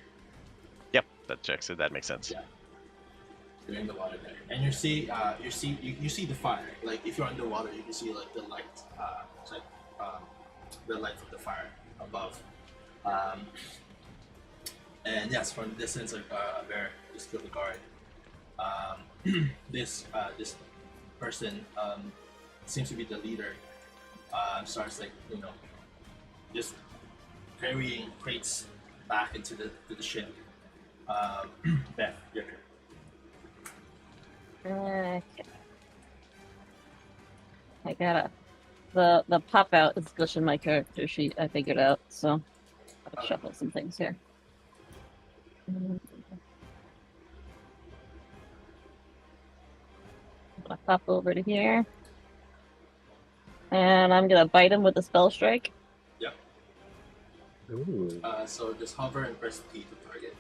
Yep, that checks it. That makes sense. Yeah. You're in the water there, and you see the fire. Like if you're underwater, you can see like the light. It's like the light from the fire above. And yes, from the distance, like a bear just killed the guard. This person seems to be the leader. Starts like just carrying crates back into the ship. Beth, your turn. Okay. I gotta. The pop out is glitching my character sheet. I figured out, so I'll shuffle some things here. I'll pop over to here, and I'm gonna bite him with a spell strike. Yep. Ooh. So just hover and press T to target.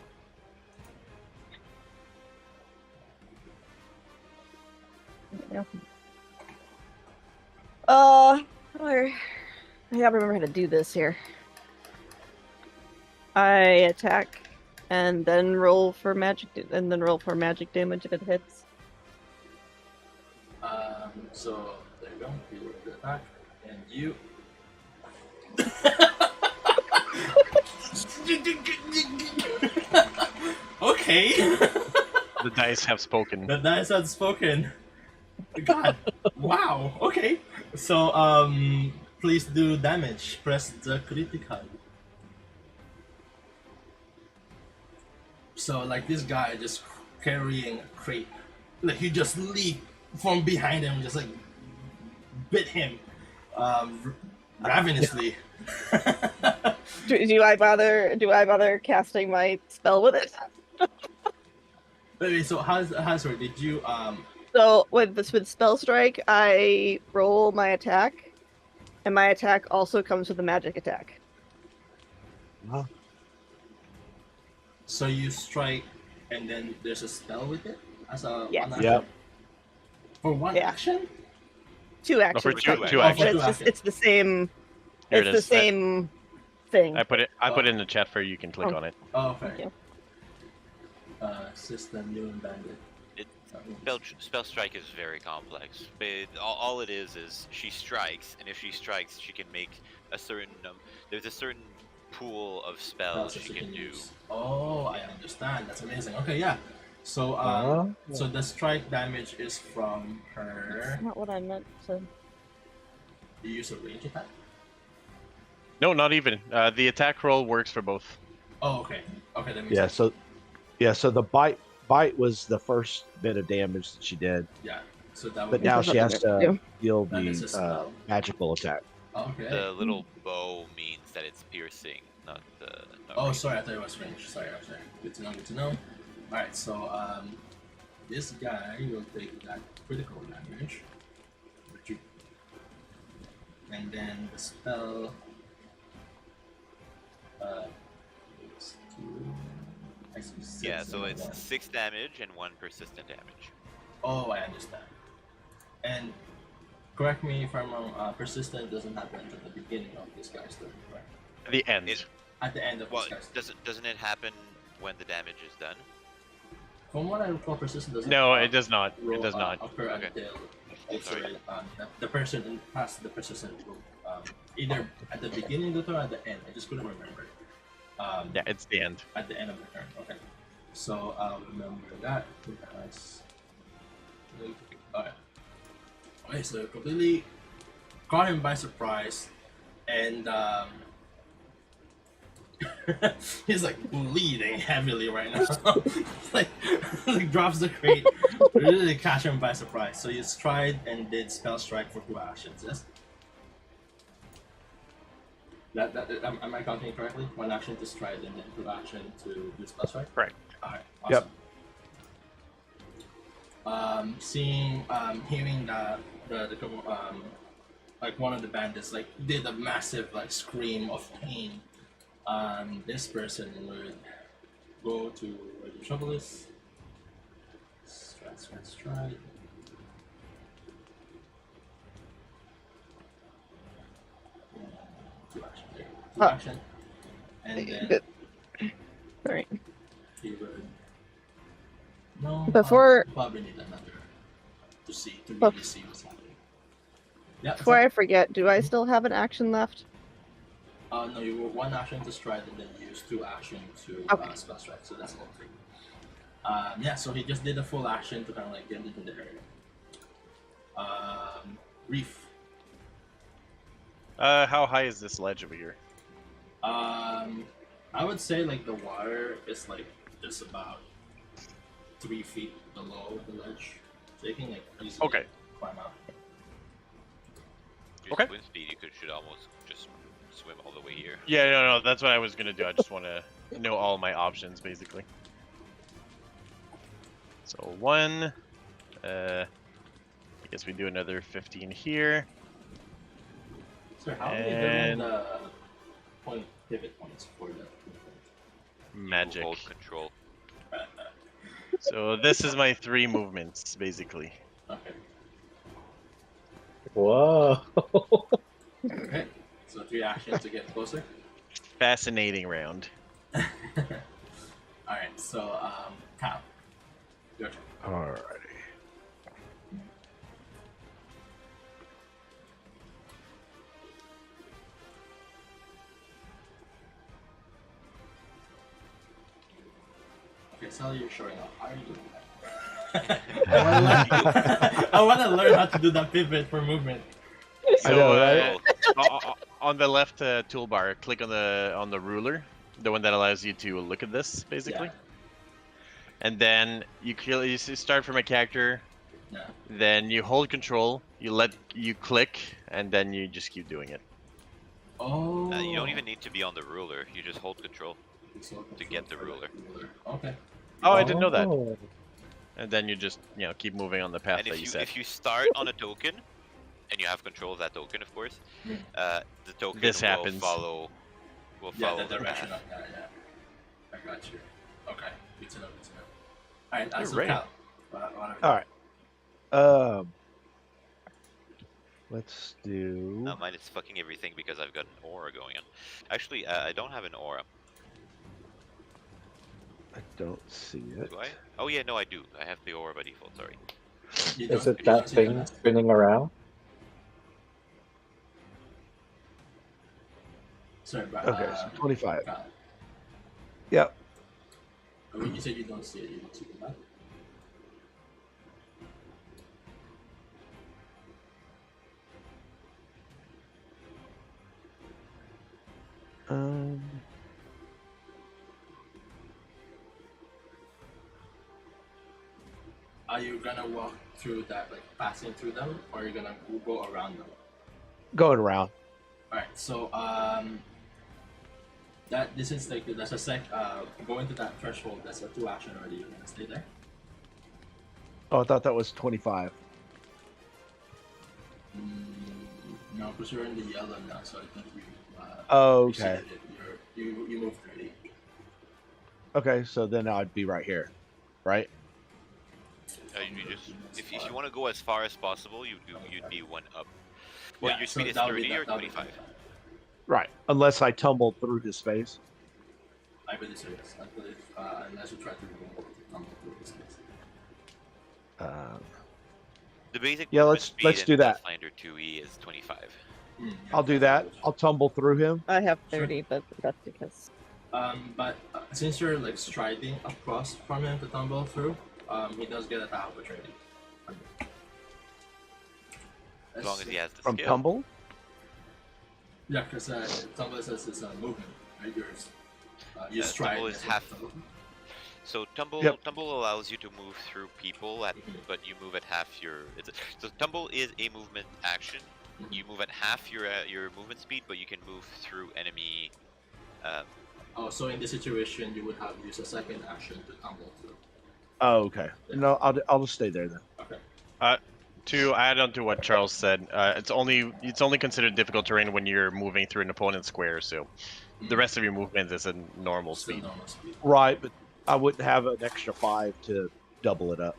There we go. I gotta remember how to do this here. I attack, and then roll for magic, and then roll for magic damage if it hits. So there you go. You roll the attack, and you. Okay. The dice have spoken. The dice had spoken. God. Wow. Okay. So please do damage. Press the critical. So like this guy just carrying a crate, like he just leaped from behind him, just like bit him ravenously. Do I bother casting my spell with it? Wait, so Hazard, did you So with spell strike, I roll my attack, and my attack also comes with a magic attack. Huh? so you strike and then there's a spell with it as a Yes. one action? Yep. For one Yeah. action? 2 actions. for two technically, actions. but it's just it's the same. Here it It's the is. same thing. I put it in the chat for you. You can click Oh. on it. Oh, okay. Thank you. System, you and bandit. Spell strike is very complex. But all it is she strikes, and if she strikes, she can make a certain there's a certain pool of spells she can do. use. Oh, I understand. That's amazing. Okay, yeah. So so the strike damage is from her. That's not what I meant to. You use a range attack? No, not even. The attack roll works for both. Oh, okay. Okay, that makes Yeah. sense. So the bite was the first bit of damage that she did, Yeah. So that would but be now she has to Yeah. deal That is a the spell. magical attack. Okay. The little bow means that it's piercing, not the. Not Oh, range. sorry, I thought it was range. Sorry. Good to know, good to know. Alright, so this guy will take that critical damage. And then the spell is 2. I see 6 Yeah, so and it's 1. 6 damage and 1 persistent damage. Oh, I understand. And correct me if I'm wrong, persistent doesn't happen at the beginning of this guy's turn, right? At the end. At the end of Well, this guy's turn. doesn't it happen when the damage is done? From what I recall, persistent doesn't No, it does not. It roll, does not. occur Okay. until it's Sorry. the person past the persistent roll. Either at the beginning of the turn or at the end. I just couldn't remember. Yeah, it's the end. At the end of the turn. Okay. So I'll remember that because. Alright. Okay, so completely caught him by surprise, and he's like bleeding heavily right now. like, like drops the crate, really catch him by surprise. So you stride and did spell strike for 2 actions. Yes. Am I counting correctly? 1 action to stride and then 2 action to do spell strike. Correct. Alright. Awesome. Seeing, hearing that the like one of the bandits like did a massive like scream of pain. This person would go to where the trouble is. Stride. Two action there. Two action. And then Sorry. he would. No. Before- probably need another to really see what's happening. Yeah. Before I forget, do I still have an action left? No, you were 1 action to stride and then use 2 action to Okay. spell strike, so that's all 3. Yeah, so he just did a full action to kind of like get into the area. Reef. How high is this ledge over here? I would say like the water is like just about 3 feet below the ledge, so you can like easily Okay. climb out. Just Okay. wind speed, you should almost just swim all the way here. Yeah, no, that's what I was gonna do. I just want to know all my options, basically. So 1. I guess we do another 15 here. So how many And- different pivot points for the Magic. Hold control. So this is my 3 movements, basically. Okay. Whoa. Okay. So 3 actions to get closer. Fascinating round. Alright, so Kyle. Your turn. Alrighty. Okay, Sally, you're showing up. How are you doing that? I want to learn how to do that pivot for movement. So, know, right? on the left toolbar, click on the ruler, the one that allows you to look at this, basically. Yeah. And then you start from a character, Yeah. then you hold control, you click, and then you just keep doing it. Oh. You don't even need to be on the ruler. You just hold control. to get the ruler. Okay. Oh, I didn't know that. Oh. And then you just keep moving on the path And that you set. if you start on a token, and you have control of that token, of course, the token This will happens. follow. Yeah, the the direction. path. Yeah. I got you. Okay. Good to know. Alright, You're so right. Cal. What are we All right. Let's do. Mine is fucking everything because I've got an aura going on. Actually, I don't have an aura. I don't see it. Do I? Oh yeah, no, I do. I have the aura by default. Sorry. You Is don't- it you that don't see thing spinning around? Sorry, but, Okay, so 25. Cal. Yep. When you say you don't see it, you don't see the map. Um, Are you gonna walk through that, like passing through them, or are you gonna go around them? going around. Alright, so that this is like that's a going to that threshold. That's a 2 action already. You're gonna stay there. Oh, I thought that was 25. No, because you're in the yellow now, so I think you. Oh, you okay. succeeded. You moved already. Okay, so then I'd be right here, right? You just if you want to go as far as possible, you'd be 1 up. Well, Yeah, your so speed is that'll be 30 or that- that'll be 25. Right. Unless I tumbled through his face. I believe so, yes. I believe unless you try to tumble through this place. The basic Yeah, movement let's speed do in that. Pathfinder 2E is 25. I'll do that. I'll tumble through him. I have Sure. 30, but that's because But since you're like striding across from him to tumble through, he does get attack opportunity. As long as he has the From skill. tumble? Yeah, because tumble says it's movement, right? Yours. You Yeah, stride. tumble is as half- tumble. So tumble Yep. tumble allows you to move through people, but you move at half your. So tumble is a movement action. You move at half your movement speed, but you can move through enemy. Oh, so in this situation, you would have used a second action to tumble through. Oh, okay. No, I'll just stay there then. Okay. To add on to what Charles said, it's only considered difficult terrain when you're moving through an opponent's square. So the rest of your movement is a normal Still speed. normal speed. Right, but I wouldn't have an extra 5 to double it up.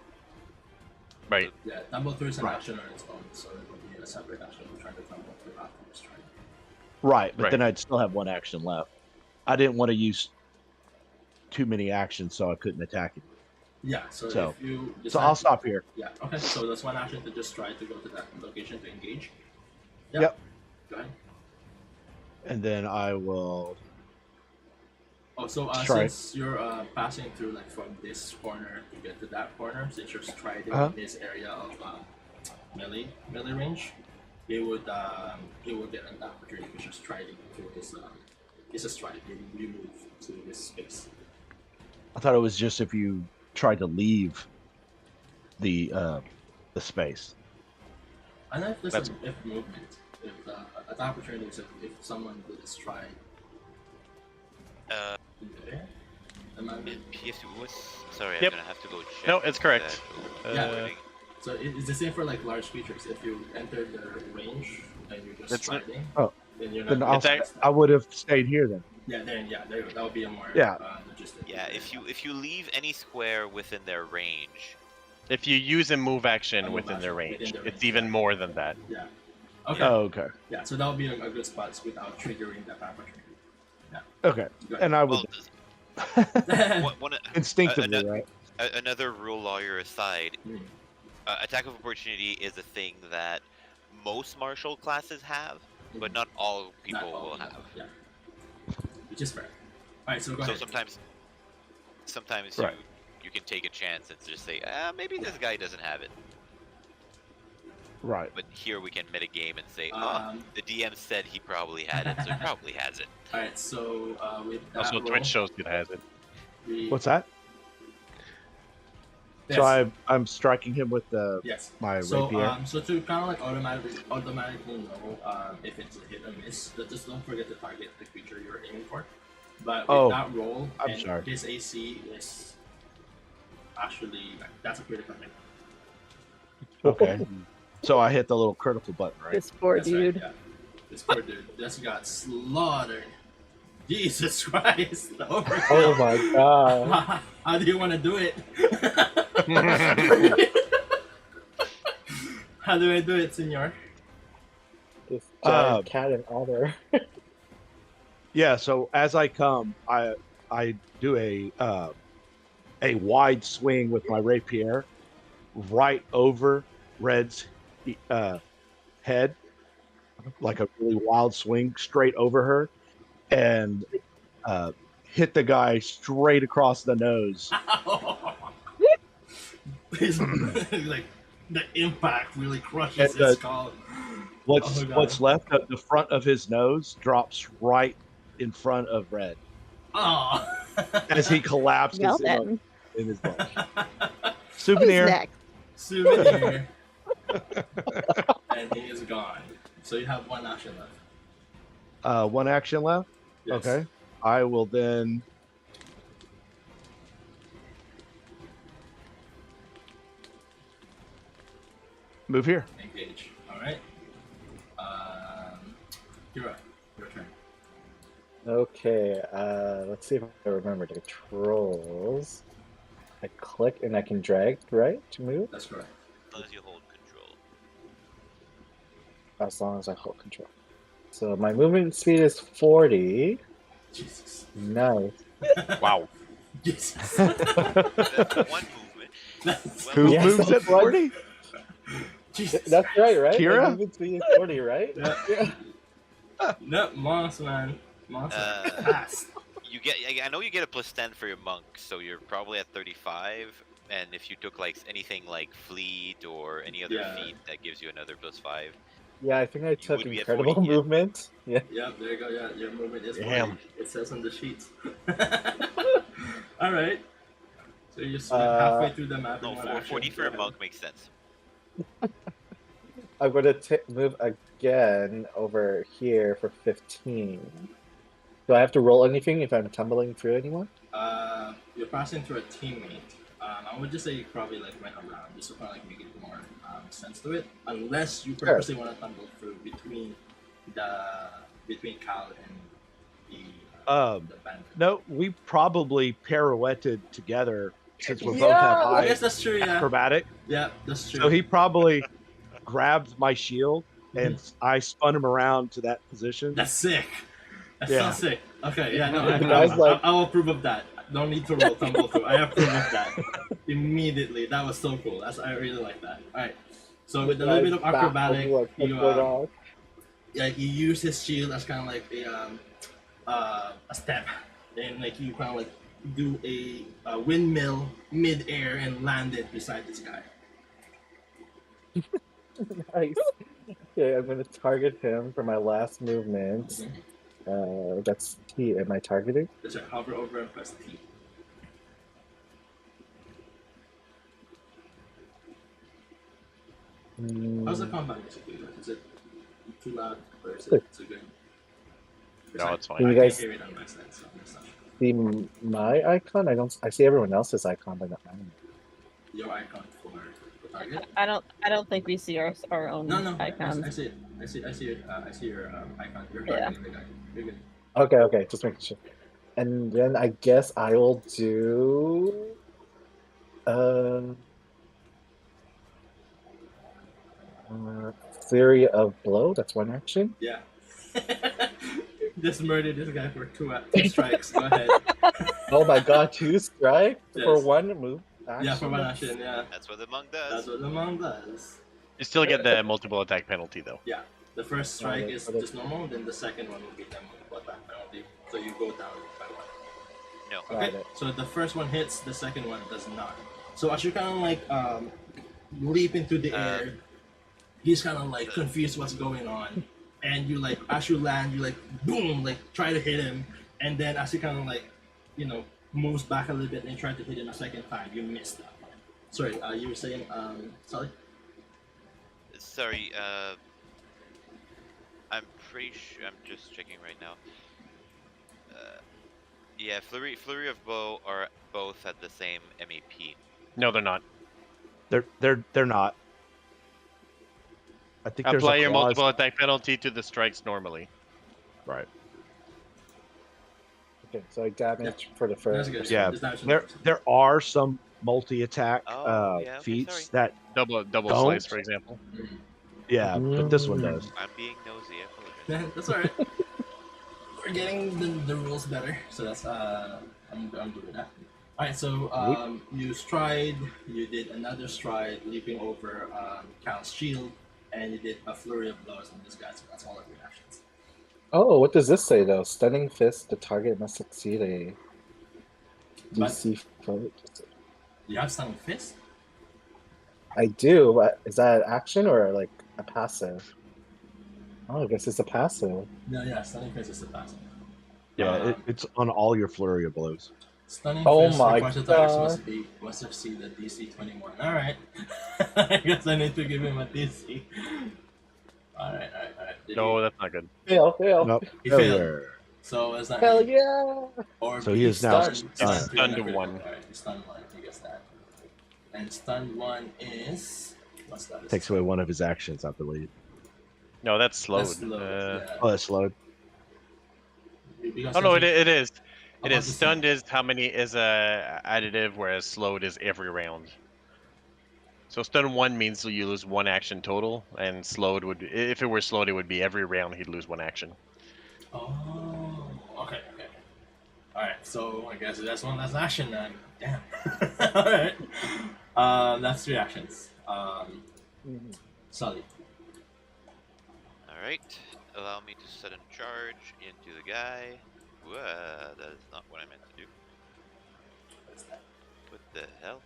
Right. Yeah, tumble through is an Right. action on its own, so it would be a separate action to try to tumble through after you stride. Right, but Right. then I'd still have 1 action left. I didn't want to use too many actions, so I couldn't attack it. Yeah, so So- if you So decide I'll stop here. Yeah, okay, so that's 1 action to just try to go to that location to engage. Yeah. Yep. Go ahead. And then I will. Oh, so Stride. since you're passing through like from this corner to get to that corner, since you're striding Uh-huh. in this area of melee range, it would get an opportunity because you're striding through this. It's a stride. You move to this space. I thought it was just if you tried to leave the space. And if there's That's- if movement, if an opportunity is if someone did a stride there. Am I PF2 was. Sorry, Yep. I'm gonna have to go check. No, it's correct. the Yeah. wording. So it's the same for like large creatures. If you enter their range and you're just It's not- striding, Oh. then you're Then not. I would have stayed here then. Yeah, there you go. That would be a more Yeah. logistic. Yeah, if you leave any square within their range, If you use a move A action move within their action range, within their it's range, even yeah. more than that. Yeah. Okay. Oh, okay. Yeah, so that would be a good spot without triggering that opportunity. Okay. Go And I would well, one, instinctively, right? another rule lawyer aside, Hmm. attack of opportunity is a thing that most martial classes have, but not all people Not all will people, have. Yeah. Which is fair. Alright, so go So ahead. sometimes Right. you can take a chance and just say, maybe this guy doesn't have it. Right. But here we can metagame and say, the DM said he probably had it, so he probably has it. Alright, so with that Also, roll, Twitch shows it has it. we- What's that? Yes. So I'm striking him with Yes. my So rapier. so to kind of like automatically know if it's a hit or miss, just don't forget to target the creature you're aiming for. But with Oh, that roll, I'm and sorry. his AC is actually that's a critical hit. Okay. So I hit the little critical button, right? This poor That's right, dude. yeah. This poor dude just got slaughtered. Jesus Christ! The overkill. Oh my god. How do you want to do it? How do I do it, senor? This Um, giant cat in honor. Yeah. So as I come, I do a wide swing with my rapier right over Red's head, like a really wild swing straight over her, and hit the guy straight across the nose. He's like the impact really crushes And, his skull. What's Oh, God. what's left of the front of his nose drops right in front of Red Oh. as he collapses Well in, then, in his bunk. who's Souvenir. next? Souvenir. And he is gone. So you have 1 action left. 1 action left. Yes. Okay. I will then. Move here. Engage. Alright. Kira, your turn. Okay, let's see if I remember the controls. I click and I can drag, right, to move? That's correct. As long as you hold control. As long as I hold control. So my movement speed is 40. Jesus. Nice. Wow. Jesus. That's one movement. That's, Well, Who Yeah, moves so at 40? Jesus. That's right, right? Kira? My movement speed is 40, right? Yeah. No, Moss, man. Moss Uh, fast. you get. I know you get a +10 for your monk, so you're probably at 35. And if you took like anything like fleet or any other Yeah. feat, that gives you another +5. Yeah, I think I took would be at incredible 40, yeah. movement. Yeah. Yep, there you go. Yeah, your movement is 40. Damn. It says on the sheet. All right. So you just went halfway through the map. No, in one 40 action. for Go a ahead. monk makes sense. I'm going to move again over here for 15. Do I have to roll anything if I'm tumbling through anyone? You're passing through a teammate. I would just say you probably like went around just to kind of like make it more sense to it. Unless you purposely want to tumble through between Cal and the band. No, we probably pirouetted together since we both Yeah. have I high guess that's true. Yeah. acrobatic. Yeah, that's true. So he probably grabbed my shield and I spun him around to that position. That's sick. That's Yeah. so sick. Okay, yeah, no, The guy's like- I will approve of that. Don't need to roll tumble through. I approve of that immediately. That was so cool. I really like that. All right. So with a little bit of acrobatic, you use his shield as kind of like a step, and like you kind of like do a windmill mid-air and land it beside this guy. Nice. Okay, I'm going to target him for my last movement. That's T. Am I targeting? Just hover over and press T. How's the combat basically? Is it too loud or is it good? No, it's fine. Can you I guys can't hear it on my side, so that's not see my icon? I don't. I see everyone else's icon, but not mine. your icon for the target. I don't think we see our own No, icons. I see it. I see your icon. You're Yeah. targeting the guy. You're good. Okay, just making sure. And then I guess I will do. Theory of blow. That's one action. Yeah. Just murder this guy for two strikes. Go ahead. Oh my god, 2 strike for Yes. 1 move. Yeah, for one action. Yeah, That's what the monk does. that's what the monk does. You still get the multiple attack penalty though. Yeah. The first strike Okay, is okay. just normal, then the second one will be the multiple attack penalty. So you go down by one. No. Got Okay. it. So the first one hits, the second one does not. So as you kind of like leap into the air, he's kind of like confused what's going on, and you like as you land, you like boom, like try to hit him, and then as he kind of like, moves back a little bit and try to hit him a second time, you miss that one. Sorry, you were saying, Sally? Sorry, I'm pretty sure. I'm just checking right now. Yeah, Flurry of Bow are both at the same MEP. No, they're not. They're not. I think there's Apply a your clause- multiple attack penalty to the strikes normally. Right. Okay, so I damage for the That's first. good. Yeah, Just damage There there are some multi-attack Oh, yeah, okay, feats sorry. that Double Don't. slice, for example. yeah, but this one does. I'm being nosy. I apologize. That's alright. We're getting the rules better, so that's I'm good with that. Alright, so you stride, you did another stride, leaping over Cal's shield, and you did a flurry of blows on this guy, so that's all of your actions. Oh, what does this say though? Stunning fist. The target must succeed a DC foot. You have stunning fist? I do. But is that an action or like a passive? Oh, I guess it's a passive. No, yeah, stunning fist is a passive. Yeah, it's on all your flurry of blows. Stunning Oh fist my requires the target God. must succeed the DC 21. Alright. I guess I need to give him a DC. Alright. Did No, that's not good. Fail. Nope. He failed. Failure. So is that Hell yeah! Or So he is now stunned. stunned. Stunned to one. Alright, stunned one. I guess that. And stunned one is what's that? Takes away one of his actions, I believe. No, that's slowed. That's slowed, yeah. Oh, that's slowed. Because Oh no, since it is. About It is the stunned same. is how many is additive, whereas slowed is every round. So stun 1 means you lose 1 action total, and slowed would, if it were slowed, it would be every round he'd lose 1 action. Oh, okay. Alright, so I guess that's one last action then. Damn. Alright. That's 3 actions. Sully. Alright. Allow me to sudden charge into the guy. That is not what I meant to do. What's that? What the hell?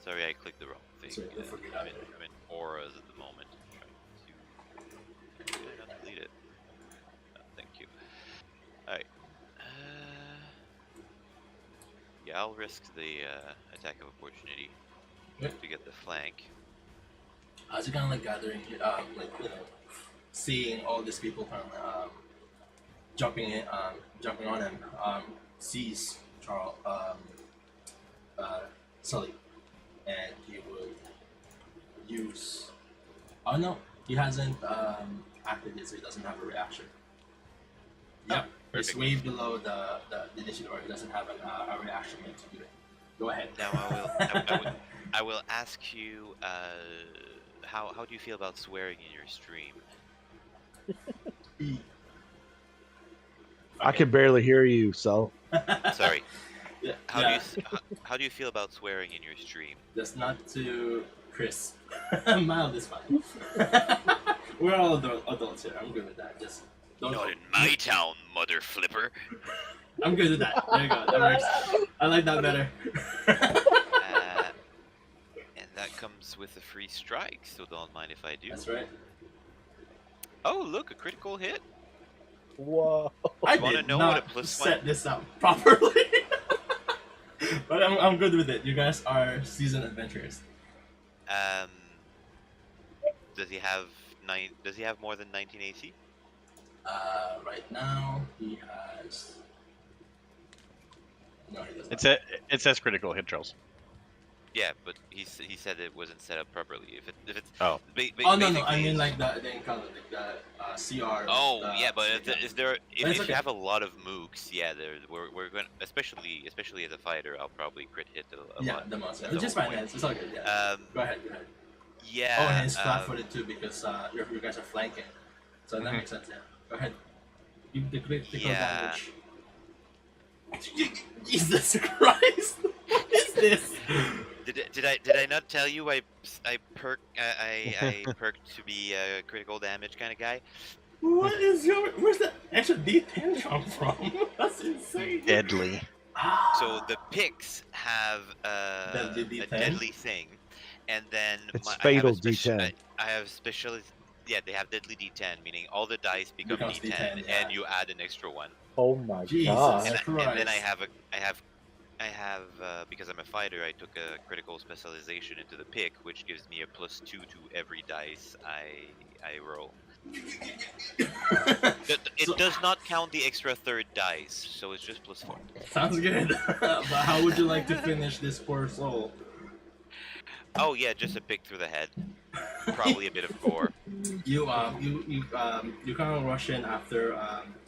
Sorry, I clicked the wrong thing. Sorry, don't forget I'm, about it. I'm in auras at the moment. Trying to... Did I not delete it? No, thank you. Alright. Yeah, I'll risk the attack of opportunity Yep. to get the flank. As you're kind of like gathering, like seeing all these people kind of jumping on him, sees Charles, Sully, and he would use. Oh no, he hasn't acted yet, so he doesn't have a reaction. Yep, it's perfect. way below the initiative, or he doesn't have a reaction yet to do it. Go ahead. Now I will ask you. How do you feel about swearing in your stream? I can barely hear you, so Sorry. Yeah, How do you feel about swearing in your stream? Just not too crisp. Mild is fine. We're all adults here. I'm good with that. Just don't. Not in my town, mother flipper. I'm good with that. There you go. That works. I like that better. And that comes with a free strike, so don't mind if I do. That's right. Oh, look, a critical hit. whoa. I wanna did know not what a plus set one- this up properly. But I'm good with it. You guys are seasoned adventurers. Does he have Does he have more than 19 AC? Right now he has. No, he does not. It says critical hit, Charles. Yeah, but he said it wasn't set up properly. If it's Oh. Oh no, I basically mean it's- like the encounter, like the CR. Oh the- yeah, but is there if it's you okay. have a lot of mooks, yeah, we're going especially as a fighter, I'll probably crit hit a Yeah, lot. the monster. at It's the just whole fine. point. It's all good. Yeah. Go ahead. Go ahead. Yeah. Oh, and it's flat-footed too because you guys are flanking, so that Mhm. makes sense. Yeah. Go ahead. Give the critical Yeah. damage. Jesus Christ! What is this? Did I not tell you I perked to be a critical damage kind of guy? What is where's that extra D10 come from? That's insane. Deadly. Ah. So the picks have Deadly a D10? deadly thing, and then It's I have fatal a D10. I have special. Yeah, they have deadly D10, meaning all the dice become Becomes D10, D10, yeah. and you add an extra one. Oh my Jesus god. And then I Christ. have because I'm a fighter, I took a critical specialization into the pick, which gives me a +2 to every dice I roll. It So- does not count the extra third dice, so it's just +4. Sounds good. But how would you like to finish this poor soul? Oh yeah, just a pick through the head. Probably a bit of gore. You kind of rush in after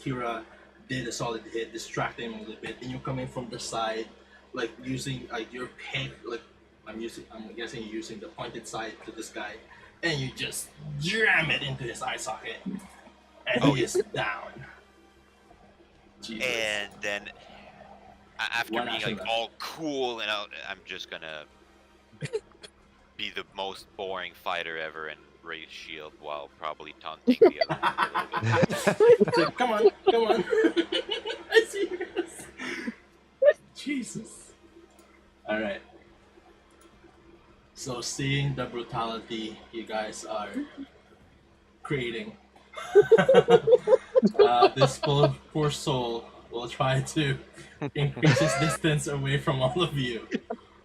Kira did a solid hit, distracting him a little bit, and you're coming from the side, like using your pick, like I'm guessing you're using the pointed side to this guy, and you just jam it into his eye socket, and Oh, he is down. Jesus. And then after One being action like left. all cool and I'm just gonna be the most boring fighter ever and raise shield while probably taunting the other one a little bit. So, come on. I see you guys. Jesus. Alright. So seeing the brutality you guys are creating, this poor soul will try to increase his distance away from all of you,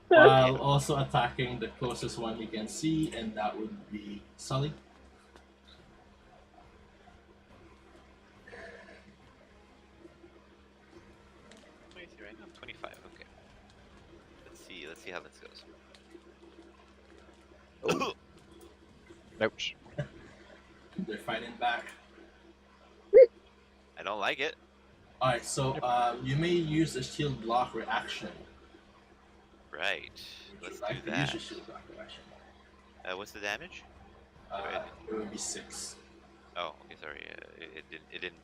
while also attacking the closest one he can see, and that would be Sully. Right now, 25. Okay. Let's see how this goes. Ouch. They're fighting back. I don't like it. Alright, so you may use a shield block reaction. Right. Would Let's you like do to use that. your shield block reaction? What's the damage? It would be 6. Oh, okay. Sorry. It didn't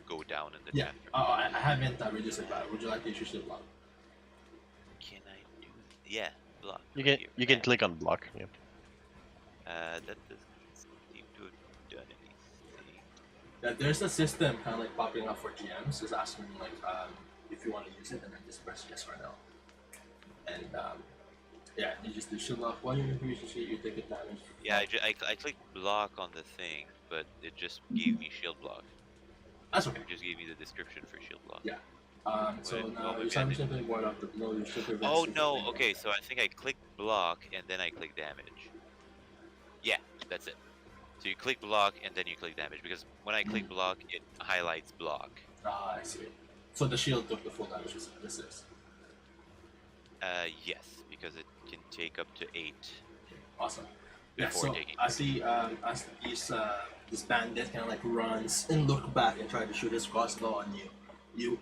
go down in the Yeah. chat. I haven't reduced it, but would you like to use your shield block? Can I do? Yeah. Block. You right can here. you can click on block. Yeah. That doesn't seem to have done anything. Yeah, there's a system kind of like popping up for GMs, just asking like if you want to use it, and then just press yes or no. And yeah, you just do shield block. While you usually you take a damage. Yeah, I clicked block on the thing, but it just gave me shield block. That's okay. It just gave me the description for shield block. Yeah. So Well, now maybe you I start didn't. simply ward off the blow. You should prevent. Oh super no, bleeding. okay, so I think I clicked block and then I click damage. Yeah, that's it. So you click block and then you click damage, because when I click block, it highlights block. Ah, I see. So the shield took the full damage. This is Yes, because it can take up to 8 awesome. Yeah. before So taking. as this bandit kind of like runs and look back and try to shoot his crossbow on you, you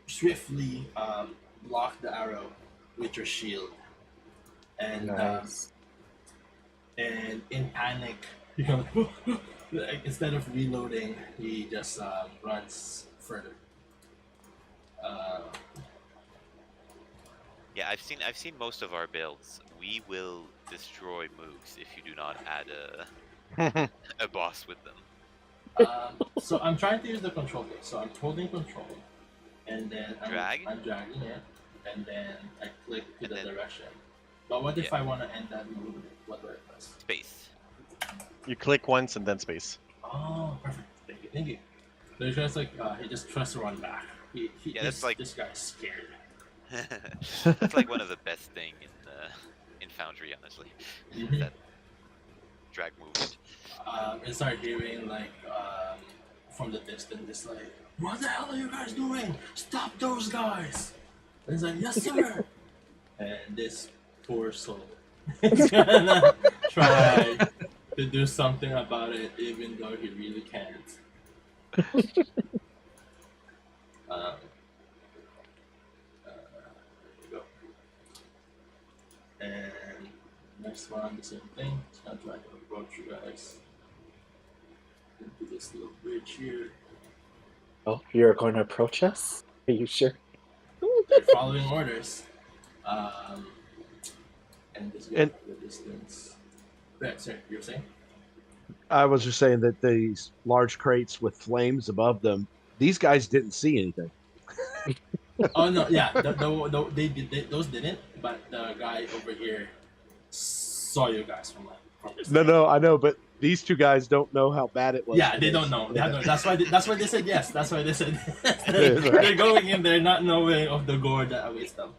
swiftly block the arrow with your shield, and Nice. and in panic, you know, like, instead of reloading, he just runs further. Yeah, I've seen most of our builds. We will destroy mooks if you do not add a boss with them. So I'm trying to use the control kit. So I'm holding control, and then Drag? I'm dragging it, and then I click to And the then- direction. But what if Yeah. I want to end that movement? What do I press? Space. You click once and then space. Oh, perfect. Thank you. Thank you. So he's just like he just tries to run back. Yeah, that's like- this guy's scared. That's like one of the best thing in Foundry, honestly. Mhm. That drag movement. And start hearing like from the distance, it's like, "What the hell are you guys doing? Stop those guys!" And he's like, "Yes, sir." And this poor soul is gonna try to do something about it, even though he really can't. um, there we go. And next one, the same thing. Just gonna try to approach you guys into this little bridge here. Oh, you're going to approach us? Are you sure? They're following orders. And this guy And- at the distance. Yeah, sorry, you were saying? I was just saying that these large crates with flames above them, these guys didn't see anything. Oh no, yeah, those didn't, but the guy over here saw you guys from distance. No, I know, but these two guys don't know how bad it was. Yeah, for they this. don't know. That's why they said yes. That's why they said yes. They're going in there not knowing of the gore that awaits them.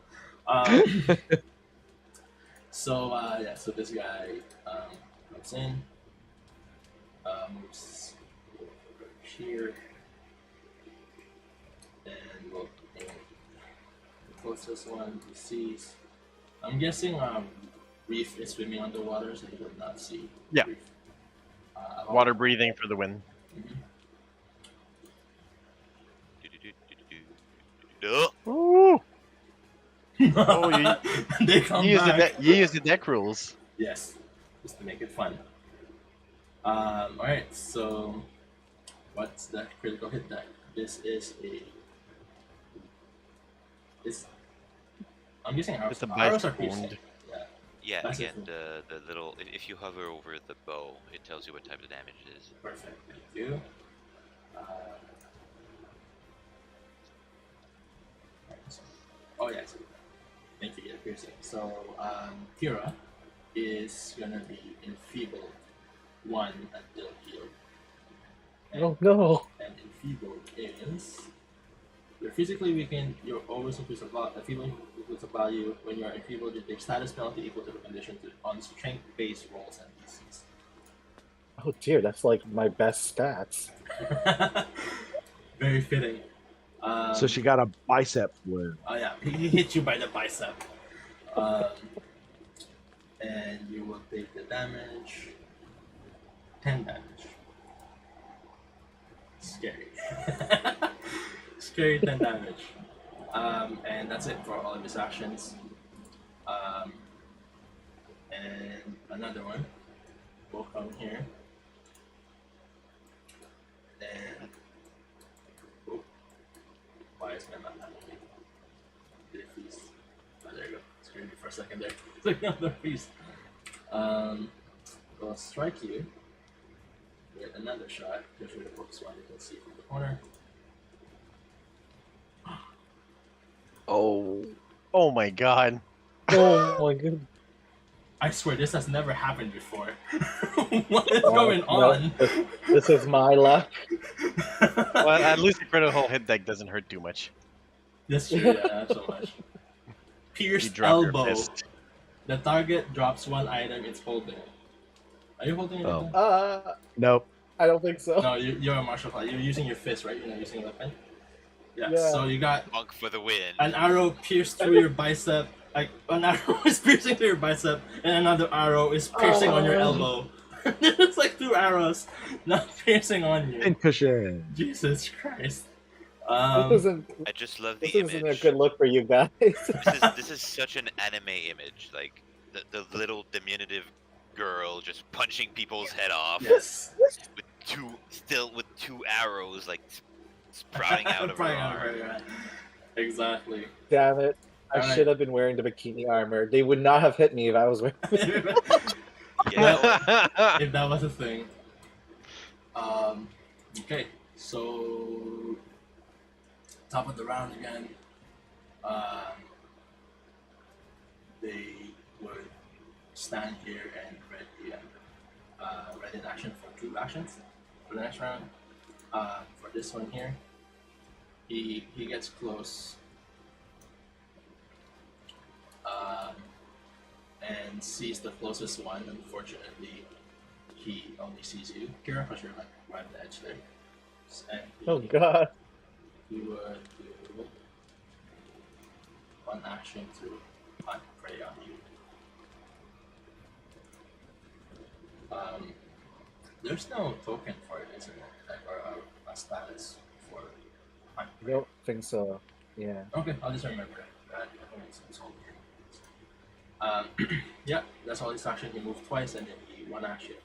So so this guy comes in, moves over here, and we'll aim the closest one he sees. I'm guessing Reef is swimming underwater, so he would not see. Yeah. Reef. Water breathing for the win. Mhm. Ooh. Oh, They come You use, back. you use the deck rules. Yes, just to make it fun. Alright, so what's the critical hit deck? This is I'm guessing arrows. It's a Arrows are bicycle piercing. wound. Yeah. Yeah, That's again, it. the little. If you hover over the bow, it tells you what type of damage it is. Perfect. Thank you. Oh yes. Thank you. Yeah, piercing. So Kira is gonna be enfeebled 1 until healed. Oh no. And enfeebled is you're physically weakened, you're always increase a value. Enfeebled equals a value. When you're enfeebled, you take status penalty equal to the condition on strength-based rolls and DCs. Oh dear, that's like my best stats. Very fitting. So she got a bicep wound. Oh yeah, he hit you by the bicep. And you will take the damage. 10 damage. Scary. Scary 10 damage. And that's it for all of his actions. And another one will come here. And oh, why is my map not moving? Did it freeze? Oh, there you go. Scared me for a second there. It's like another freeze. Will strike you Get another shot. Just with the focus one you can see from the corner. Oh. Oh my god. Oh my god. I swear this has never happened before. What is Well, going no, on? this is my luck. Well, at least the critical hit deck doesn't hurt too much. That's true, yeah, not so much. You Pierced drop your elbow. fist. The target drops one item it's holding. Are you holding it? Oh. Nope. I don't think so. No, you're a martial fighter. You're using your fist, right? You're not using a weapon? Yeah. Yeah. So you got Monk for the win. an arrow pierced through your bicep. Like, an arrow is piercing through your bicep, and another arrow is piercing on your elbow. It's like 2 arrows, not piercing on you. Pincushion. Jesus Christ. This isn't. I just love the This isn't a image. good look for you guys. This is such an anime image. Like the little diminutive girl just punching people's head off Yes. with two arrows like sprouting out of her Right, arm. right. Exactly. Damn it! I Alright. should have been wearing the bikini armor. They would not have hit me if I was wearing. Yeah, If that was a thing. Okay, so top of the round again. They would stand here and ready in action for 2 actions for the next round. For this one here, he gets close and sees the closest one. Unfortunately, he only sees you, Kira, because you're like right on the edge there. And Oh god! he would do 1 action to hunt prey on you. There's no token for it, isn't it? Like, or a status for hunt I prey. don't think so. Yeah. Okay, I'll just remember that. It's all here. Yeah, that's all his action. He moved twice and then he 1 action.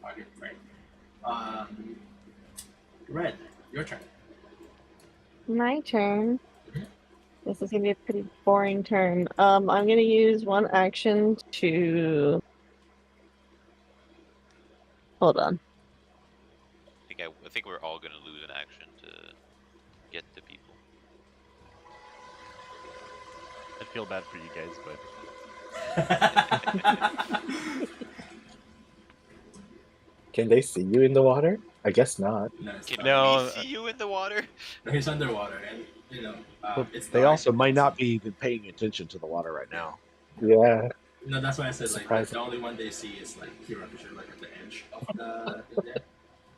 Target frame. Red, your turn. My turn. This is gonna be a pretty boring turn. I'm gonna use 1 action to. Hold on. I think we're all gonna lose an action to get to people. I feel bad for you guys, but Can they see you in the water? I guess not. No, it's Can not. No, we see you in the water? No, he's underwater, and you know, But it's they dark. also might not be even paying attention to the water right now. Yeah. No, that's why I said like Surprising. the only one they see is like Kira, because you're like at the edge of the thing there.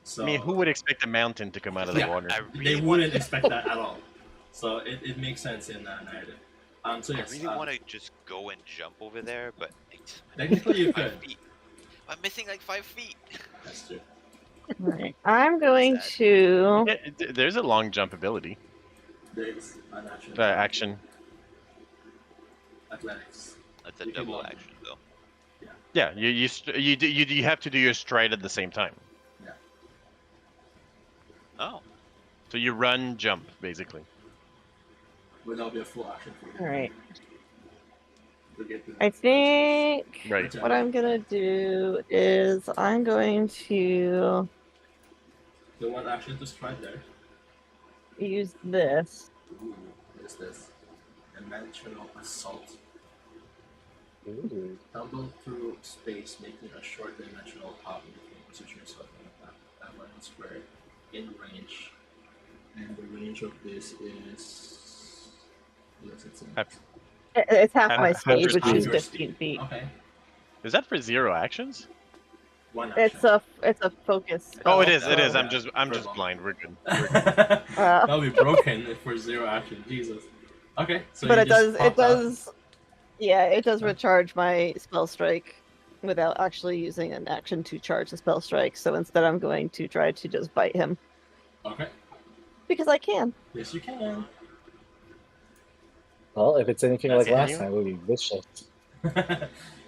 So I mean, who would expect a mountain to come out of the Yeah, water? I they really wouldn't expect that at all. So it makes sense in narrative. So I yes, really want to just go and jump over there, but technically you 5 could. feet. I'm missing like 5 feet. That's true. Alright. I'm going Sad. to. Yeah, there's a long jump ability. There's an action. Action. Athletics. That's a You can double love it. action though. Yeah, you have to do your stride at the same time. Oh, So you run, jump, basically. But that'll be a full action for you. Alright. To get to I think Right. what I'm gonna do is I'm going to the 1 action to strike there. use this. Ooh, what is this? Dimensional assault. Ooh. Tumble through space, making a short dimensional hop between position yourself on the map. That one is square in range. And the range of this is. Yes, it's in. It's half Half- my half speed, your which speed. is Your 15 speed. feet. Okay. Is that for 0 actions? 1 action. It's a focus. Oh, it spell, is. It is. so- I'm For just long. blind. We're good. That'll be broken if we're 0 action. Jesus. Okay, so but you it just does. It popped out. does. Yeah, it does recharge my spell strike without actually using an action to charge the spell strike. So instead, I'm going to try to just bite him Okay. because I can. Yes, you can. Well, if it's anything That's like last it. time, we'll be vicious.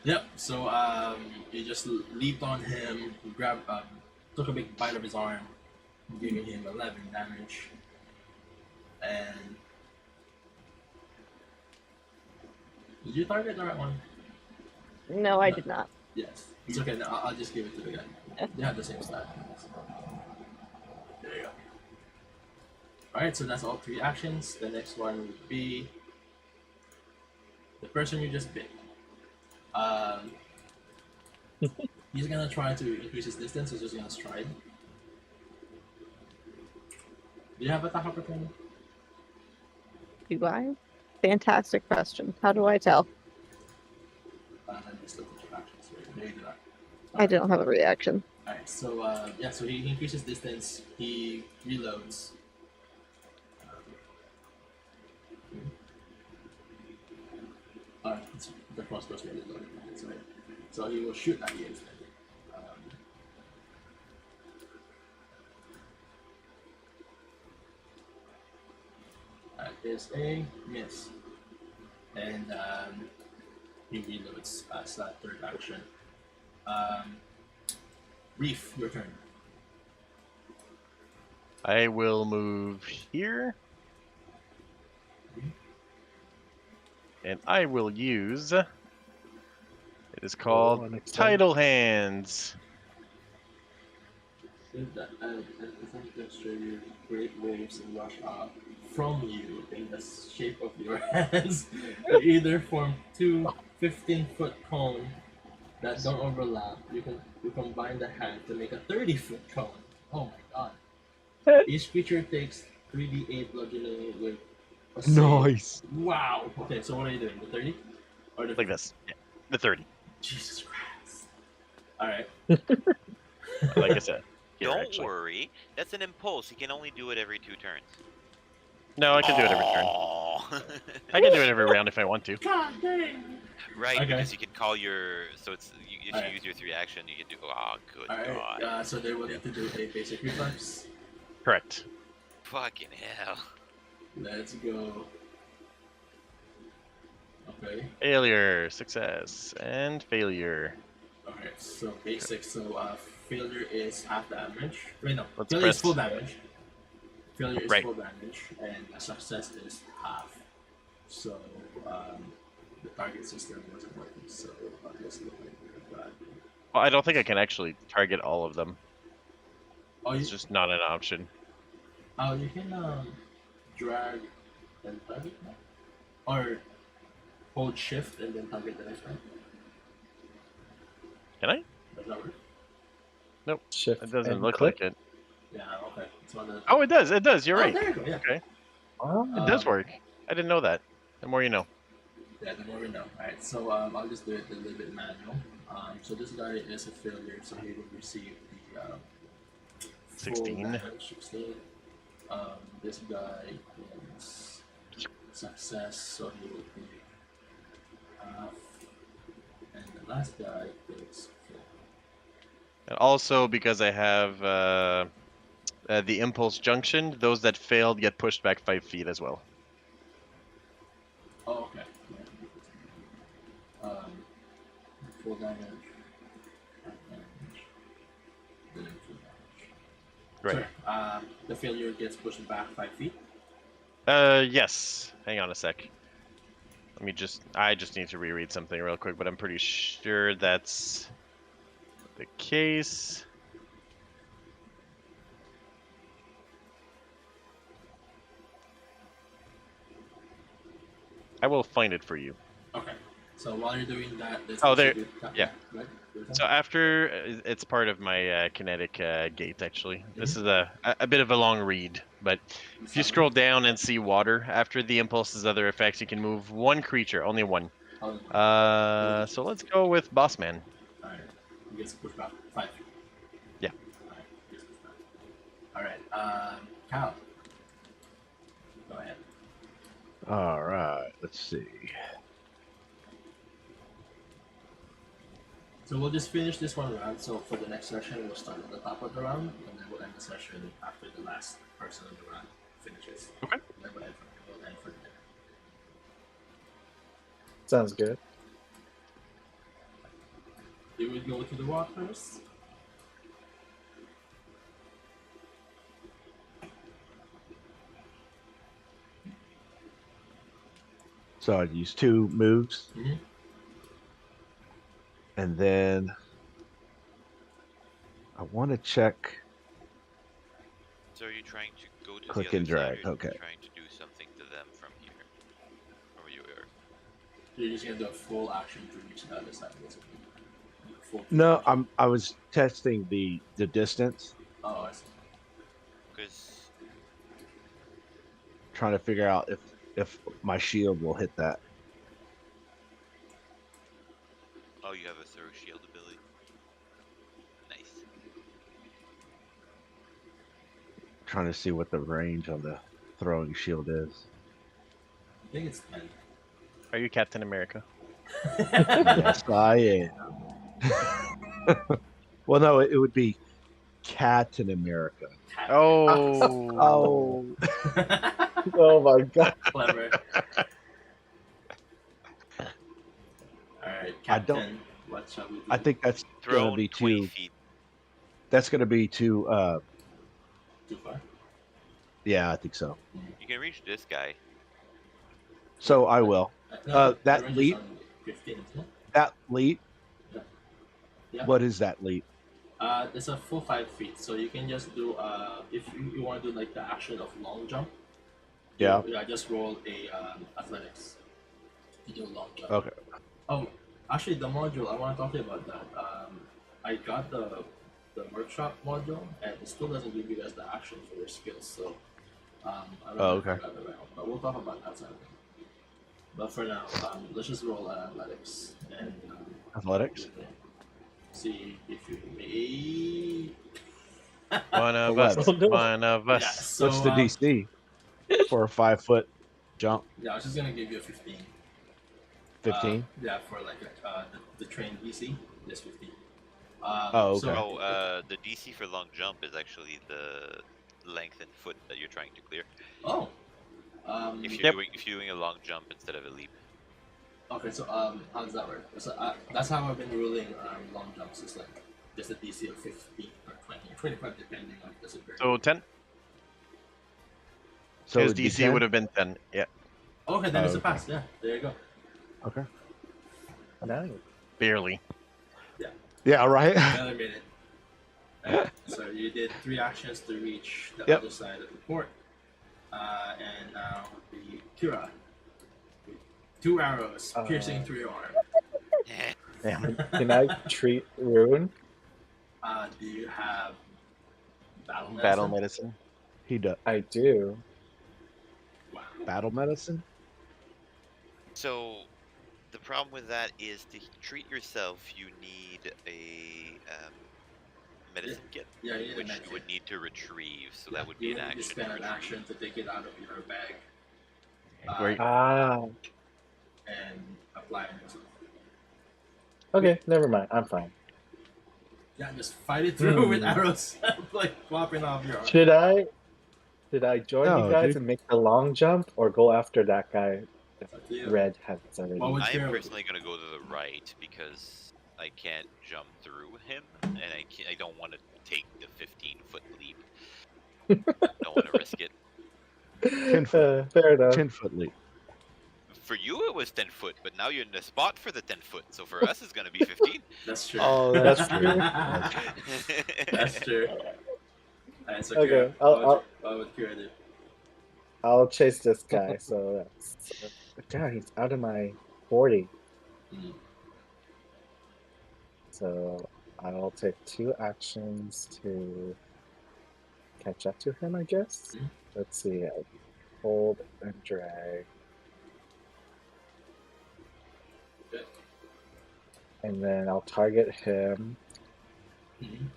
Yep. So you just leaped on him. You grabbed, took a big bite of his arm, giving him 11 damage. And did you target the right one? No, I did not. Yes. It's okay. I'll just give it to the guy. They have the same stat. There you go. Alright, so that's all 3 actions. The next one would be the person you just bit. Um, he's gonna try to increase his distance, he's just gonna stride. Do you have attack opportunity? Do I? Fantastic question. How do I tell? Let me just look at your actions. There you do that. I don't have a reaction. Alright, so yeah, so he increases distance, he reloads. Alright, the crossbow's really loaded. Sorry. So he will shoot at you instead. That is a miss. And he reloads as that 3rd action. Reef, your turn. I will move here. And I will use. It is called unexpected. Tidal Hands. That think that's your great waves and rush up from you in the shape of your hands. They either form 2 15-foot cone that don't overlap. You combine the hand to make a 30-foot cone. Oh my god. Each creature takes 3d8 bludgeoning with a save. Nice. Wow. Okay, so what are you doing? The 30? Or the Like this. Yeah, the 30. Jesus Christ. Alright. Like I said. Here, Don't actually. worry, that's an impulse. He can only do it every 2 turns. No, I can do it every turn. Aw. I can do it every round if I want to. God dang. Right, Okay. because you can call your. So it's if you Alright. use your 3 action, you can do. Oh, good Alright, god! so they will need to do a basic reflex. Correct. Fucking hell! Let's go. Okay. Failure, success, and failure. Alright, so basic. So failure is half damage. Wait, no. Let's Failure is press. full damage. Failure is Right. full damage, and a success is half. So the target system wasn't working. So this looks like we're bad. Well, I don't think I can actually target all of them. Oh, It's just not an option. you can drag and target now? Or hold shift and then target the next one. Can I? Does that work? Shift It doesn't and look click. like it. Yeah, okay. It's one of the... Oh, it does. It does. You're Oh, right. there you go, yeah. Okay. Oh. It does work. I didn't know that. The more you know. Yeah, the more we know. Alright, so I'll just do it a little bit manual. So this guy is a failure, so he will receive the full 16. damage, 16. This guy is success, so he will take half. And the last guy takes full. And also because I have the impulse junction, those that failed get pushed back 5 feet as well. Oh, okay. Yeah. Full damage. Half damage. Then full damage. Right. Sure. The failure gets pushed back 5 feet. Yes. Hang on a sec. I just need to reread something real quick, but I'm pretty sure that's the case. I will find it for you. Okay. So while you're doing that, let's Oh, there- distribute that. yeah. Right? So after, it's part of my kinetic gate, actually. This is a bit of a long read, but if you scroll down and see water, after the impulse's other effects, you can move 1 creature, only 1. So let's go with Bossman. Alright. He gets pushed back 5 feet. Yeah. Alright. He gets pushed back. Alright. Cal. Go ahead. All right. Let's see. So we'll just finish this one round. So for the next session, we'll start at the top of the round, and then we'll end the session after the last person of the round finishes. Okay. And then we'll end for dinner. Sounds good. You would go to the walk first. So I'd use 2 moves, Mhm. and then I want to check. So are you trying to go to Click the and other side, drag, or okay. trying to do something to them from here? Or where you are? You're just gonna do a full action to reach the other side, basically. Full No, action. I was testing the distance, Oh, I see. Because trying to figure out if my shield will hit that. oh, you have a throw shield ability. Nice. Trying to see what the range on the throwing shield is. I think it's 10. Are you Captain America? Yes, I am. Well, no, it would be Captain America. Oh. Oh my god. Clever. Alright, I don't- Captain, what shall we do? I think that's gonna Thrown be 20 too. feet. That's gonna be too. Too far? Yeah, I think so. You can reach this guy. So I will. No, That the range is leap. only 15, isn't it? That leap. Yeah. What is that leap? It's a full 5 feet, so you can just do if you want to do like the action of long jump. Yeah. Yeah, just roll a athletics to do a long jump. Okay. Oh, actually, the module I want to talk to you about that. I got the workshop module, and it still doesn't give you guys the action for your skills. So, I don't know if I okay. got it right, but we'll talk about that side. But for now, let's just roll athletics and Athletics. see if you may. One of us. 11. One of Yeah, us. so, What's the DC for a 5-foot jump? Yeah, I was just gonna give you a 15. 15. Yeah, for like the train DC, just 15. Oh, okay. Oh, the DC for long jump is actually the length in foot that you're trying to clear. Oh. If you're Yep. doing a long jump instead of a leap. Okay, so how does that work? So that's how I've been ruling long jumps. It's like just a DC of 15 or 20, 25 depending on the super. So 10. So His it'd be DC 10? would have been 10. Yeah. Okay, then it's a okay. pass. Yeah, there you go. Okay. Nice. Barely. Yeah. Right. Another minute. Alright, so you did 3 actions to reach the Yep. other side of the port, and now the Kira. 2 arrows piercing through your arm. Can I treat Rune? Do you have battle medicine? Battle medicine. He does I do. Wow. battle medicine. So, the problem with that is to treat yourself, you need a medicine kit, Yeah, you need a which med you kit. would need to retrieve. So Yeah, that would you be an would need to action. spend to an retrieve. action to take it out of your bag Where- Ah. and apply it yourself. Okay, never mind. I'm fine. Yeah, just fight it through with arrows like flopping off your arm. Should I join No, you guys dude. and make the long jump, or go after that guy? It's up to you. Red has already. What would I you am do? personally going to go to the right because I can't jump through him, and I don't want to take the 15-foot leap. Don't want to risk it. 10 foot. Fair enough. 10-foot leap. For you, it was 10 foot, but now you're in the spot for the 10 foot. So for us, it's going to be 15. That's true. Oh, that's true. That's true. Alright, so Okay, Kira, what would Kira do? I'll chase this guy. So that's. God, he's out of my 40. Mm. So I'll take 2 actions to catch up to him, I guess. Mhm. Let's see. I'll hold and drag. Good. And then I'll target him Mhm.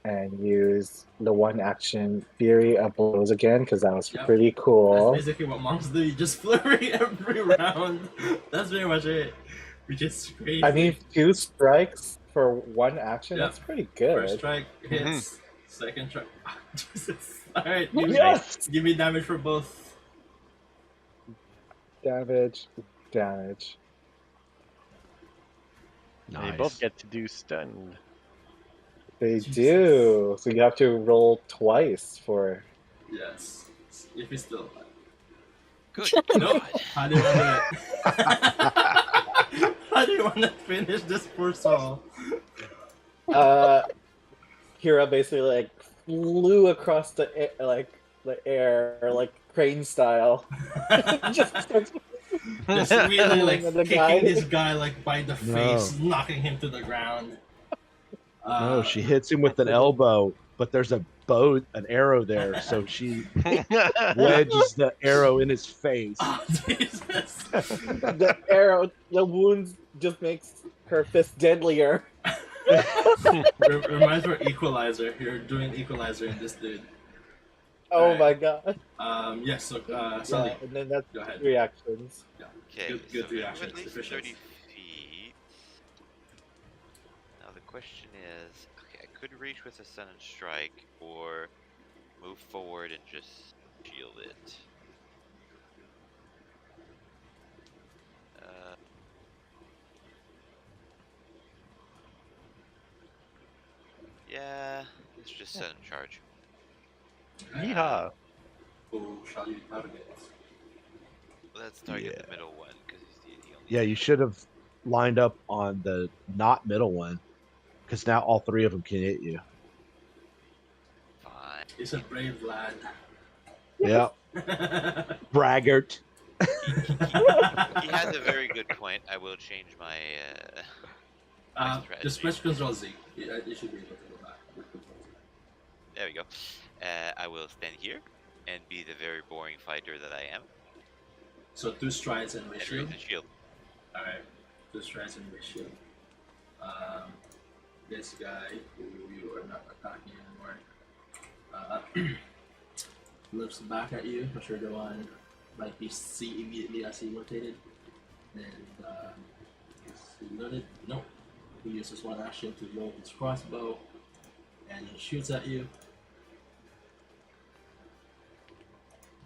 and use the 1 action Fury of Blows again, because that was Yep. pretty cool. That's basically what monks do. You just flurry every round. That's pretty much it. Which is crazy. I mean, 2 strikes for 1 action, Yeah. that's pretty First good. strike hits. Second strike. Jesus. Alright, Yes! give me damage for both. Damage, damage. They both get to do stunned. They Jesus. do. So you have to roll twice for. Yes. If he's still alive. Good Nope. God. How do you want to How do you want to finish this poor soul? Kira basically like flew across the air like crane style. Just starts Just really like With the kicking guy. this guy like by the No. face, knocking him to the ground. No, she hits him with an elbow, but there's a bow, an arrow there, so she wedges the arrow in his face. Oh, Jesus. the wounds just makes her fist deadlier. Reminds me of Equalizer. You're doing Equalizer in this dude. Oh Right. my god. Yes, so Sully, Yeah, and then that's go ahead. reactions. Okay, Good so we move reactions, at least efficient. 30 feet. Now the question is, okay, I could reach with a Sun and Strike, or move forward and just shield it. Yeah, let's just set in charge. Yeehaw. Who shall you target? Let's target Yeah. the middle one, because he's the only Yeah, you should have lined up on the not middle one, because now all three of them can hit you. fine. He's a brave lad. Yeah, braggart. He has a very good point. I will change my Just press Control Z. You should be able to go back. there we go. I will stand here and be the very boring fighter that I am. So 2 strides and And windshield. raise the shield. Alright, 2 strides and windshield. This guy who you are not attacking anymore looks back at you. I'm sure the one like you see immediately as he rotated. And he loaded. Nope. He uses one action to load his crossbow and he shoots at you.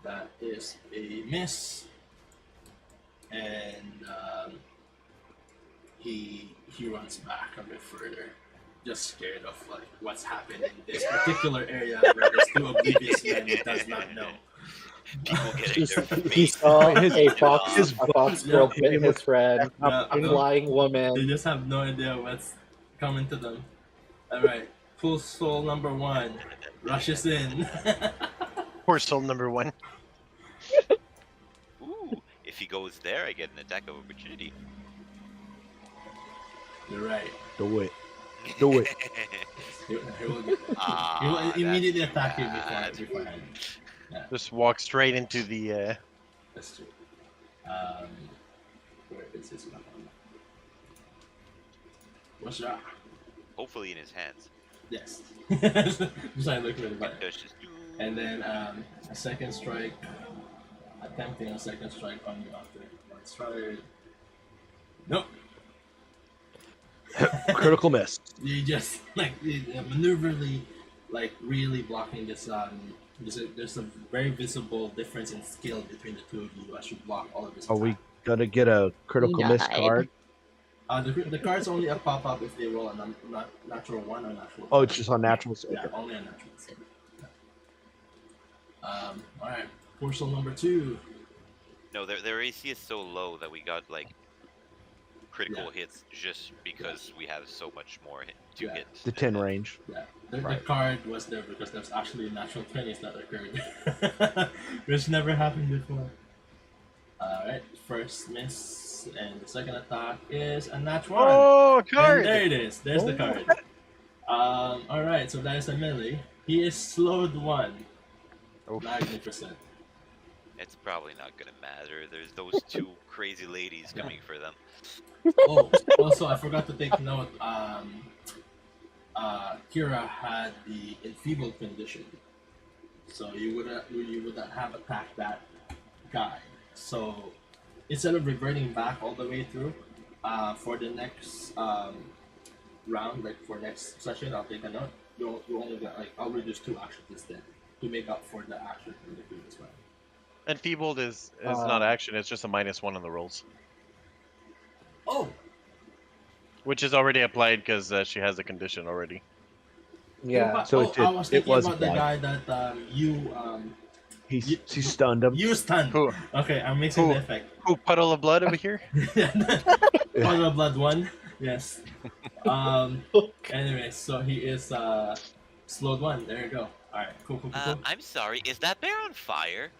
That is a miss. And he runs back a bit further, just scared of like what's happened in this particular area where there's 2 oblivious men he does not know. People getting their He face saw His- a fox his- girl yeah, hit his friend, Yeah, a flying they woman. just have no idea what's coming to them. Alright, full soul number 1 rushes in. Poor soul number 1. Ooh, if he goes there, I get an attack of opportunity. You're right. Do it. Do it. He will Ah, immediately that's attack you bad. beforehand. Just walk straight into the. That's true. Where is his weapon? What's that? Hopefully in his hands. Yes. Just like look at the button. Just do- And then a second strike. Attempting a second strike on you after one strike. Nope. Critical miss. You just like maneuverly, like really blocking this. There's a very visible difference in skill between the 2 of you as you block all of this. Are we attack. gonna get a critical miss Died. card? The cards only pop up if they roll a natural 1 or natural. Oh, it's just on naturals. Yeah, Okay. only a natural. All right. Porcel number 2. No, their AC is so low that we got like critical hits just because we have so much more to Yeah. hit. The 10 range. Yeah, the Right. card was there because there's actually natural 20s that occurred, which never happened before. Alright, first miss, and the second attack is a natural 1. Oh, And card! there it is, there's the card. Alright, so that is a melee. He is slowed 1. Oof. Magnificent. It's probably not gonna matter. There's those 2 crazy ladies coming for them. Oh, also, I forgot to take note. Kira had the enfeebled condition, so you wouldn't have attacked that guy. So instead of reverting back all the way through, for the next round, like for next session, I'll take a note. You only get like I'll reduce 2 actions instead to make up for the action from the previous round. Enfeebled is not action, it's just a -1 on the rolls. Oh, Which is already applied because she has the condition already. Yeah. So oh, it I did- was it thinking was about the applied. guy that He stunned him. you stunned. Who? Okay, I'm mixing Who? the effect. Who, puddle of blood over here? Puddle of blood 1. Yes. Anyway, so he is Slowed one. There you go. All right. Cool. I'm sorry. Is that bear on fire?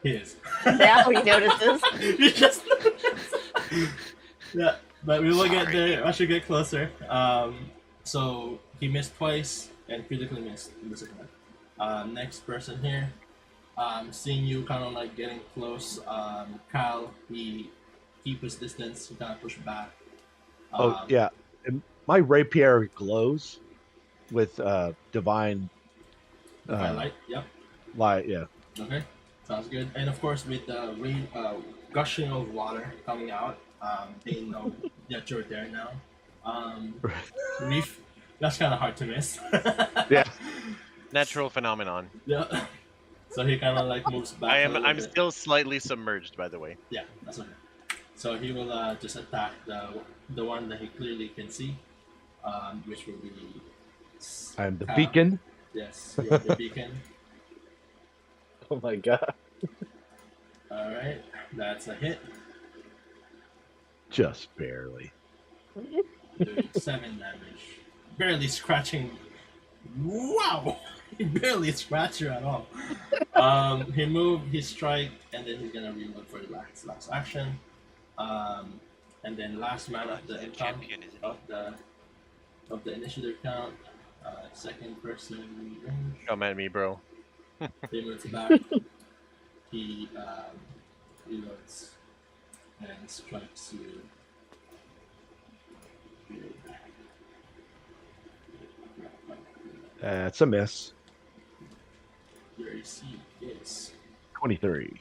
He is. Now he notices. You just. Yeah, but we will get Sorry. there. I should get closer. So he missed twice and critically missed in the second one. Next person here. Seeing you kind of like getting close. Kyle, he keep his distance. He kind of push back. Oh yeah, and my rapier glows with divine Highlight. Yep. light. Yeah. Okay. Sounds good. And of course, with the rain, gushing of water coming out, they know that you're there now. Reef. That's kind of hard to miss. Yeah. Natural phenomenon. Yeah. So he kind of like moves back. I'm still slightly submerged, by the way. Yeah, that's okay. So he will just attack the one that he clearly can see, which will be. I'm the beacon. Yes, you're the beacon. Oh my god. All right, that's a hit. Just barely. Doing 7 damage. Barely scratching. Wow! He barely scratched you at all. He moved, he strike, and then he's gonna reload for the last action. And then last man of the count Champion, isn't he? of the initiative count. Second person range. Come at me, bro. He moves back. He reloads and strikes you. It's a miss. Your AC is 23.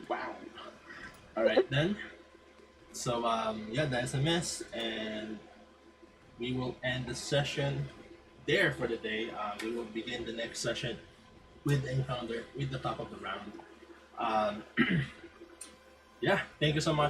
wow. All right then. So yeah, that's a miss, and we will end the session there for the day. We will begin the next session with encounter with the top of the round. Yeah, thank you so much.